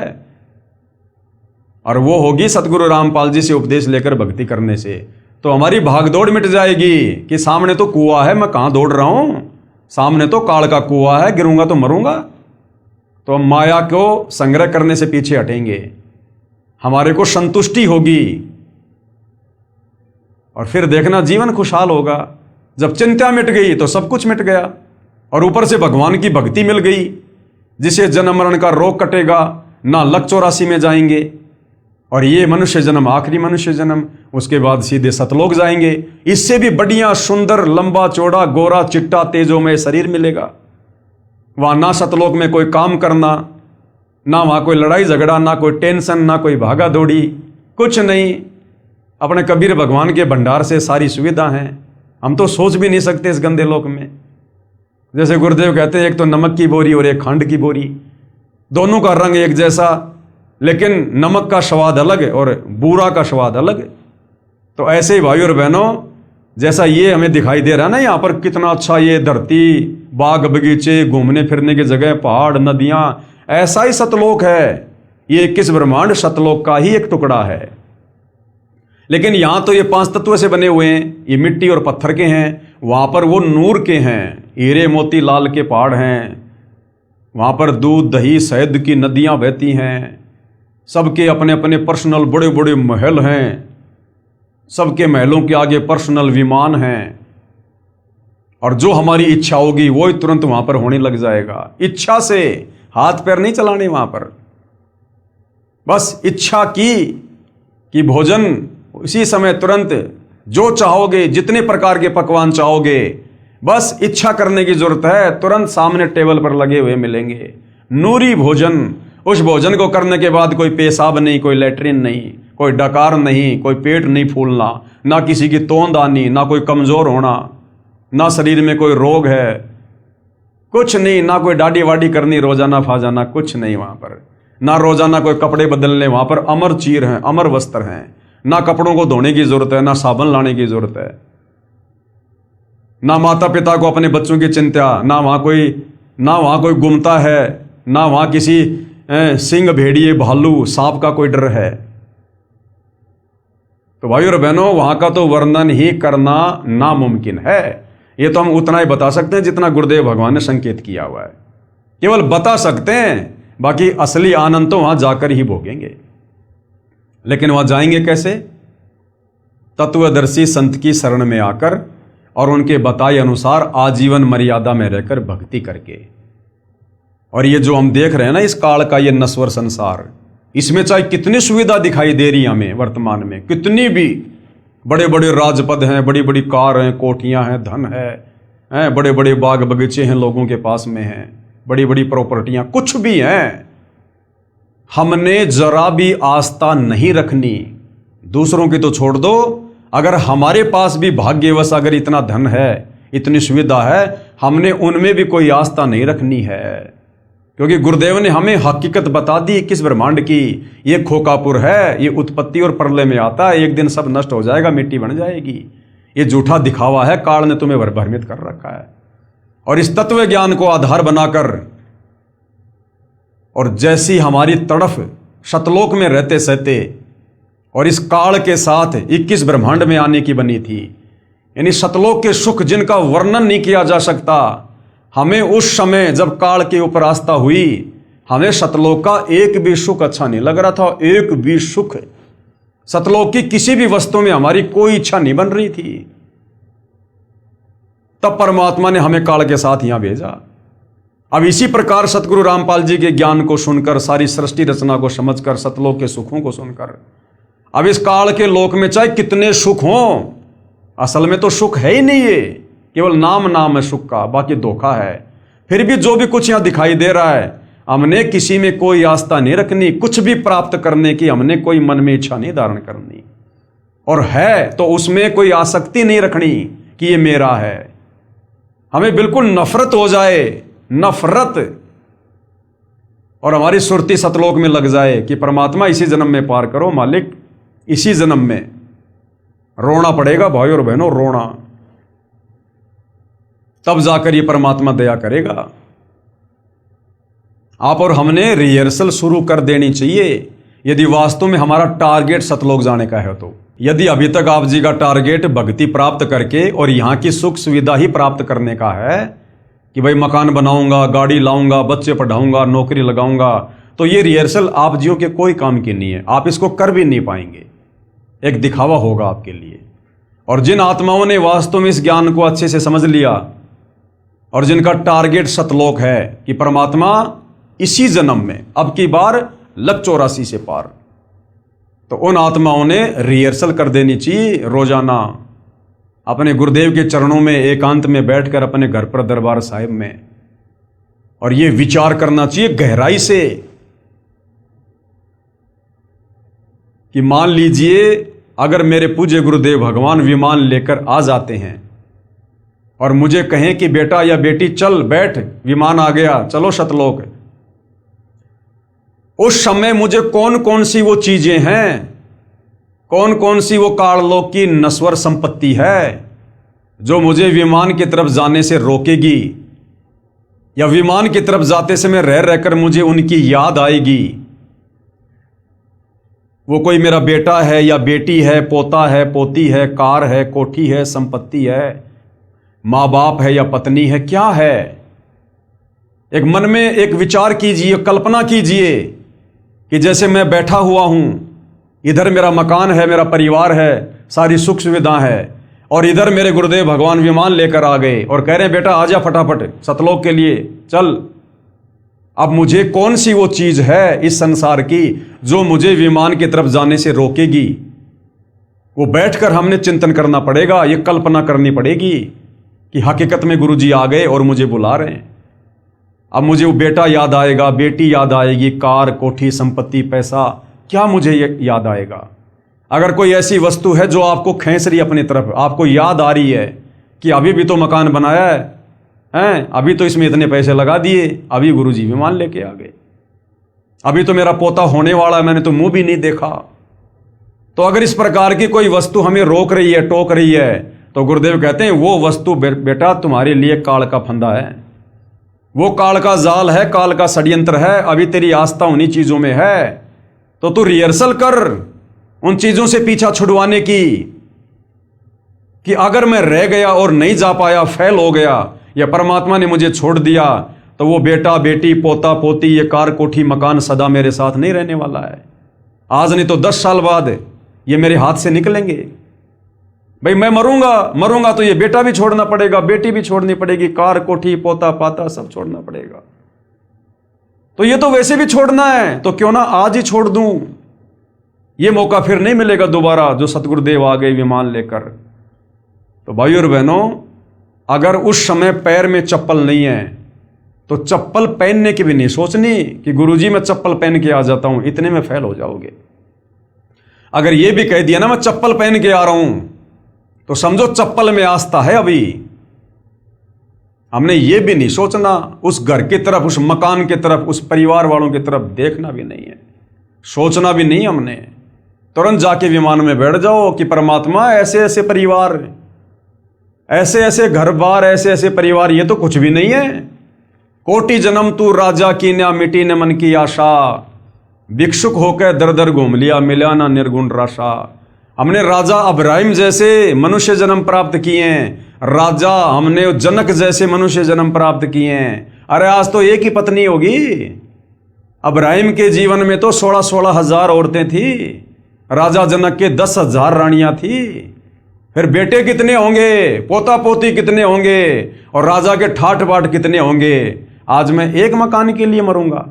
और वो होगी सतगुरु रामपाल जी से उपदेश लेकर भक्ति करने से। तो हमारी भागदौड़ मिट जाएगी कि सामने तो कुआं है, मैं कहां दौड़ रहा हूं, सामने तो काल का कुआं है, गिरूंगा तो मरूंगा। तो हम माया को संग्रह करने से पीछे हटेंगे, हमारे को संतुष्टि होगी, और फिर देखना जीवन खुशहाल होगा। जब चिंता मिट गई तो सब कुछ मिट गया, और ऊपर से भगवान की भक्ति मिल गई, जिसे जन्म मरण का रोग कटेगा, ना लक 84 में जाएंगे, और ये मनुष्य जन्म आखिरी मनुष्य जन्म, उसके बाद सीधे सतलोक जाएंगे। इससे भी बढ़िया सुंदर लंबा चौड़ा गोरा चिट्टा तेजोमय शरीर मिलेगा। वहां ना सतलोक में कोई काम करना, ना वहां कोई लड़ाई झगड़ा, ना कोई टेंशन, ना कोई भागा दौड़ी, कुछ नहीं। अपने कबीर भगवान के भंडार से सारी सुविधा है, हम तो सोच भी नहीं सकते इस गंदे लोक में। जैसे गुरुदेव कहते हैं, एक तो नमक की बोरी और एक खंड की बोरी, दोनों का रंग एक जैसा, लेकिन नमक का स्वाद अलग है और बूरा का स्वाद अलग है। तो ऐसे ही भाई और बहनों, जैसा ये हमें दिखाई दे रहा है ना, यहाँ पर कितना अच्छा ये धरती, बाग बगीचे, घूमने फिरने की जगह, पहाड़, नदियां, ऐसा ही सतलोक है। ये 21 ब्रह्मांड सतलोक का ही एक टुकड़ा है। लेकिन यहां तो ये 5 तत्व से बने हुए हैं, ये मिट्टी और पत्थर के हैं, वहां पर वो नूर के हैं, हीरे मोती लाल के पहाड़ हैं, वहां पर दूध दही शहद की नदियां बहती हैं, सबके अपने अपने पर्सनल बड़े बड़े महल हैं, सबके महलों के आगे पर्सनल विमान हैं, और जो हमारी इच्छा होगी वो ही तुरंत वहां पर होने लग जाएगा। इच्छा से, हाथ पैर नहीं चलाने वहां पर, बस इच्छा की कि भोजन उसी समय तुरंत जो चाहोगे, जितने प्रकार के पकवान चाहोगे, बस इच्छा करने की जरूरत है, तुरंत सामने टेबल पर लगे हुए मिलेंगे। नूरी भोजन, उस भोजन को करने के बाद कोई पेशाब नहीं, कोई लेटरिन नहीं, कोई डकार नहीं, कोई पेट नहीं फूलना, ना किसी की तोंद आनी, ना कोई कमजोर होना, ना शरीर में कोई रोग है, कुछ नहीं, ना कोई दाढ़ी वाड़ी करनी रोजाना फाजाना, कुछ नहीं वहां पर, ना रोजाना कोई कपड़े बदलने, वहां पर अमर चीर हैं, अमर वस्त्र हैं, ना कपड़ों को धोने की जरूरत है, ना साबुन लाने की जरूरत है, ना माता पिता को अपने बच्चों की चिंता, ना वहां कोई गुमता है, ना वहां किसी सिंह, भेड़िए, भालू, सांप का कोई डर है। तो भाई और बहनों, वहां का तो वर्णन ही करना नामुमकिन है। ये तो हम उतना ही बता सकते हैं जितना गुरुदेव भगवान ने संकेत किया हुआ है, केवल बता सकते हैं, बाकी असली आनंद तो वहां जाकर ही भोगेंगे। लेकिन वहां जाएंगे कैसे? तत्वदर्शी संत की शरण में आकर और उनके बताए अनुसार आजीवन मर्यादा में रहकर भक्ति करके। और ये जो हम देख रहे हैं ना, इस काल का ये नश्वर संसार, इसमें चाहे कितनी सुविधा दिखाई दे रही है हमें वर्तमान में, कितनी भी बड़े बड़े राजपद हैं, बड़ी बड़ी कार हैं, कोठियां हैं, धन है, बड़े बड़े बाग बगीचे हैं, लोगों के पास में हैं, बड़ी बड़ी प्रॉपर्टियां, कुछ भी हैं, हमने जरा भी आस्था नहीं रखनी। दूसरों की तो छोड़ दो, अगर हमारे पास भी भाग्यवश अगर इतना धन है, इतनी सुविधा है, हमने उनमें भी कोई आस्था नहीं रखनी है, क्योंकि गुरुदेव ने हमें हकीकत बता दी किस ब्रह्मांड की। ये खोकापुर है, ये उत्पत्ति और प्रलय में आता है, एक दिन सब नष्ट हो जाएगा, मिट्टी बन जाएगी। ये झूठा दिखावा है, काल ने तुम्हें भ्रमित कर रखा है। और इस तत्व ज्ञान को आधार बनाकर, और जैसी हमारी तड़फ सतलोक में रहते सहते और इस काल के साथ 21 ब्रह्मांड में आने की बनी थी, यानी सतलोक के सुख जिनका वर्णन नहीं किया जा सकता, हमें उस समय जब काल के ऊपर आस्था हुई, हमें सतलोक का एक भी सुख अच्छा नहीं लग रहा था। एक भी सुख, सतलोक की किसी भी वस्तु में हमारी कोई इच्छा नहीं बन रही थी। तब परमात्मा ने हमें काल के साथ यहां भेजा। अब इसी प्रकार सतगुरु रामपाल जी के ज्ञान को सुनकर, सारी सृष्टि रचना को समझकर, सतलोक के सुखों को सुनकर, अब इस काल के लोक में चाहे कितने सुख हों, असल में तो सुख है ही नहीं, ये केवल नाम है सुख का, बाकी धोखा है। फिर भी जो भी कुछ यहां दिखाई दे रहा है, हमने किसी में कोई आस्था नहीं रखनी, कुछ भी प्राप्त करने की हमने कोई मन में इच्छा नहीं धारण करनी, और है तो उसमें कोई आसक्ति नहीं रखनी कि ये मेरा है। हमें बिल्कुल नफरत हो जाए, नफरत, और हमारी सुरती सतलोक में लग जाए कि परमात्मा इसी जन्म में पार करो, मालिक इसी जन्म में। रोना पड़ेगा भाई और बहनों, रोना, तब जाकर ये परमात्मा दया करेगा। आप और हमने रिहर्सल शुरू कर देनी चाहिए, यदि वास्तव में हमारा टारगेट सतलोक जाने का है तो। यदि अभी तक आप जी का टारगेट भक्ति प्राप्त करके और यहां की सुख सुविधा ही प्राप्त करने का है कि भाई मकान बनाऊंगा, गाड़ी लाऊंगा, बच्चे पढ़ाऊंगा, नौकरी लगाऊंगा, तो ये रिहर्सल आप जियो के कोई काम की नहीं है, आप इसको कर भी नहीं पाएंगे, एक दिखावा होगा आपके लिए। और जिन आत्माओं ने वास्तव में इस ज्ञान को अच्छे से समझ लिया और जिनका टारगेट सतलोक है कि परमात्मा इसी जन्म में, अब की बार लग 84 से पार, तो उन आत्माओं ने रिहर्सल कर देनी चाहिए रोजाना अपने गुरुदेव के चरणों में एकांत में बैठकर अपने घर पर दरबार साहिब में, और ये विचार करना चाहिए गहराई से कि मान लीजिए अगर मेरे पूज्य गुरुदेव भगवान विमान लेकर आ जाते हैं और मुझे कहें कि बेटा या बेटी चल बैठ, विमान आ गया, चलो सतलोक, उस समय मुझे कौन कौन सी वो चीजें हैं, कौन कौन सी वो काललोक की नश्वर संपत्ति है जो मुझे विमान की तरफ जाने से रोकेगी, या विमान की तरफ जाते समय रह रहकर मुझे उनकी याद आएगी। वो कोई मेरा बेटा है या बेटी है, पोता है, पोती है, कार है, कोठी है, संपत्ति है, माँ बाप है या पत्नी है, क्या है? एक मन में एक विचार कीजिए, कल्पना कीजिए कि जैसे मैं बैठा हुआ हूं, इधर मेरा मकान है, मेरा परिवार है, सारी सुख सुविधा है, और इधर मेरे गुरुदेव भगवान विमान लेकर आ गए और कह रहे हैं बेटा आजा फटाफट सतलोक के लिए चल। अब मुझे कौन सी वो चीज है इस संसार की जो मुझे विमान की तरफ जाने से रोकेगी? वो बैठकर हमने चिंतन करना पड़ेगा, ये कल्पना करनी पड़ेगी कि हकीकत में गुरुजी आ गए और मुझे बुला रहे हैं। अब मुझे वो बेटा याद आएगा, बेटी याद आएगी, कार, कोठी, संपत्ति, पैसा, क्या मुझे याद आएगा? अगर कोई ऐसी वस्तु है जो आपको खींच रही है अपनी तरफ, आपको याद आ रही है कि अभी भी तो मकान बनाया है, अभी तो इसमें इतने पैसे लगा दिए, अभी गुरुजी विमान लेके आ गए, अभी तो मेरा पोता होने वाला है, मैंने तो मुंह भी नहीं देखा। तो अगर इस प्रकार की कोई वस्तु हमें रोक रही है, टोक रही है, तो गुरुदेव कहते हैं वो वस्तु बेटा तुम्हारे लिए काल का फंदा है, वो काल का जाल है, काल का षड्यंत्र है। अभी तेरी आस्था उन्हीं चीजों में है, तो तू रिहर्सल कर उन चीजों से पीछा छुड़वाने की, कि अगर मैं रह गया और नहीं जा पाया, फेल हो गया, या परमात्मा ने मुझे छोड़ दिया, तो वो बेटा बेटी, पोता पोती, ये कार कोठी मकान सदा मेरे साथ नहीं रहने वाला है। आज नहीं तो 10 साल बाद ये मेरे हाथ से निकलेंगे। भाई मैं मरूंगा तो ये बेटा भी छोड़ना पड़ेगा, बेटी भी छोड़नी पड़ेगी, कार कोठी पोता पाता सब छोड़ना पड़ेगा। तो ये तो वैसे भी छोड़ना है, तो क्यों ना आज ही छोड़ दूं। ये मौका फिर नहीं मिलेगा दोबारा जो सतगुरुदेव आ गए विमान लेकर। तो भाइयों और बहनों, अगर उस समय पैर में चप्पल नहीं है तो चप्पल पहनने की भी नहीं सोचनी कि गुरुजी मैं चप्पल पहन के आ जाता हूं, इतने में फेल हो जाओगे। अगर ये भी कह दिया ना मैं चप्पल पहन के आ रहा हूं, तो समझो चप्पल में आस्था है। अभी हमने ये भी नहीं सोचना, उस घर की तरफ, उस मकान की तरफ, उस परिवार वालों की तरफ देखना भी नहीं है, सोचना भी नहीं। हमने तुरंत जाके विमान में बैठ जाओ कि परमात्मा ऐसे ऐसे परिवार, ऐसे ऐसे घर बार, ऐसे ऐसे परिवार, ये तो कुछ भी नहीं है। कोटि जन्म तू राजा की न मिटी न मन की आशा, भिक्षुक होकर दर दर घूम लिया मिला ना निर्गुण राशा। हमने राजा अब्राहिम जैसे मनुष्य जन्म प्राप्त किए हैं, राजा हमने जनक जैसे मनुष्य जन्म प्राप्त किए हैं। अरे आज तो एक ही पत्नी होगी, अब्राहिम के जीवन में तो 16-16 हजार औरतें थी, राजा जनक के 10,000 रानियां थी। फिर बेटे कितने होंगे, पोता पोती कितने होंगे, और राजा के ठाट बाट कितने होंगे। आज मैं एक मकान के लिए मरूंगा,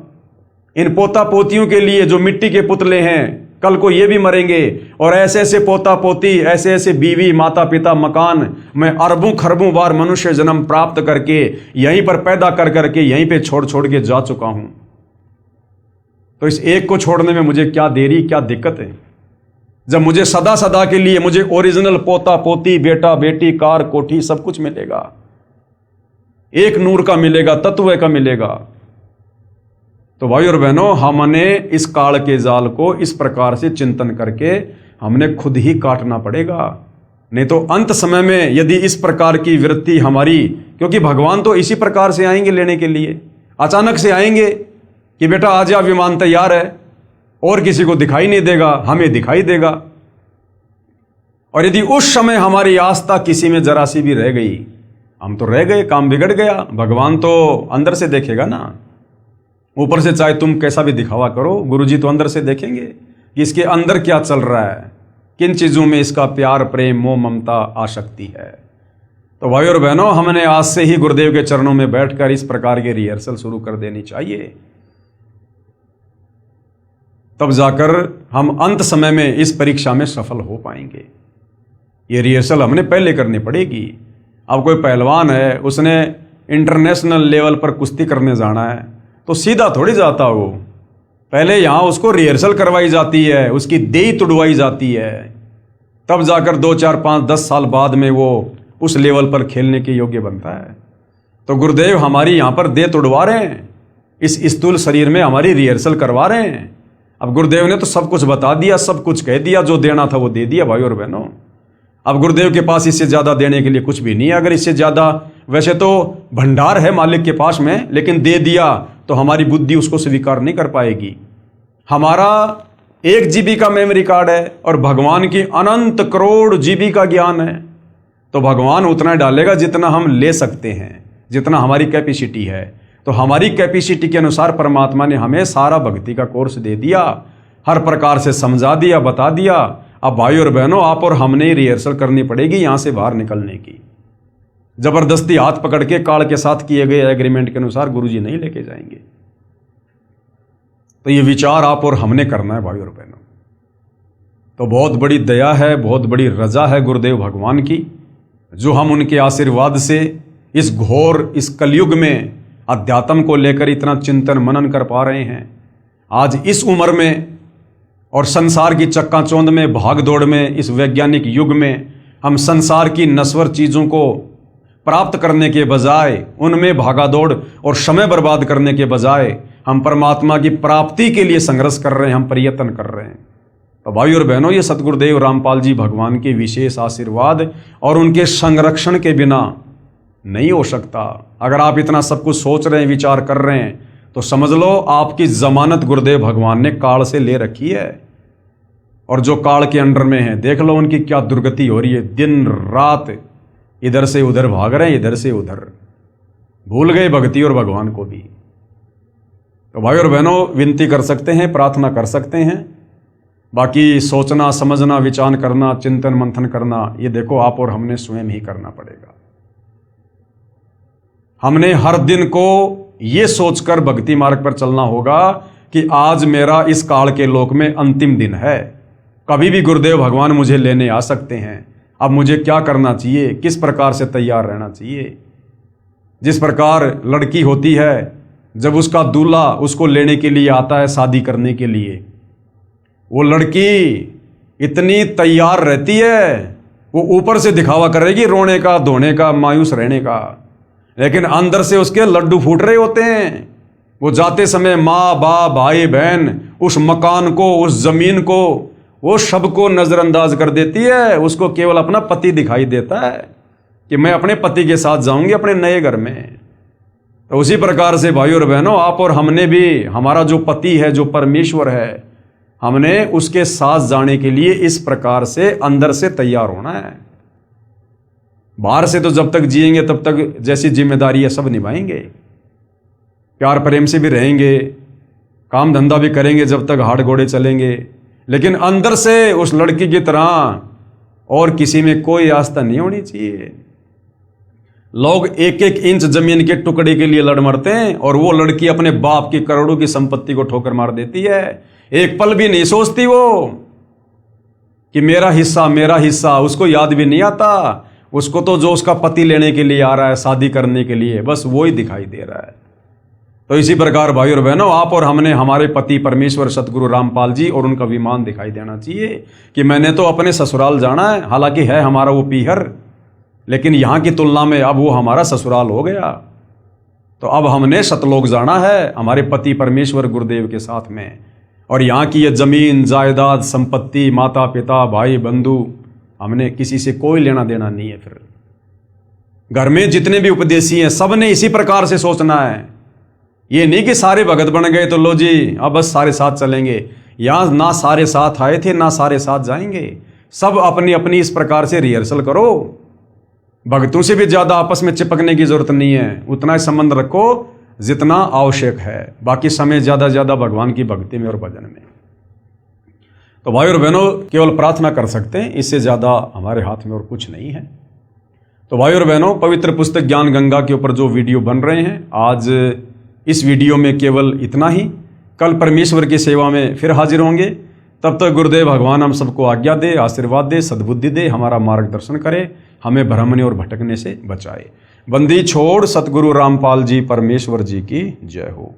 इन पोता पोतियों के लिए जो मिट्टी के पुतले हैं, कल को ये भी मरेंगे, और ऐसे ऐसे पोता पोती, ऐसे ऐसे बीवी, माता पिता, मकान, मैं अरबों खरबों बार मनुष्य जन्म प्राप्त करके यहीं पर पैदा कर करके यहीं पे छोड़ छोड़ के जा चुका हूं। तो इस एक को छोड़ने में मुझे क्या देरी, क्या दिक्कत है, जब मुझे सदा सदा के लिए मुझे ओरिजिनल पोता पोती, बेटा बेटी, कार कोठी सब कुछ मिलेगा, एक नूर का मिलेगा, तत्व का मिलेगा। तो भाई और बहनों, हमने इस काल के जाल को इस प्रकार से चिंतन करके हमने खुद ही काटना पड़ेगा। नहीं तो अंत समय में यदि इस प्रकार की वृत्ति हमारी, क्योंकि भगवान तो इसी प्रकार से आएंगे लेने के लिए, अचानक से आएंगे कि बेटा आज या विमान तैयार है, और किसी को दिखाई नहीं देगा, हमें दिखाई देगा। और यदि उस समय हमारी आस्था किसी में जरा सी भी रह गई, हम तो रह गए, काम बिगड़ गया। भगवान तो अंदर से देखेगा ना, ऊपर से चाहे तुम कैसा भी दिखावा करो, गुरुजी तो अंदर से देखेंगे कि इसके अंदर क्या चल रहा है, किन चीजों में इसका प्यार, प्रेम, मोह, ममता, आसक्ति है। तो भाई और बहनों, हमने आज से ही गुरुदेव के चरणों में बैठकर इस प्रकार की रिहर्सल शुरू कर देनी चाहिए, तब जाकर हम अंत समय में इस परीक्षा में सफल हो पाएंगे। ये रिहर्सल हमने पहले करनी पड़ेगी। अब कोई पहलवान है, उसने इंटरनेशनल लेवल पर कुश्ती करने जाना है, तो सीधा थोड़ी जाता वो, पहले यहाँ उसको रिहर्सल करवाई जाती है, उसकी देह तुड़वाई जाती है, तब जाकर 2, 4, 5, 10 साल बाद में वो उस लेवल पर खेलने के योग्य बनता है। तो गुरुदेव हमारी यहाँ पर देह तुड़वा रहे हैं, इस स्थूल शरीर में हमारी रिहर्सल करवा रहे हैं। अब गुरुदेव ने तो सब कुछ बता दिया, सब कुछ कह दिया, जो देना था वो दे दिया भाई और बहनों। अब गुरुदेव के पास इससे ज्यादा देने के लिए कुछ भी नहीं है। अगर इससे ज्यादा, वैसे तो भंडार है मालिक के पास में, लेकिन दे दिया तो हमारी बुद्धि उसको स्वीकार नहीं कर पाएगी। हमारा 1 GB का मेमोरी कार्ड है और भगवान की अनंत करोड़ GB का ज्ञान है, तो भगवान उतना डालेगा जितना हम ले सकते हैं, जितना हमारी कैपेसिटी है। तो हमारी कैपेसिटी के अनुसार परमात्मा ने हमें सारा भक्ति का कोर्स दे दिया, हर प्रकार से समझा दिया, बता दिया। अब भाई और बहनों, आप और हमने रिहर्सल करनी पड़ेगी यहां से बाहर निकलने की। जबरदस्ती हाथ पकड़ के काल के साथ किए गए एग्रीमेंट के अनुसार गुरुजी नहीं लेके जाएंगे। तो ये विचार आप और हमने करना है भाई और बहनों। तो बहुत बड़ी दया है, बहुत बड़ी रजा है गुरुदेव भगवान की, जो हम उनके आशीर्वाद से इस घोर, इस कलयुग में अध्यात्म को लेकर इतना चिंतन मनन कर पा रहे हैं। आज इस उम्र में और संसार की चक्काचौंध में, भाग दौड़ में, इस वैज्ञानिक युग में हम संसार की नश्वर चीजों को प्राप्त करने के बजाय, उनमें भागा दौड़ और समय बर्बाद करने के बजाय हम परमात्मा की प्राप्ति के लिए संघर्ष कर रहे हैं, हम प्रयत्न कर रहे हैं। तो भाई और बहनों, ये सतगुरुदेव रामपाल जी भगवान के विशेष आशीर्वाद और उनके संरक्षण के बिना नहीं हो सकता। अगर आप इतना सब कुछ सोच रहे हैं, विचार कर रहे हैं, तो समझ लो आपकी जमानत गुरुदेव भगवान ने काल से ले रखी है। और जो काल के अंडर में है, देख लो उनकी क्या दुर्गति हो रही है। दिन रात इधर से उधर भाग रहे हैं, इधर से उधर, भूल गए भक्ति और भगवान को भी। तो भाई और बहनों, विनती कर सकते हैं, प्रार्थना कर सकते हैं, बाकी सोचना, समझना, विचार करना, चिंतन मंथन करना, ये देखो आप और हमने स्वयं ही करना पड़ेगा। हमने हर दिन को ये सोचकर भक्ति मार्ग पर चलना होगा कि आज मेरा इस काल के लोक में अंतिम दिन है, कभी भी गुरुदेव भगवान मुझे लेने आ सकते हैं। अब मुझे क्या करना चाहिए, किस प्रकार से तैयार रहना चाहिए। जिस प्रकार लड़की होती है, जब उसका दूल्हा उसको लेने के लिए आता है शादी करने के लिए, वो लड़की इतनी तैयार रहती है, वो ऊपर से दिखावा करेगी रोने का, धोने का, मायूस रहने का, लेकिन अंदर से उसके लड्डू फूट रहे होते हैं। वो जाते समय माँ बाप, भाई बहन, उस मकान को, उस जमीन को, वो सबको नजरअंदाज कर देती है। उसको केवल अपना पति दिखाई देता है कि मैं अपने पति के साथ जाऊंगी अपने नए घर में। तो उसी प्रकार से भाई और बहनों, आप और हमने भी, हमारा जो पति है, जो परमेश्वर है, हमने उसके साथ जाने के लिए इस प्रकार से अंदर से तैयार होना है। बाहर से तो जब तक जिएंगे तब तक जैसी जिम्मेदारी है सब निभाएंगे, प्यार प्रेम से भी रहेंगे, काम धंधा भी करेंगे जब तक हाथ घोड़े चलेंगे, लेकिन अंदर से उस लड़की की तरह और किसी में कोई आस्था नहीं होनी चाहिए। लोग 1-1 इंच जमीन के टुकड़े के लिए लड़ मरते हैं, और वो लड़की अपने बाप की करोड़ों की संपत्ति को ठोकर मार देती है। एक पल भी नहीं सोचती वो कि मेरा हिस्सा, उसको याद भी नहीं आता। उसको तो जो उसका पति लेने के लिए आ रहा है, शादी करने के लिए, बस वो ही दिखाई दे रहा है। तो इसी प्रकार भाई और बहनों, आप और हमने हमारे पति परमेश्वर सतगुरु रामपाल जी और उनका विमान दिखाई देना चाहिए कि मैंने तो अपने ससुराल जाना है, हालांकि है हमारा वो पीहर, लेकिन यहाँ की तुलना में अब वो हमारा ससुराल हो गया। तो अब हमने सतलोक जाना है हमारे पति परमेश्वर गुरुदेव के साथ में। और यहाँ की ये जमीन जायदाद संपत्ति, माता पिता भाई बंधु, हमने किसी से कोई लेना देना नहीं है। फिर घर में जितने भी उपदेशी हैं, सब ने इसी प्रकार से सोचना है। ये नहीं कि सारे भगत बन गए तो लो जी अब बस सारे साथ चलेंगे। यहाँ ना सारे साथ आए थे, ना सारे साथ जाएंगे। सब अपनी अपनी इस प्रकार से रिहर्सल करो। भक्तों से भी ज्यादा आपस में चिपकने की जरूरत नहीं है, उतना ही संबंध रखो जितना आवश्यक है। बाकी समय ज्यादा ज्यादा भगवान की भक्ति में और भजन में। तो भाई और बहनों, केवल प्रार्थना कर सकते हैं, इससे ज्यादा हमारे हाथ में और कुछ नहीं है। तो भाई और बहनों, पवित्र पुस्तक ज्ञान गंगा के ऊपर जो वीडियो बन रहे हैं, आज इस वीडियो में केवल इतना ही। कल परमेश्वर की सेवा में फिर हाजिर होंगे। तब तक गुरुदेव भगवान हम सबको आज्ञा दे, आशीर्वाद दे, सद्बुद्धि दे, हमारा मार्गदर्शन करे, हमें भ्रमने और भटकने से बचाए। बंदी छोड़ सतगुरु रामपाल जी परमेश्वर जी की जय हो।